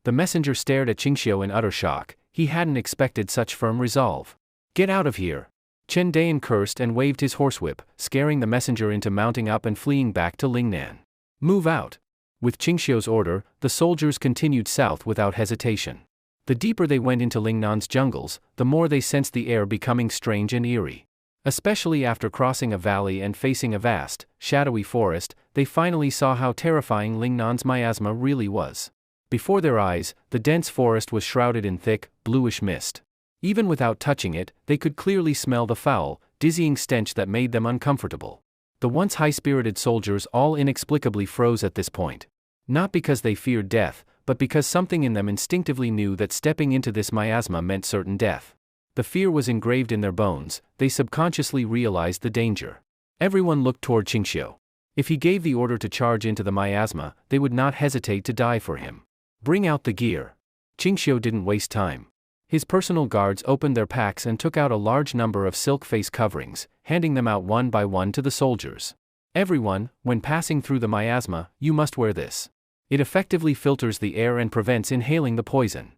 [SPEAKER 1] The messenger stared at Qingxiu in utter shock. He hadn't expected such firm resolve. "Get out of here!" Chen Dayan cursed and waved his horsewhip, scaring the messenger into mounting up and fleeing back to Lingnan. "Move out!" With Qingxiu's order, the soldiers continued south without hesitation. The deeper they went into Lingnan's jungles, the more they sensed the air becoming strange and eerie. Especially after crossing a valley and facing a vast, shadowy forest, they finally saw how terrifying Lingnan's miasma really was. Before their eyes, the dense forest was shrouded in thick, bluish mist. Even without touching it, they could clearly smell the foul, dizzying stench that made them uncomfortable. The once high-spirited soldiers all inexplicably froze at this point. Not because they feared death, but because something in them instinctively knew that stepping into this miasma meant certain death. The fear was engraved in their bones. They subconsciously realized the danger. Everyone looked toward Qingxiu. If he gave the order to charge into the miasma, they would not hesitate to die for him. "Bring out the gear." Qingxiu didn't waste time. His personal guards opened their packs and took out a large number of silk face coverings, handing them out one by one to the soldiers. "Everyone, when passing through the miasma, you must wear this. It effectively filters the air and prevents inhaling the poison."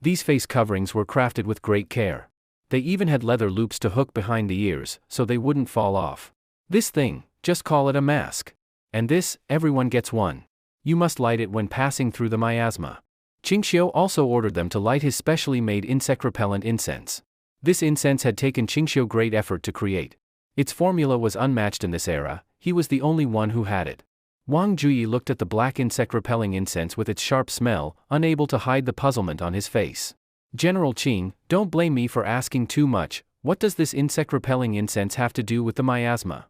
[SPEAKER 1] These face coverings were crafted with great care. They even had leather loops to hook behind the ears, so they wouldn't fall off. "This thing, just call it a mask. And this, everyone gets one. You must light it when passing through the miasma." Qingxiu also ordered them to light his specially made insect-repellent incense. This incense had taken Qingxiu great effort to create. Its formula was unmatched in this era. He was the only one who had it. Wang Juyi looked at the black insect-repelling incense with its sharp smell, unable to hide the puzzlement on his face. "General Qing, don't blame me for asking too much. What does this insect-repelling incense have to do with the miasma?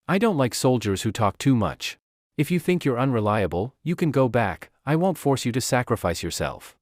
[SPEAKER 1] I don't like soldiers who talk too much. If you think you're unreliable, you can go back. I won't force you to sacrifice yourself."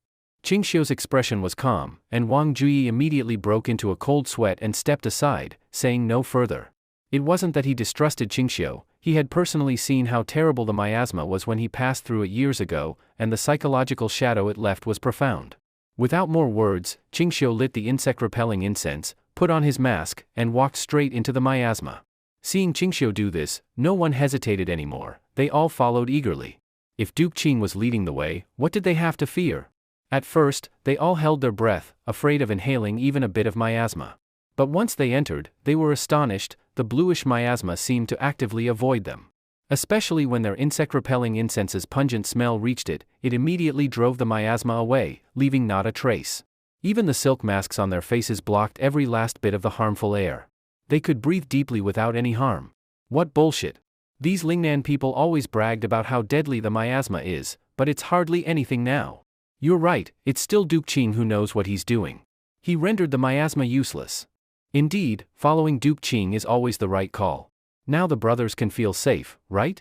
[SPEAKER 1] Qingxiu's expression was calm, and Wang Juyi immediately broke into a cold sweat and stepped aside, saying no further. It wasn't that he distrusted Qingxiu. He had personally seen how terrible the miasma was when he passed through it years ago, and the psychological shadow it left was profound. Without more words, Qingxiu lit the insect-repelling incense, put on his mask, and walked straight into the miasma. Seeing Qingxiu do this, no one hesitated anymore. They all followed eagerly. If Duke Qing was leading the way, what did they have to fear? At first, they all held their breath, afraid of inhaling even a bit of miasma. But once they entered, they were astonished. The bluish miasma seemed to actively avoid them. Especially when their insect-repelling incense's pungent smell reached it, it immediately drove the miasma away, leaving not a trace. Even the silk masks on their faces blocked every last bit of the harmful air. They could breathe deeply without any harm. What bullshit. These Lingnan people always bragged about how deadly the miasma is, but it's hardly anything now. You're right, it's still Duke Qing who knows what he's doing. He rendered the miasma useless. Indeed, following Duke Qing is always the right call. Now the brothers can feel safe, right?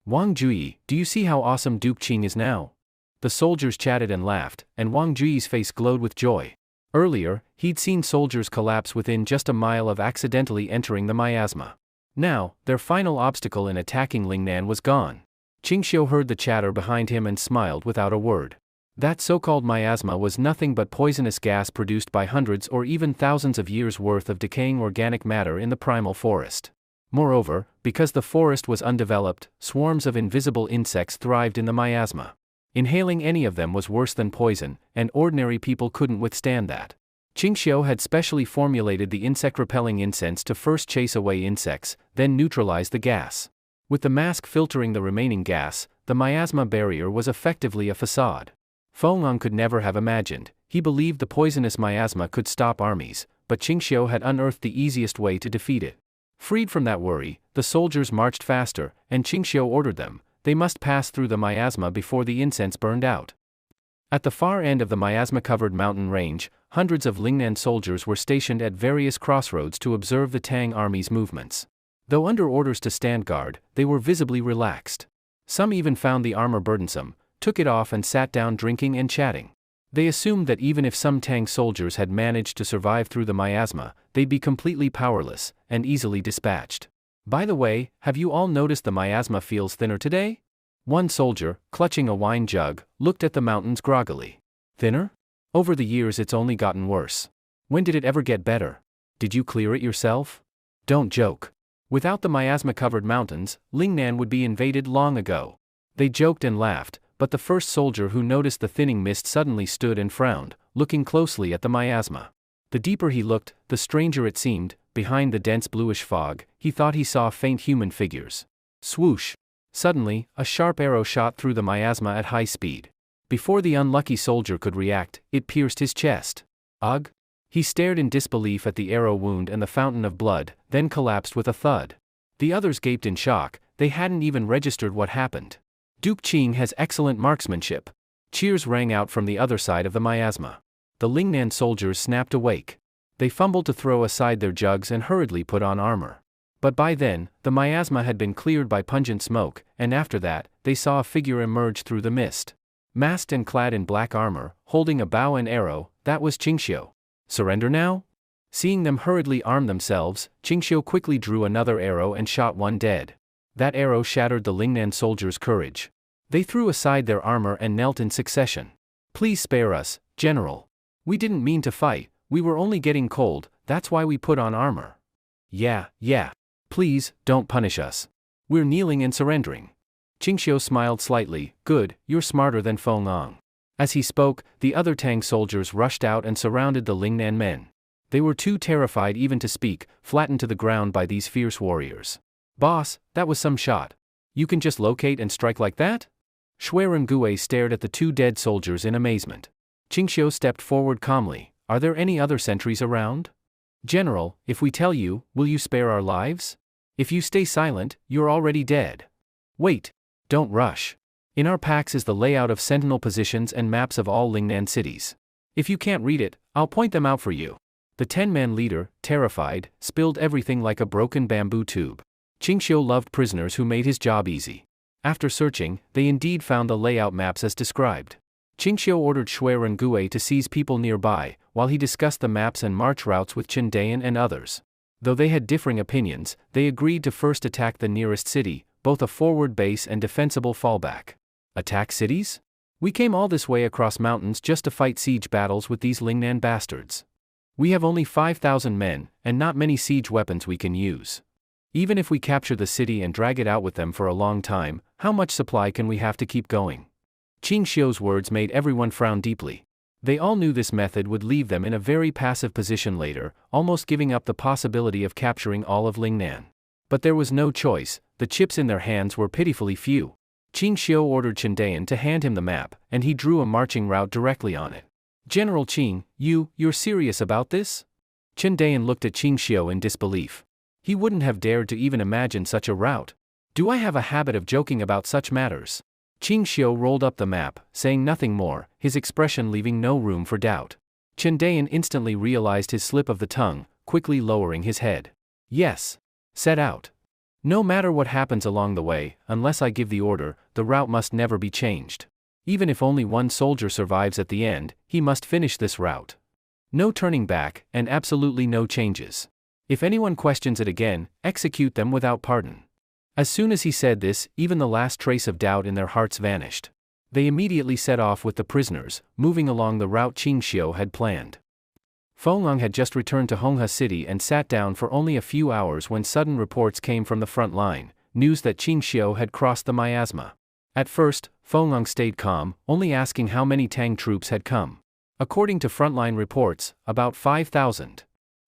[SPEAKER 1] Wang Juyi, do you see how awesome Duke Qing is now? The soldiers chatted and laughed, and Wang Juyi's face glowed with joy. Earlier, he'd seen soldiers collapse within just a mile of accidentally entering the miasma. Now, their final obstacle in attacking Lingnan was gone. Qingxiu heard the chatter behind him and smiled without a word. That so-called miasma was nothing but poisonous gas produced by hundreds or even thousands of years' worth of decaying organic matter in the primal forest. Moreover, because the forest was undeveloped, swarms of invisible insects thrived in the miasma. Inhaling any of them was worse than poison, and ordinary people couldn't withstand that. Qingxiu had specially formulated the insect-repelling incense to first chase away insects, then neutralize the gas. With the mask filtering the remaining gas, the miasma barrier was effectively a facade. Feng could never have imagined. He believed the poisonous miasma could stop armies, but Qingxiu had unearthed the easiest way to defeat it. Freed from that worry, the soldiers marched faster, and Qingxiu ordered them. They must pass through the miasma before the incense burned out. At the far end of the miasma-covered mountain range, hundreds of Lingnan soldiers were stationed at various crossroads to observe the Tang army's movements. Though under orders to stand guard, they were visibly relaxed. Some even found the armor burdensome, took it off and sat down drinking and chatting. They assumed that even if some Tang soldiers had managed to survive through the miasma, they'd be completely powerless, and easily dispatched. By the way, have you all noticed the miasma feels thinner today? One soldier, clutching a wine jug, looked at the mountains groggily. Thinner? Over the years it's only gotten worse. When did it ever get better? Did you clear it yourself? Don't joke. Without the miasma-covered mountains, Lingnan would be invaded long ago. They joked and laughed, but the first soldier who noticed the thinning mist suddenly stood and frowned, looking closely at the miasma. The deeper he looked, the stranger it seemed. Behind the dense bluish fog, he thought he saw faint human figures. Swoosh! Suddenly, a sharp arrow shot through the miasma at high speed. Before the unlucky soldier could react, it pierced his chest. Ugh! He stared in disbelief at the arrow wound and the fountain of blood, then collapsed with a thud. The others gaped in shock. They hadn't even registered what happened. Duke Qing has excellent marksmanship. Cheers rang out from the other side of the miasma. The Lingnan soldiers snapped awake. They fumbled to throw aside their jugs and hurriedly put on armor. But by then, the miasma had been cleared by pungent smoke, and after that, they saw a figure emerge through the mist. Masked and clad in black armor, holding a bow and arrow, that was Qingxiu. Surrender now? Seeing them hurriedly arm themselves, Qingxiu quickly drew another arrow and shot one dead. That arrow shattered the Lingnan soldiers' courage. They threw aside their armor and knelt in succession. Please spare us, General. We didn't mean to fight. We were only getting cold, that's why we put on armor. Yeah. Please, don't punish us. We're kneeling and surrendering. Qingxiu smiled slightly. Good, you're smarter than Feng. As he spoke, the other Tang soldiers rushed out and surrounded the Lingnan men. They were too terrified even to speak, flattened to the ground by these fierce warriors. Boss, that was some shot. You can just locate and strike like that? Gue stared at the two dead soldiers in amazement. Qingxiu stepped forward calmly. Are there any other sentries around? General, if we tell you, will you spare our lives? If you stay silent, you're already dead. Wait. Don't rush. In our packs is the layout of sentinel positions and maps of all Lingnan cities. If you can't read it, I'll point them out for you. The 10-man leader, terrified, spilled everything like a broken bamboo tube. Qingxiu loved prisoners who made his job easy. After searching, they indeed found the layout maps as described. Qingxiu ordered Gue to seize people nearby, while he discussed the maps and march routes with Chendayan and others. Though they had differing opinions, they agreed to first attack the nearest city, both a forward base and defensible fallback. Attack cities? We came all this way across mountains just to fight siege battles with these Lingnan bastards. We have only 5,000 men, and not many siege weapons we can use. Even if we capture the city and drag it out with them for a long time, how much supply can we have to keep going? Qingxiu's words made everyone frown deeply. They all knew this method would leave them in a very passive position later, almost giving up the possibility of capturing all of Lingnan. But there was no choice, the chips in their hands were pitifully few. Qingxiu ordered Chendayan to hand him the map, and he drew a marching route directly on it. General Qing, you're serious about this? Chendayan looked at Qingxiu in disbelief. He wouldn't have dared to even imagine such a route. Do I have a habit of joking about such matters? Qing Xiu rolled up the map, saying nothing more, his expression leaving no room for doubt. Chen Dayan instantly realized his slip of the tongue, quickly lowering his head. Yes. Set out. No matter what happens along the way, unless I give the order, the route must never be changed. Even if only one soldier survives at the end, he must finish this route. No turning back, and absolutely no changes. If anyone questions it again, execute them without pardon. As soon as he said this, even the last trace of doubt in their hearts vanished. They immediately set off with the prisoners, moving along the route Qing Xiu had planned. Feng had just returned to Honghe City and sat down for only a few hours when sudden reports came from the front line, news that Qing Xiu had crossed the miasma. At first, Feng stayed calm, only asking how many Tang troops had come. According to frontline reports, about 5,000.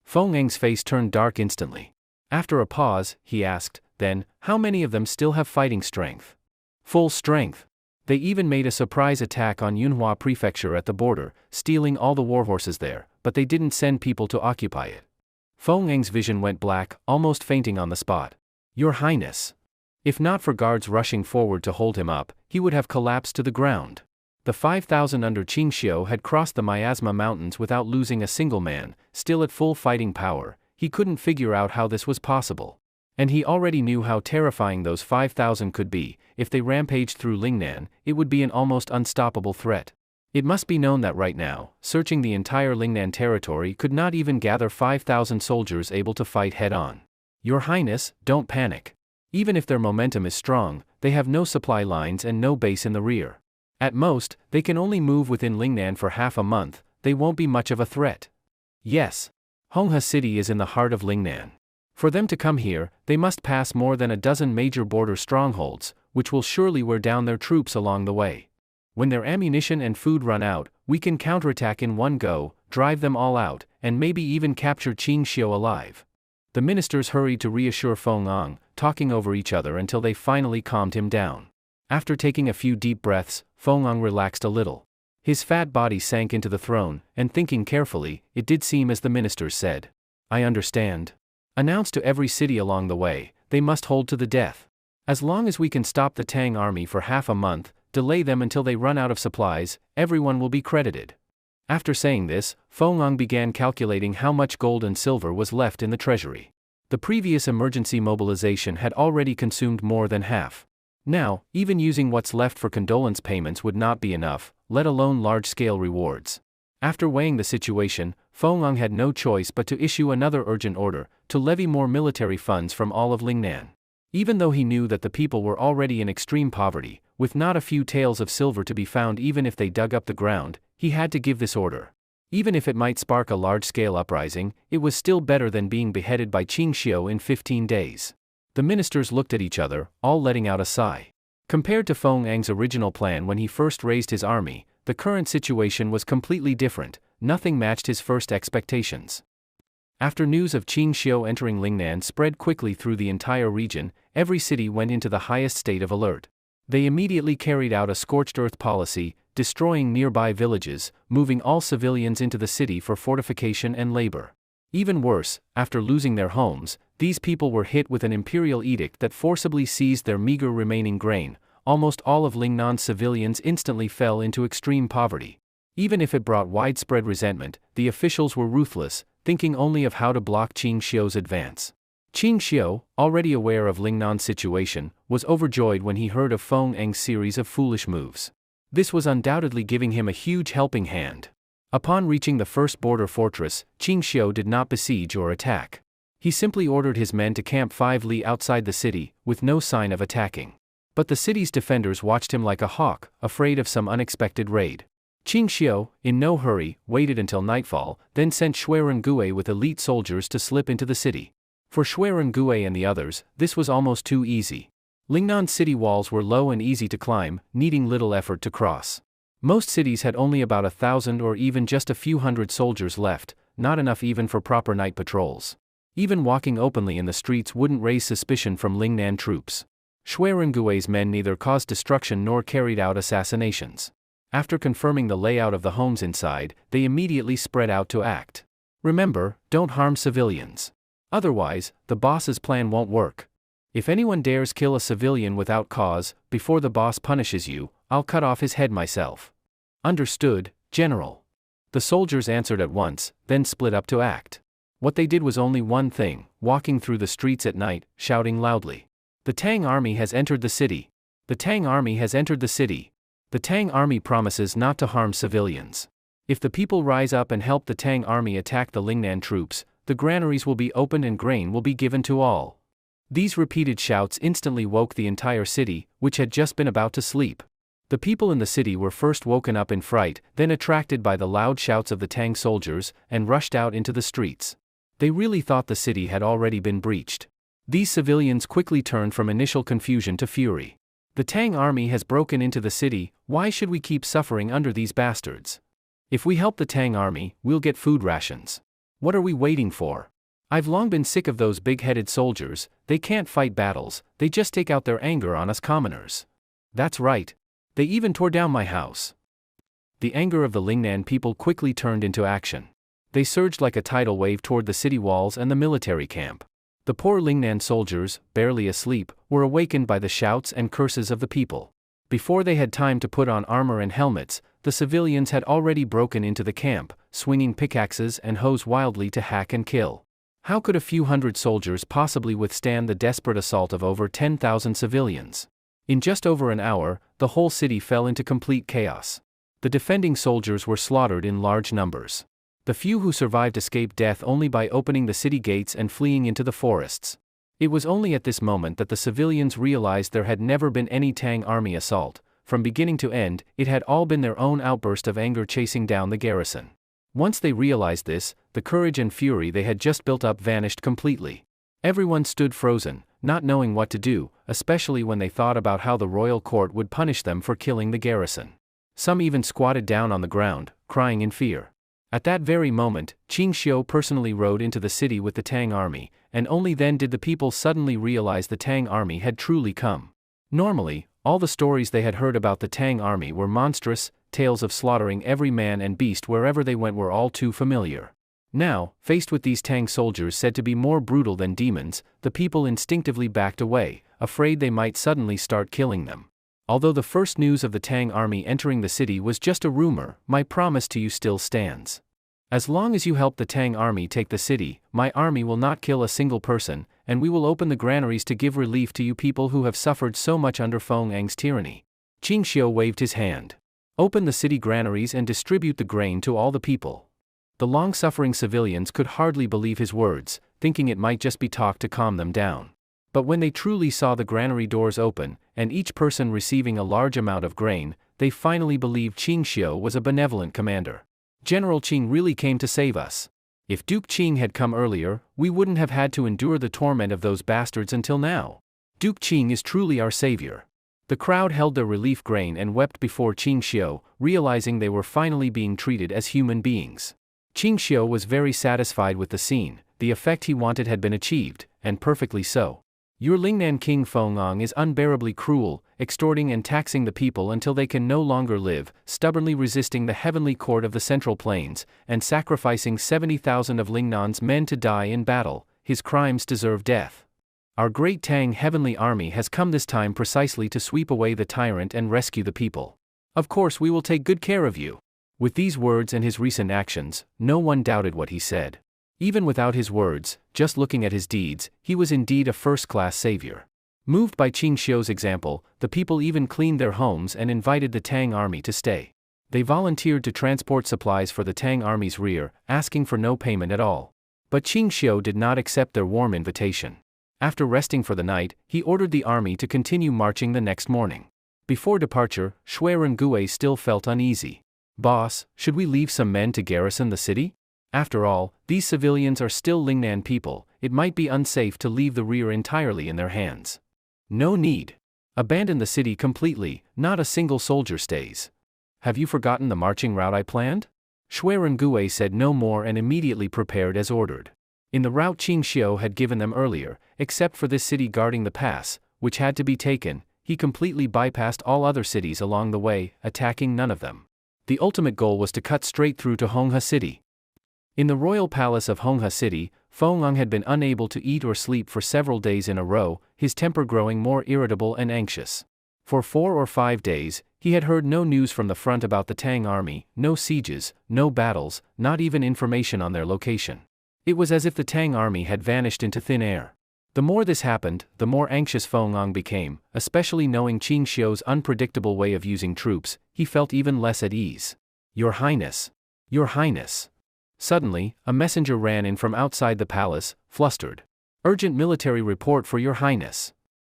[SPEAKER 1] Feng's face turned dark instantly. After a pause, he asked, then, how many of them still have fighting strength? Full strength. They even made a surprise attack on Yunhua Prefecture at the border, stealing all the warhorses there, but they didn't send people to occupy it. Feng's vision went black, almost fainting on the spot. Your Highness. If not for guards rushing forward to hold him up, he would have collapsed to the ground. The 5,000 under Qing Xiu had crossed the Miasma Mountains without losing a single man, still at full fighting power. He couldn't figure out how this was possible. And he already knew how terrifying those 5,000 could be. If they rampaged through Lingnan, it would be an almost unstoppable threat. It must be known that right now, searching the entire Lingnan territory could not even gather 5,000 soldiers able to fight head-on. Your Highness, don't panic. Even if their momentum is strong, they have no supply lines and no base in the rear. At most, they can only move within Lingnan for half a month. They won't be much of a threat. Yes. Honghe City is in the heart of Lingnan. For them to come here, they must pass more than a dozen major border strongholds, which will surely wear down their troops along the way. When their ammunition and food run out, we can counterattack in one go, drive them all out, and maybe even capture Qing Xiu alive. The ministers hurried to reassure Feng, talking over each other until they finally calmed him down. After taking a few deep breaths, Feng relaxed a little. His fat body sank into the throne, and thinking carefully, it did seem as the ministers said. I understand. Announce to every city along the way, they must hold to the death. As long as we can stop the Tang army for half a month, delay them until they run out of supplies, everyone will be credited. After saying this, Feng began calculating how much gold and silver was left in the treasury. The previous emergency mobilization had already consumed more than half. Now, even using what's left for condolence payments would not be enough, let alone large-scale rewards. After weighing the situation, Feng had no choice but to issue another urgent order, to levy more military funds from all of Lingnan. Even though he knew that the people were already in extreme poverty, with not a few taels of silver to be found even if they dug up the ground, he had to give this order. Even if it might spark a large-scale uprising, it was still better than being beheaded by Qing Xiu in 15 days. The ministers looked at each other, all letting out a sigh. Compared to Feng's original plan when he first raised his army, the current situation was completely different. Nothing matched his first expectations. After news of Qing Xiu entering Lingnan spread quickly through the entire region, every city went into the highest state of alert. They immediately carried out a scorched earth policy, destroying nearby villages, moving all civilians into the city for fortification and labor. Even worse, after losing their homes, these people were hit with an imperial edict that forcibly seized their meager remaining grain. Almost all of Lingnan's civilians instantly fell into extreme poverty. Even if it brought widespread resentment, the officials were ruthless, thinking only of how to block Qing Xiu's advance. Qing Xiu, already aware of Lingnan's situation, was overjoyed when he heard of Feng's series of foolish moves. This was undoubtedly giving him a huge helping hand. Upon reaching the first border fortress, Qing Xiu did not besiege or attack. He simply ordered his men to camp 5 li outside the city, with no sign of attacking. But the city's defenders watched him like a hawk, afraid of some unexpected raid. Qing Xiu, in no hurry, waited until nightfall, then sent Gue with elite soldiers to slip into the city. For Gue and the others, this was almost too easy. Lingnan's city walls were low and easy to climb, needing little effort to cross. Most cities had only about 1,000 or even just a few hundred soldiers left, not enough even for proper night patrols. Even walking openly in the streets wouldn't raise suspicion from Lingnan troops. Gue's men neither caused destruction nor carried out assassinations. After confirming the layout of the homes inside, they immediately spread out to act. Remember, don't harm civilians. Otherwise, the boss's plan won't work. If anyone dares kill a civilian without cause, before the boss punishes you, I'll cut off his head myself. Understood, General. The soldiers answered at once, then split up to act. What they did was only one thing: walking through the streets at night, shouting loudly. The Tang army has entered the city. The Tang army has entered the city. The Tang army promises not to harm civilians. If the people rise up and help the Tang army attack the Lingnan troops, the granaries will be opened and grain will be given to all. These repeated shouts instantly woke the entire city, which had just been about to sleep. The people in the city were first woken up in fright, then attracted by the loud shouts of the Tang soldiers, and rushed out into the streets. They really thought the city had already been breached. These civilians quickly turned from initial confusion to fury. The Tang army has broken into the city. Why should we keep suffering under these bastards? If we help the Tang army, we'll get food rations. What are we waiting for? I've long been sick of those big-headed soldiers. They can't fight battles, they just take out their anger on us commoners. That's right. They even tore down my house. The anger of the Lingnan people quickly turned into action. They surged like a tidal wave toward the city walls and the military camp. The poor Lingnan soldiers, barely asleep, were awakened by the shouts and curses of the people. Before they had time to put on armor and helmets, the civilians had already broken into the camp, swinging pickaxes and hoes wildly to hack and kill. How could a few hundred soldiers possibly withstand the desperate assault of over 10,000 civilians? In just over an hour, the whole city fell into complete chaos. The defending soldiers were slaughtered in large numbers. The few who survived escaped death only by opening the city gates and fleeing into the forests. It was only at this moment that the civilians realized there had never been any Tang army assault. From beginning to end, it had all been their own outburst of anger chasing down the garrison. Once they realized this, the courage and fury they had just built up vanished completely. Everyone stood frozen, not knowing what to do, especially when they thought about how the royal court would punish them for killing the garrison. Some even squatted down on the ground, crying in fear. At that very moment, Qing Xiu personally rode into the city with the Tang army, and only then did the people suddenly realize the Tang army had truly come. Normally, all the stories they had heard about the Tang army were monstrous. Tales of slaughtering every man and beast wherever they went were all too familiar. Now, faced with these Tang soldiers said to be more brutal than demons, the people instinctively backed away, afraid they might suddenly start killing them. Although the first news of the Tang army entering the city was just a rumor, my promise to you still stands. As long as you help the Tang army take the city, my army will not kill a single person, and we will open the granaries to give relief to you people who have suffered so much under Feng Ang's tyranny. Qing Xiu waved his hand. Open the city granaries and distribute the grain to all the people. The long-suffering civilians could hardly believe his words, thinking it might just be talk to calm them down. But when they truly saw the granary doors open, and each person receiving a large amount of grain, they finally believed Qing Xiu was a benevolent commander. General Qing really came to save us. If Duke Qing had come earlier, we wouldn't have had to endure the torment of those bastards until now. Duke Qing is truly our savior. The crowd held their relief grain and wept before Qing Xiu, realizing they were finally being treated as human beings. Qing Xiu was very satisfied with the scene. The effect he wanted had been achieved, and perfectly so. Your Lingnan King Feng Ang is unbearably cruel, extorting and taxing the people until they can no longer live, stubbornly resisting the heavenly court of the Central Plains, and sacrificing 70,000 of Lingnan's men to die in battle. His crimes deserve death. Our great Tang heavenly army has come this time precisely to sweep away the tyrant and rescue the people. Of course we will take good care of you. With these words and his recent actions, no one doubted what he said. Even without his words, just looking at his deeds, he was indeed a first-class savior. Moved by Qing Xiu's example, the people even cleaned their homes and invited the Tang army to stay. They volunteered to transport supplies for the Tang army's rear, asking for no payment at all. But Qing Xiu did not accept their warm invitation. After resting for the night, he ordered the army to continue marching the next morning. Before departure, Gui still felt uneasy. Boss, should we leave some men to garrison the city? After all, these civilians are still Lingnan people. It might be unsafe to leave the rear entirely in their hands. No need. Abandon the city completely, not a single soldier stays. Have you forgotten the marching route I planned? Gui said no more and immediately prepared as ordered. In the route Qing Xiu had given them earlier, except for this city guarding the pass, which had to be taken, he completely bypassed all other cities along the way, attacking none of them. The ultimate goal was to cut straight through to Honghe City. In the royal palace of Honghe City, Feng had been unable to eat or sleep for several days in a row, his temper growing more irritable and anxious. For 4 or 5 days, he had heard no news from the front about the Tang army, no sieges, no battles, not even information on their location. It was as if the Tang army had vanished into thin air. The more this happened, the more anxious Feng became, especially knowing Qin Xiu's unpredictable way of using troops. He felt even less at ease. "Your Highness! Your Highness!" Suddenly, a messenger ran in from outside the palace, flustered. "Urgent military report for your Highness."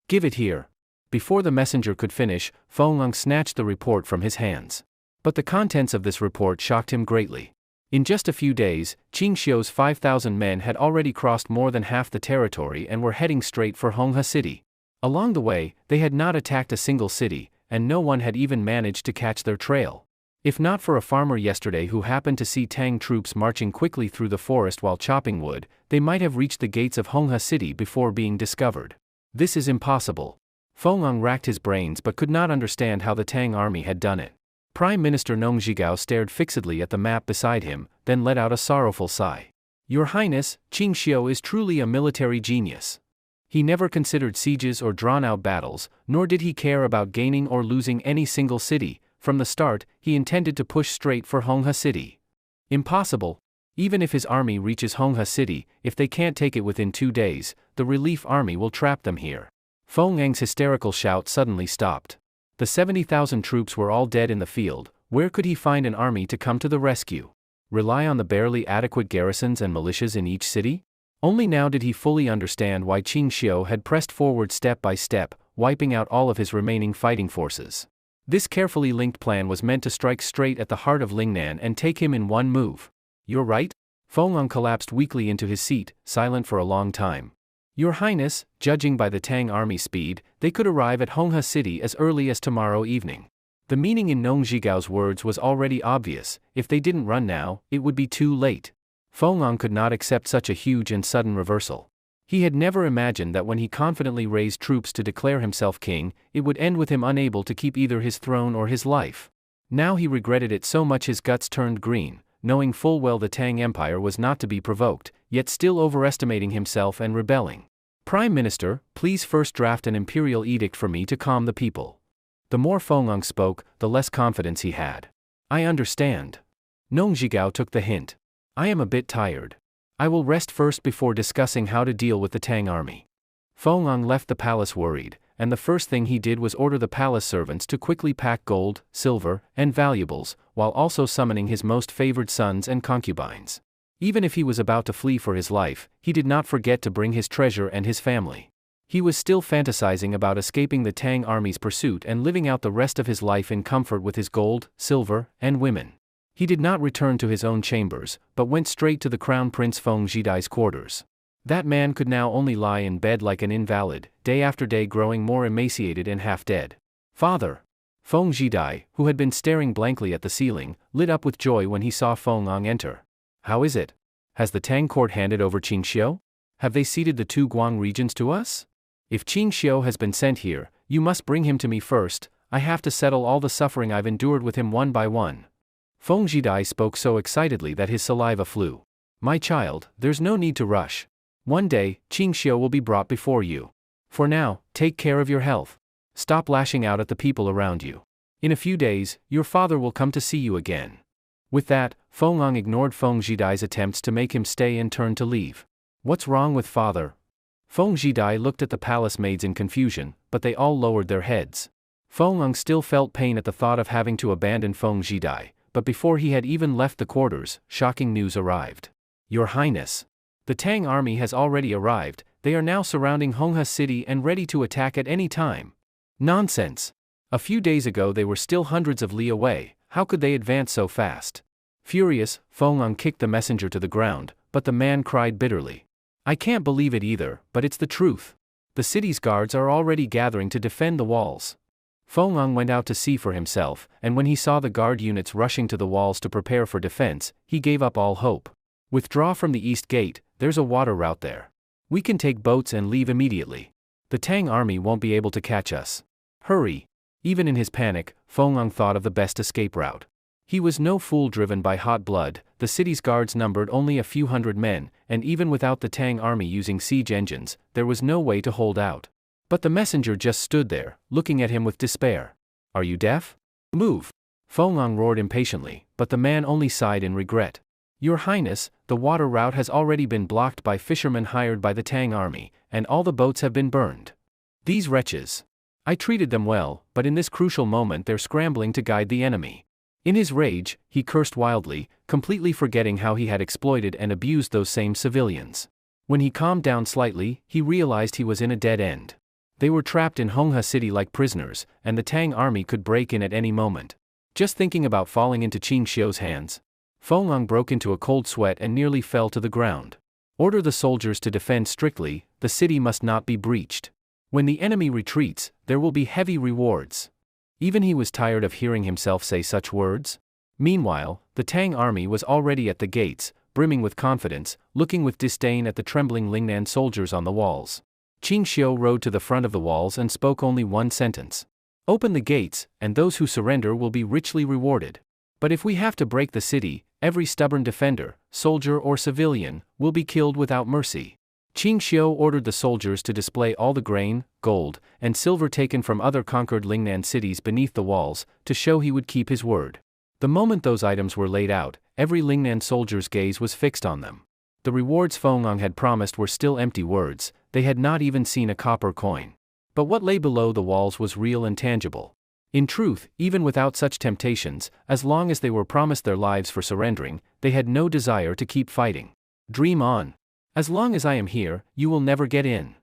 [SPEAKER 1] "Give it here." Before the messenger could finish, Feng snatched the report from his hands. But the contents of this report shocked him greatly. In just a few days, Qin Xiu's 5,000 men had already crossed more than half the territory and were heading straight for Honghe City. Along the way, they had not attacked a single city, and no one had even managed to catch their trail. If not for a farmer yesterday who happened to see Tang troops marching quickly through the forest while chopping wood, they might have reached the gates of Honghe City before being discovered. This is impossible. Feng racked his brains but could not understand how the Tang army had done it. Prime Minister Nong Zhigao stared fixedly at the map beside him, then let out a sorrowful sigh. "Your Highness, Qin Xiu is truly a military genius. He never considered sieges or drawn-out battles, nor did he care about gaining or losing any single city. From the start, he intended to push straight for Honghe City." "Impossible. Even if his army reaches Honghe City, if they can't take it within 2 days, the relief army will trap them here." Feng's hysterical shout suddenly stopped. The 70,000 troops were all dead in the field. Where could he find an army to come to the rescue? Rely on the barely adequate garrisons and militias in each city? Only now did he fully understand why Qin Xiu had pressed forward step by step, wiping out all of his remaining fighting forces. This carefully linked plan was meant to strike straight at the heart of Lingnan and take him in one move. "You're right?" Feng collapsed weakly into his seat, silent for a long time. "Your Highness, judging by the Tang army's speed, they could arrive at Honghe City as early as tomorrow evening." The meaning in Nong Zhigao's words was already obvious. If they didn't run now, it would be too late. Feng could not accept such a huge and sudden reversal. He had never imagined that when he confidently raised troops to declare himself king, it would end with him unable to keep either his throne or his life. Now he regretted it so much his guts turned green, knowing full well the Tang Empire was not to be provoked, yet still overestimating himself and rebelling. "Prime Minister, please first draft an imperial edict for me to calm the people." The more Feng spoke, the less confidence he had. "I understand." Nong Zhigao took the hint. "I am a bit tired. I will rest first before discussing how to deal with the Tang army." Feng left the palace worried, and the first thing he did was order the palace servants to quickly pack gold, silver, and valuables, while also summoning his most favored sons and concubines. Even if he was about to flee for his life, he did not forget to bring his treasure and his family. He was still fantasizing about escaping the Tang army's pursuit and living out the rest of his life in comfort with his gold, silver, and women. He did not return to his own chambers, but went straight to the Crown Prince Feng Zhidai's quarters. That man could now only lie in bed like an invalid, day after day growing more emaciated and half-dead. "Father!" Feng Zhidai, who had been staring blankly at the ceiling, lit up with joy when he saw Feng enter. "How is it? Has the Tang court handed over Qin Xiu? Have they ceded the 2 Guang regions to us? If Qin Xiu has been sent here, you must bring him to me first. I have to settle all the suffering I've endured with him one by one." Feng Zhidai spoke so excitedly that his saliva flew. "My child, there's no need to rush. One day, Qin Xiu will be brought before you. For now, take care of your health. Stop lashing out at the people around you. In a few days, your father will come to see you again." With that, Feng ignored Feng Zhidai's attempts to make him stay and turned to leave. "What's wrong with father?" Feng Zhidai looked at the palace maids in confusion, but they all lowered their heads. Feng still felt pain at the thought of having to abandon Feng Zhidai, but before he had even left the quarters, shocking news arrived. "Your Highness! The Tang army has already arrived. They are now surrounding Honghe City and ready to attack at any time." "Nonsense! A few days ago they were still hundreds of li away. How could they advance so fast?" Furious, Feng kicked the messenger to the ground, but the man cried bitterly. "I can't believe it either, but it's the truth. The city's guards are already gathering to defend the walls." Feng went out to see for himself, and when he saw the guard units rushing to the walls to prepare for defense, he gave up all hope. "Withdraw from the east gate, there's a water route there. We can take boats and leave immediately. The Tang army won't be able to catch us. Hurry!" Even in his panic, Feng thought of the best escape route. He was no fool driven by hot blood. The city's guards numbered only a few hundred men, and even without the Tang army using siege engines, there was no way to hold out. But the messenger just stood there, looking at him with despair. "Are you deaf? Move!" Feng roared impatiently, but the man only sighed in regret. "Your Highness, the water route has already been blocked by fishermen hired by the Tang army, and all the boats have been burned. These wretches. I treated them well, but in this crucial moment they're scrambling to guide the enemy." In his rage, he cursed wildly, completely forgetting how he had exploited and abused those same civilians. When he calmed down slightly, he realized he was in a dead end. They were trapped in Honghe City like prisoners, and the Tang army could break in at any moment. Just thinking about falling into Qin Xiu's hands, Feng broke into a cold sweat and nearly fell to the ground. "Order the soldiers to defend strictly, the city must not be breached. When the enemy retreats, there will be heavy rewards." Even he was tired of hearing himself say such words. Meanwhile, the Tang army was already at the gates, brimming with confidence, looking with disdain at the trembling Lingnan soldiers on the walls. Qin Xiu rode to the front of the walls and spoke only one sentence. "Open the gates, and those who surrender will be richly rewarded. But if we have to break the city, every stubborn defender, soldier or civilian, will be killed without mercy." Qin Xiu ordered the soldiers to display all the grain, gold, and silver taken from other conquered Lingnan cities beneath the walls, to show he would keep his word. The moment those items were laid out, every Lingnan soldier's gaze was fixed on them. The rewards Feng had promised were still empty words, they had not even seen a copper coin. But what lay below the walls was real and tangible. In truth, even without such temptations, as long as they were promised their lives for surrendering, they had no desire to keep fighting. "Dream on. As long as I am here, you will never get in.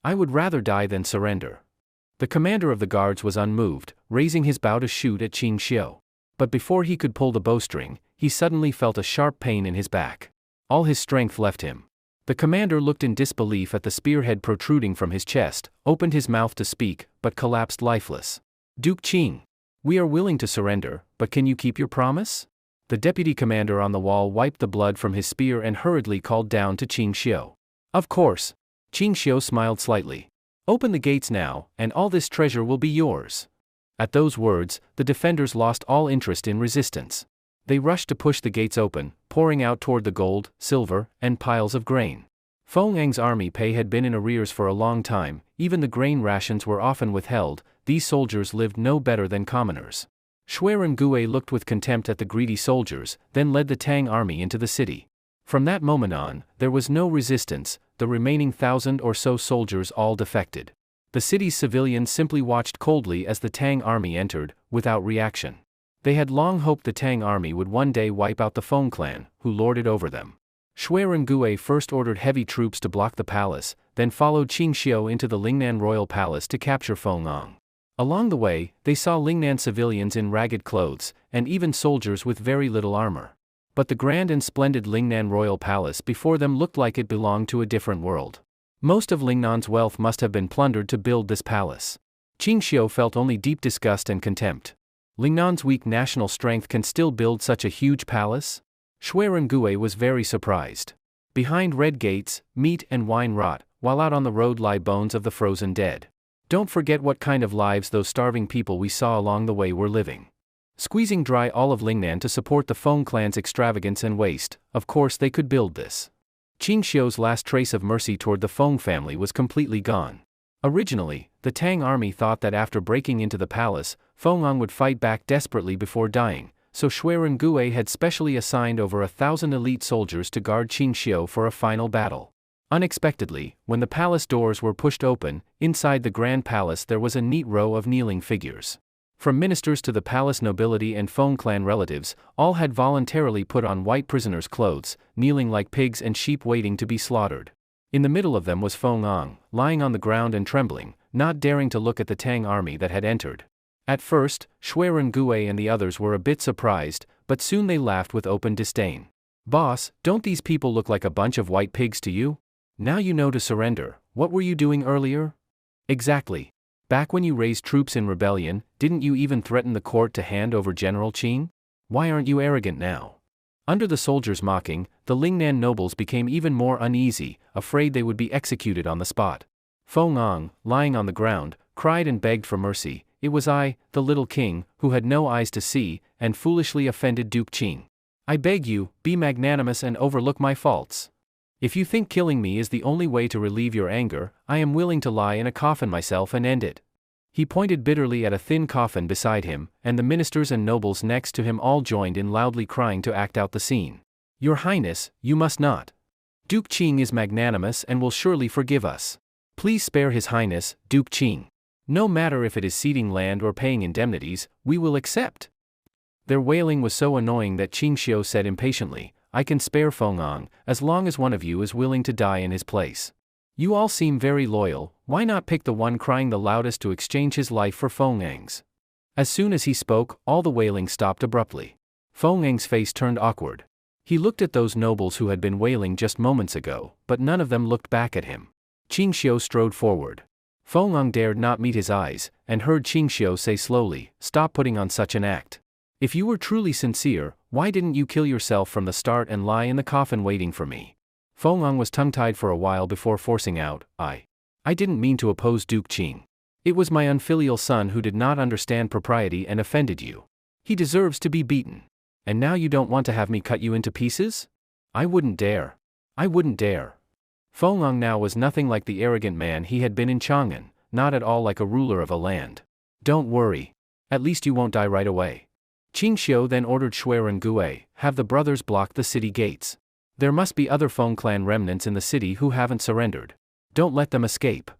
[SPEAKER 1] I would rather die than surrender." The commander of the guards was unmoved, raising his bow to shoot at Qin Xiu. But before he could pull the bowstring, he suddenly felt a sharp pain in his back. All his strength left him. The commander looked in disbelief at the spearhead protruding from his chest, opened his mouth to speak, but collapsed lifeless. "Duke Qing, we are willing to surrender, but can you keep your promise?" The deputy commander on the wall wiped the blood from his spear and hurriedly called down to Qin Xiu. "Of course." Qin Xiu smiled slightly. "Open the gates now, and all this treasure will be yours." At those words, the defenders lost all interest in resistance. They rushed to push the gates open, pouring out toward the gold, silver, and piles of grain. Feng's army pay had been in arrears for a long time, even the grain rations were often withheld. These soldiers lived no better than commoners. Gue looked with contempt at the greedy soldiers, then led the Tang army into the city. From that moment on, there was no resistance, the remaining 1,000 or so soldiers all defected. The city's civilians simply watched coldly as the Tang army entered, without reaction. They had long hoped the Tang army would one day wipe out the Feng clan, who lorded over them. Gue first ordered heavy troops to block the palace, then followed Qin Xiu into the Lingnan royal palace to capture Feng. Along the way, they saw Lingnan civilians in ragged clothes, and even soldiers with very little armor. But the grand and splendid Lingnan royal palace before them looked like it belonged to a different world. Most of Lingnan's wealth must have been plundered to build this palace. Qin Xiu felt only deep disgust and contempt. Lingnan's weak national strength can still build such a huge palace? Gue was very surprised. Behind red gates, meat and wine rot, while out on the road lie bones of the frozen dead. Don't forget what kind of lives those starving people we saw along the way were living. Squeezing dry all of Lingnan to support the Feng clan's extravagance and waste, of course they could build this. Qin Xiu's last trace of mercy toward the Feng family was completely gone. Originally, the Tang army thought that after breaking into the palace, Feng would fight back desperately before dying, so Gue had specially assigned over 1,000 elite soldiers to guard Qin Xiu for a final battle. Unexpectedly, when the palace doors were pushed open, inside the grand palace there was a neat row of kneeling figures. From ministers to the palace nobility and Feng clan relatives, all had voluntarily put on white prisoners' clothes, kneeling like pigs and sheep waiting to be slaughtered. In the middle of them was Feng, lying on the ground and trembling, not daring to look at the Tang army that had entered. At first, Gue and the others were a bit surprised, but soon they laughed with open disdain. "Boss, don't these people look like a bunch of white pigs to you? Now you know to surrender, what were you doing earlier?" "Exactly. Back when you raised troops in rebellion, didn't you even threaten the court to hand over General Qin? Why aren't you arrogant now?" Under the soldiers' mocking, the Lingnan nobles became even more uneasy, afraid they would be executed on the spot. Feng, lying on the ground, cried and begged for mercy. "It was I, the little king, who had no eyes to see, and foolishly offended Duke Qing. I beg you, be magnanimous and overlook my faults. If you think killing me is the only way to relieve your anger, I am willing to lie in a coffin myself and end it. He pointed bitterly at a thin coffin beside him, and the ministers and nobles next to him all joined in loudly crying to act out the scene. Your Highness, you must not. Duke Qing is magnanimous and will surely forgive us. Please spare His Highness, Duke Qing. No matter if it is ceding land or paying indemnities, we will accept. Their wailing was so annoying that Qing Xiu said impatiently, I can spare Feng Ang, as long as one of you is willing to die in his place. You all seem very loyal, why not pick the one crying the loudest to exchange his life for Feng Ang's? As soon as he spoke, all the wailing stopped abruptly. Feng Ang's face turned awkward. He looked at those nobles who had been wailing just moments ago, but none of them looked back at him. Qing Xiu strode forward. Feng Ang dared not meet his eyes, and heard Qing Xiu say slowly, stop putting on such an act. If you were truly sincere, why didn't you kill yourself from the start and lie in the coffin waiting for me? Feng Ang was tongue-tied for a while before forcing out, I didn't mean to oppose Duke Qing. It was my unfilial son who did not understand propriety and offended you. He deserves to be beaten. And now you don't want to have me cut you into pieces? I wouldn't dare. I wouldn't dare. Feng Ang now was nothing like the arrogant man he had been in Chang'an, not at all like a ruler of a land. Don't worry. At least you won't die right away. Qing Xiu then ordered Shuiren Gui, have the brothers block the city gates. There must be other Feng clan remnants in the city who haven't surrendered. Don't let them escape.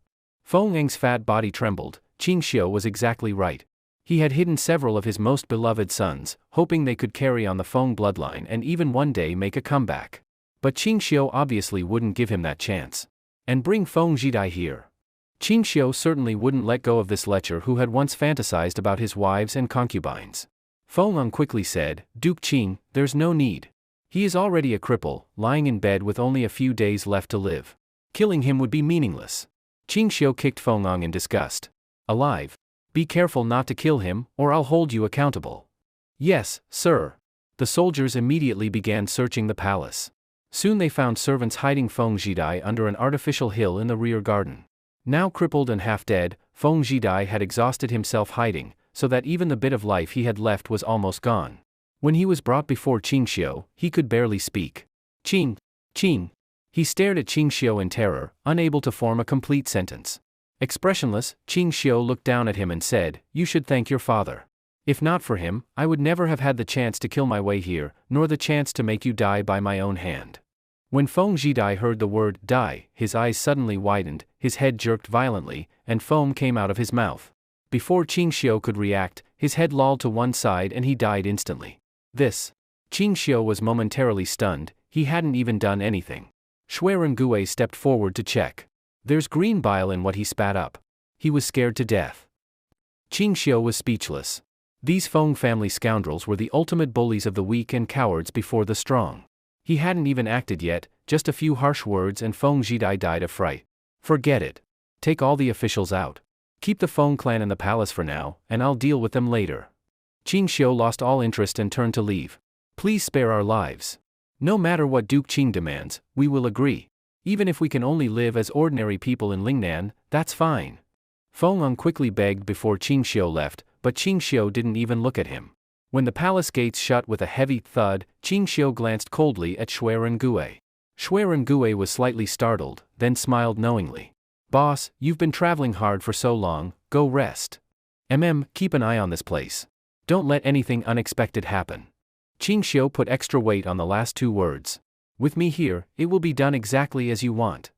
[SPEAKER 1] Feng Ang's fat body trembled. Qing Xiu was exactly right. He had hidden several of his most beloved sons, hoping they could carry on the Feng bloodline and even one day make a comeback. But Qing Xiu obviously wouldn't give him that chance. And bring Feng Jidai here. Qing Xiu certainly wouldn't let go of this lecher who had once fantasized about his wives and concubines. Feng Ang quickly said, Duke Qing, there's no need. He is already a cripple, lying in bed with only a few days left to live. Killing him would be meaningless. Qing Xiu kicked Feng Ang in disgust. Alive. Be careful not to kill him, or I'll hold you accountable. Yes, sir. The soldiers immediately began searching the palace. Soon they found servants hiding Feng Jidai under an artificial hill in the rear garden. Now crippled and half dead, Feng Jidai had exhausted himself hiding, so that even the bit of life he had left was almost gone. When he was brought before Qing Xiu, he could barely speak. Qing. He stared at Qing Xiu in terror, unable to form a complete sentence. Expressionless, Qing Xiu looked down at him and said, You should thank your father. If not for him, I would never have had the chance to kill my way here, nor the chance to make you die by my own hand. When Feng Jidai heard the word die, his eyes suddenly widened, his head jerked violently, and foam came out of his mouth. Before Qing Xiu could react, his head lolled to one side and he died instantly. Qing Xiu was momentarily stunned, he hadn't even done anything. Shuiren Gui stepped forward to check. There's green bile in what he spat up. He was scared to death. Qing Xiu was speechless. These Feng family scoundrels were the ultimate bullies of the weak and cowards before the strong. He hadn't even acted yet, just a few harsh words and Feng Jidai died of fright. Forget it. Take all the officials out. Keep the Feng clan in the palace for now, and I'll deal with them later. Qing Xiu lost all interest and turned to leave. Please spare our lives. No matter what Duke Qing demands, we will agree. Even if we can only live as ordinary people in Lingnan, that's fine. Feng Ang quickly begged before Qing Xiu left, but Qing Xiu didn't even look at him. When the palace gates shut with a heavy thud, Qing Xiu glanced coldly at Shuiren Gui. Shuiren Gui was slightly startled, then smiled knowingly. Boss, you've been traveling hard for so long, go rest. Keep an eye on this place. Don't let anything unexpected happen. Qing Xiu put extra weight on the last two words. With me here, it will be done exactly as you want.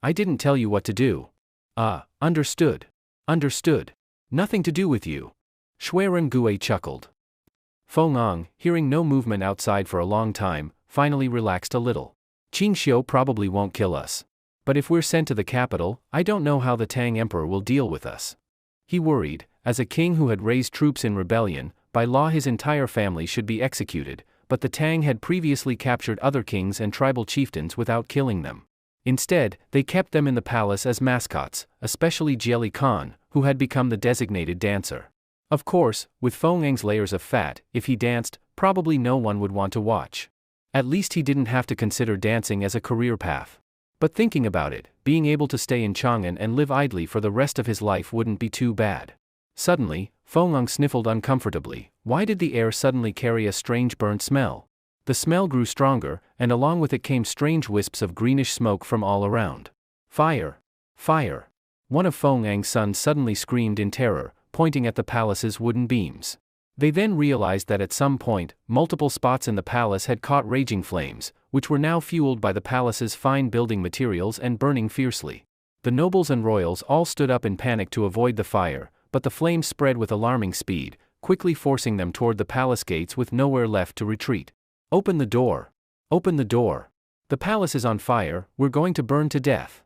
[SPEAKER 1] I didn't tell you what to do. Understood. Understood. Nothing to do with you. Shuiren Gui chuckled. Feng Ang, hearing no movement outside for a long time, finally relaxed a little. Qing Xiu probably won't kill us. But if we're sent to the capital, I don't know how the Tang Emperor will deal with us. He worried. As a king who had raised troops in rebellion, by law his entire family should be executed, but the Tang had previously captured other kings and tribal chieftains without killing them. Instead, they kept them in the palace as mascots, especially Jieli Khan, who had become the designated dancer. Of course, with Feng Ang's layers of fat, if he danced, probably no one would want to watch. At least he didn't have to consider dancing as a career path. But thinking about it, being able to stay in Chang'an and live idly for the rest of his life wouldn't be too bad. Suddenly, Feng Ang sniffled uncomfortably. Why did the air suddenly carry a strange burnt smell? The smell grew stronger, and along with it came strange wisps of greenish smoke from all around. Fire! Fire! One of Feng Ang's sons suddenly screamed in terror, pointing at the palace's wooden beams. They then realized that at some point, multiple spots in the palace had caught raging flames, which were now fueled by the palace's fine building materials and burning fiercely. The nobles and royals all stood up in panic to avoid the fire, but the flames spread with alarming speed, quickly forcing them toward the palace gates with nowhere left to retreat. Open the door! Open the door! The palace is on fire, we're going to burn to death.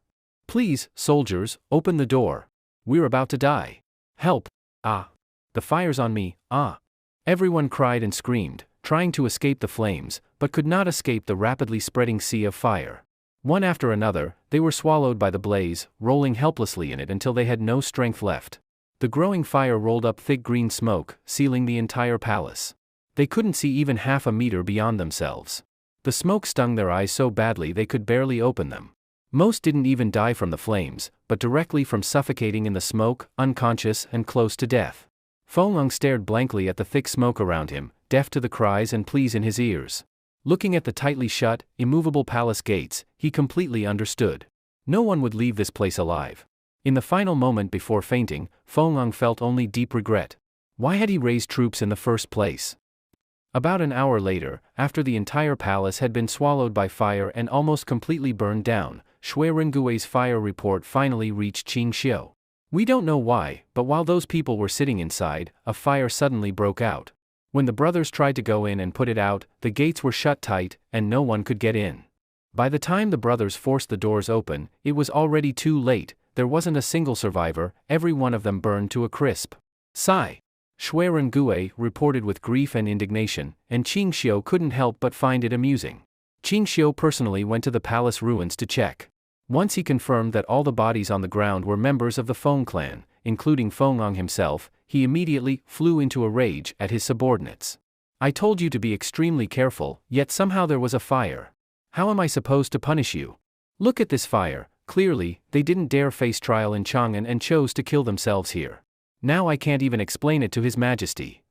[SPEAKER 1] Please, soldiers, open the door. We're about to die. Help! Ah! The fire's on me, ah! Everyone cried and screamed, trying to escape the flames, but could not escape the rapidly spreading sea of fire. One after another, they were swallowed by the blaze, rolling helplessly in it until they had no strength left. The growing fire rolled up thick green smoke, sealing the entire palace. They couldn't see even half a meter beyond themselves. The smoke stung their eyes so badly they could barely open them. Most didn't even die from the flames, but directly from suffocating in the smoke, unconscious and close to death. Feng Ang stared blankly at the thick smoke around him, deaf to the cries and pleas in his ears. Looking at the tightly shut, immovable palace gates, he completely understood. No one would leave this place alive. In the final moment before fainting, Feng Ang felt only deep regret. Why had he raised troops in the first place? About an hour later, after the entire palace had been swallowed by fire and almost completely burned down, Shui Rengui's fire report finally reached Qing Xiu. We don't know why, but while those people were sitting inside, a fire suddenly broke out. When the brothers tried to go in and put it out, the gates were shut tight, and no one could get in. By the time the brothers forced the doors open, it was already too late. There wasn't a single survivor, every one of them burned to a crisp. Sigh! Shui Rengui reported with grief and indignation, and Qing Xiu couldn't help but find it amusing. Qing Xiu personally went to the palace ruins to check. Once he confirmed that all the bodies on the ground were members of the Feng clan, including Feng Ang himself, he immediately flew into a rage at his subordinates. I told you to be extremely careful, yet somehow there was a fire. How am I supposed to punish you? Look at this fire. Clearly, they didn't dare face trial in Chang'an and chose to kill themselves here. Now I can't even explain it to His Majesty.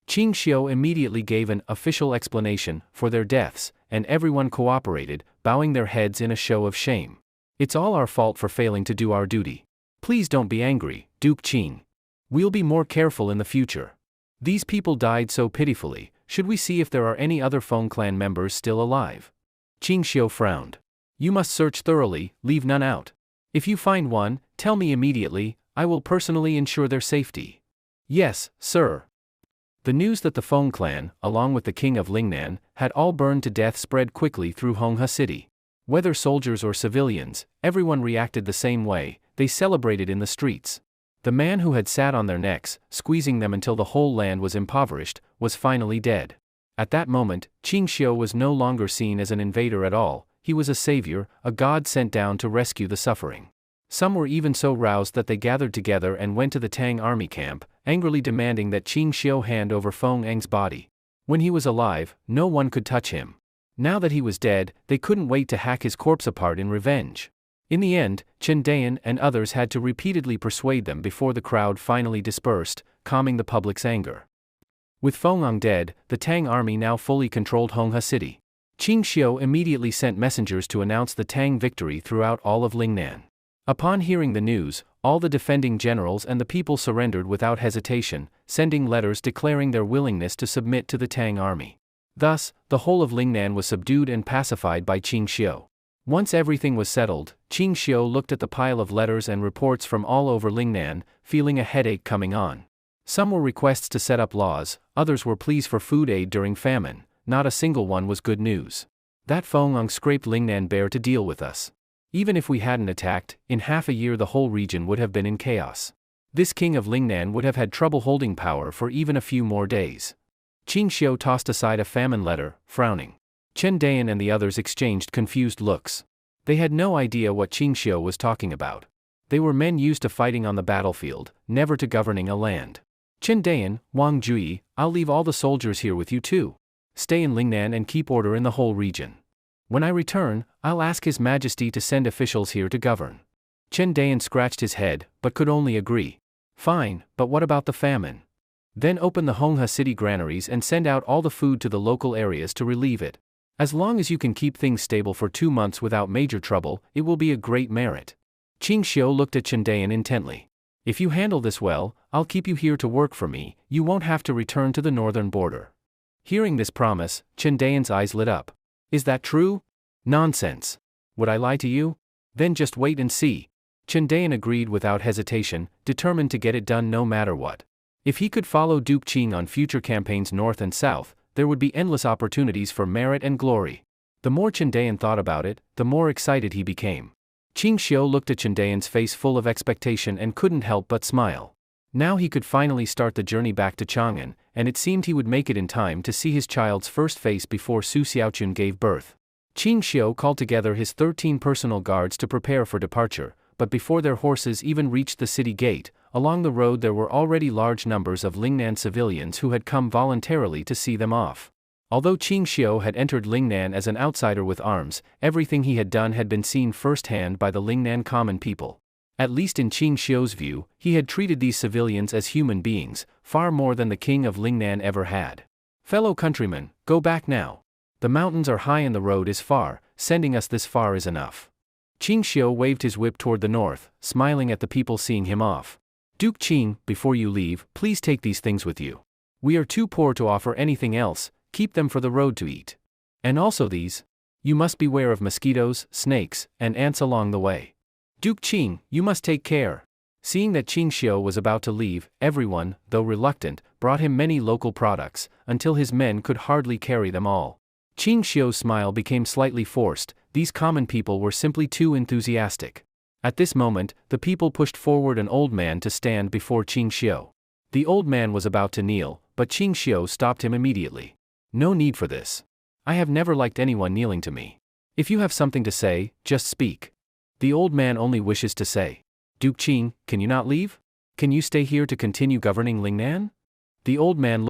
[SPEAKER 1] Qing Xiu immediately gave an official explanation for their deaths, and everyone cooperated, bowing their heads in a show of shame. It's all our fault for failing to do our duty. Please don't be angry, Duke Qing. We'll be more careful in the future. These people died so pitifully, should we see if there are any other Feng clan members still alive? Qing Xiu frowned. You must search thoroughly, leave none out. If you find one, tell me immediately, I will personally ensure their safety. Yes, sir. The news that the Feng clan, along with the king of Lingnan, had all burned to death spread quickly through Honghe City. Whether soldiers or civilians, everyone reacted the same way. They celebrated in the streets. The man who had sat on their necks, squeezing them until the whole land was impoverished, was finally dead. At that moment, Qing Xiu was no longer seen as an invader at all. He was a savior, a god sent down to rescue the suffering. Some were even so roused that they gathered together and went to the Tang army camp, angrily demanding that Qing Xiu hand over Feng Ang's body. When he was alive, no one could touch him. Now that he was dead, they couldn't wait to hack his corpse apart in revenge. In the end, Chen Dayan and others had to repeatedly persuade them before the crowd finally dispersed, calming the public's anger. With Feng Ang dead, the Tang army now fully controlled Honghe City. Qing Xiu immediately sent messengers to announce the Tang victory throughout all of Lingnan. Upon hearing the news, all the defending generals and the people surrendered without hesitation, sending letters declaring their willingness to submit to the Tang army. Thus, the whole of Lingnan was subdued and pacified by Qing Xiu. Once everything was settled, Qing Xiu looked at the pile of letters and reports from all over Lingnan, feeling a headache coming on. Some were requests to set up laws, others were pleas for food aid during famine. Not a single one was good news. That Feng Ang scraped Lingnan bare to deal with us. Even if we hadn't attacked, in half a year the whole region would have been in chaos. This king of Lingnan would have had trouble holding power for even a few more days. Qing Xiu tossed aside a famine letter, frowning. Chen Dayan and the others exchanged confused looks. They had no idea what Qing Xiu was talking about. They were men used to fighting on the battlefield, never to governing a land. Chen Dayan, Wang Jui, I'll leave all the soldiers here with you too. Stay in Lingnan and keep order in the whole region. When I return, I'll ask His Majesty to send officials here to govern. Chen Dayan scratched his head, but could only agree. Fine, but what about the famine? Then open the Honghe City granaries and send out all the food to the local areas to relieve it. As long as you can keep things stable for 2 months without major trouble, it will be a great merit. Qing Xiu looked at Chendayan intently. If you handle this well, I'll keep you here to work for me, you won't have to return to the northern border. Hearing this promise, Chendayan's eyes lit up. Is that true? Nonsense. Would I lie to you? Then just wait and see. Chendayan agreed without hesitation, determined to get it done no matter what. If he could follow Duke Qing on future campaigns north and south, there would be endless opportunities for merit and glory. The more Chendayan thought about it, the more excited he became. Qing Xiu looked at Chendayan's face full of expectation and couldn't help but smile. Now he could finally start the journey back to Chang'an, and it seemed he would make it in time to see his child's first face before Su Xiaochun gave birth. Qing Xiu called together his 13 personal guards to prepare for departure, but before their horses even reached the city gate, along the road there were already large numbers of Lingnan civilians who had come voluntarily to see them off. Although Qing Xiu had entered Lingnan as an outsider with arms, everything he had done had been seen firsthand by the Lingnan common people. At least in Qing Xiu's view, he had treated these civilians as human beings, far more than the king of Lingnan ever had. Fellow countrymen, go back now. The mountains are high and the road is far, sending us this far is enough. Qing Xiu waved his whip toward the north, smiling at the people seeing him off. Duke Qing, before you leave, please take these things with you. We are too poor to offer anything else, keep them for the road to eat. And also these. You must beware of mosquitoes, snakes, and ants along the way. Duke Qing, you must take care. Seeing that Qing Xiu was about to leave, everyone, though reluctant, brought him many local products, until his men could hardly carry them all. Qing Xiu's smile became slightly forced, these common people were simply too enthusiastic. At this moment, the people pushed forward an old man to stand before Qing Xiu. The old man was about to kneel, but Qing Xiu stopped him immediately. No need for this. I have never liked anyone kneeling to me. If you have something to say, just speak. The old man only wishes to say. Duke Qing, can you not leave? Can you stay here to continue governing Lingnan? The old man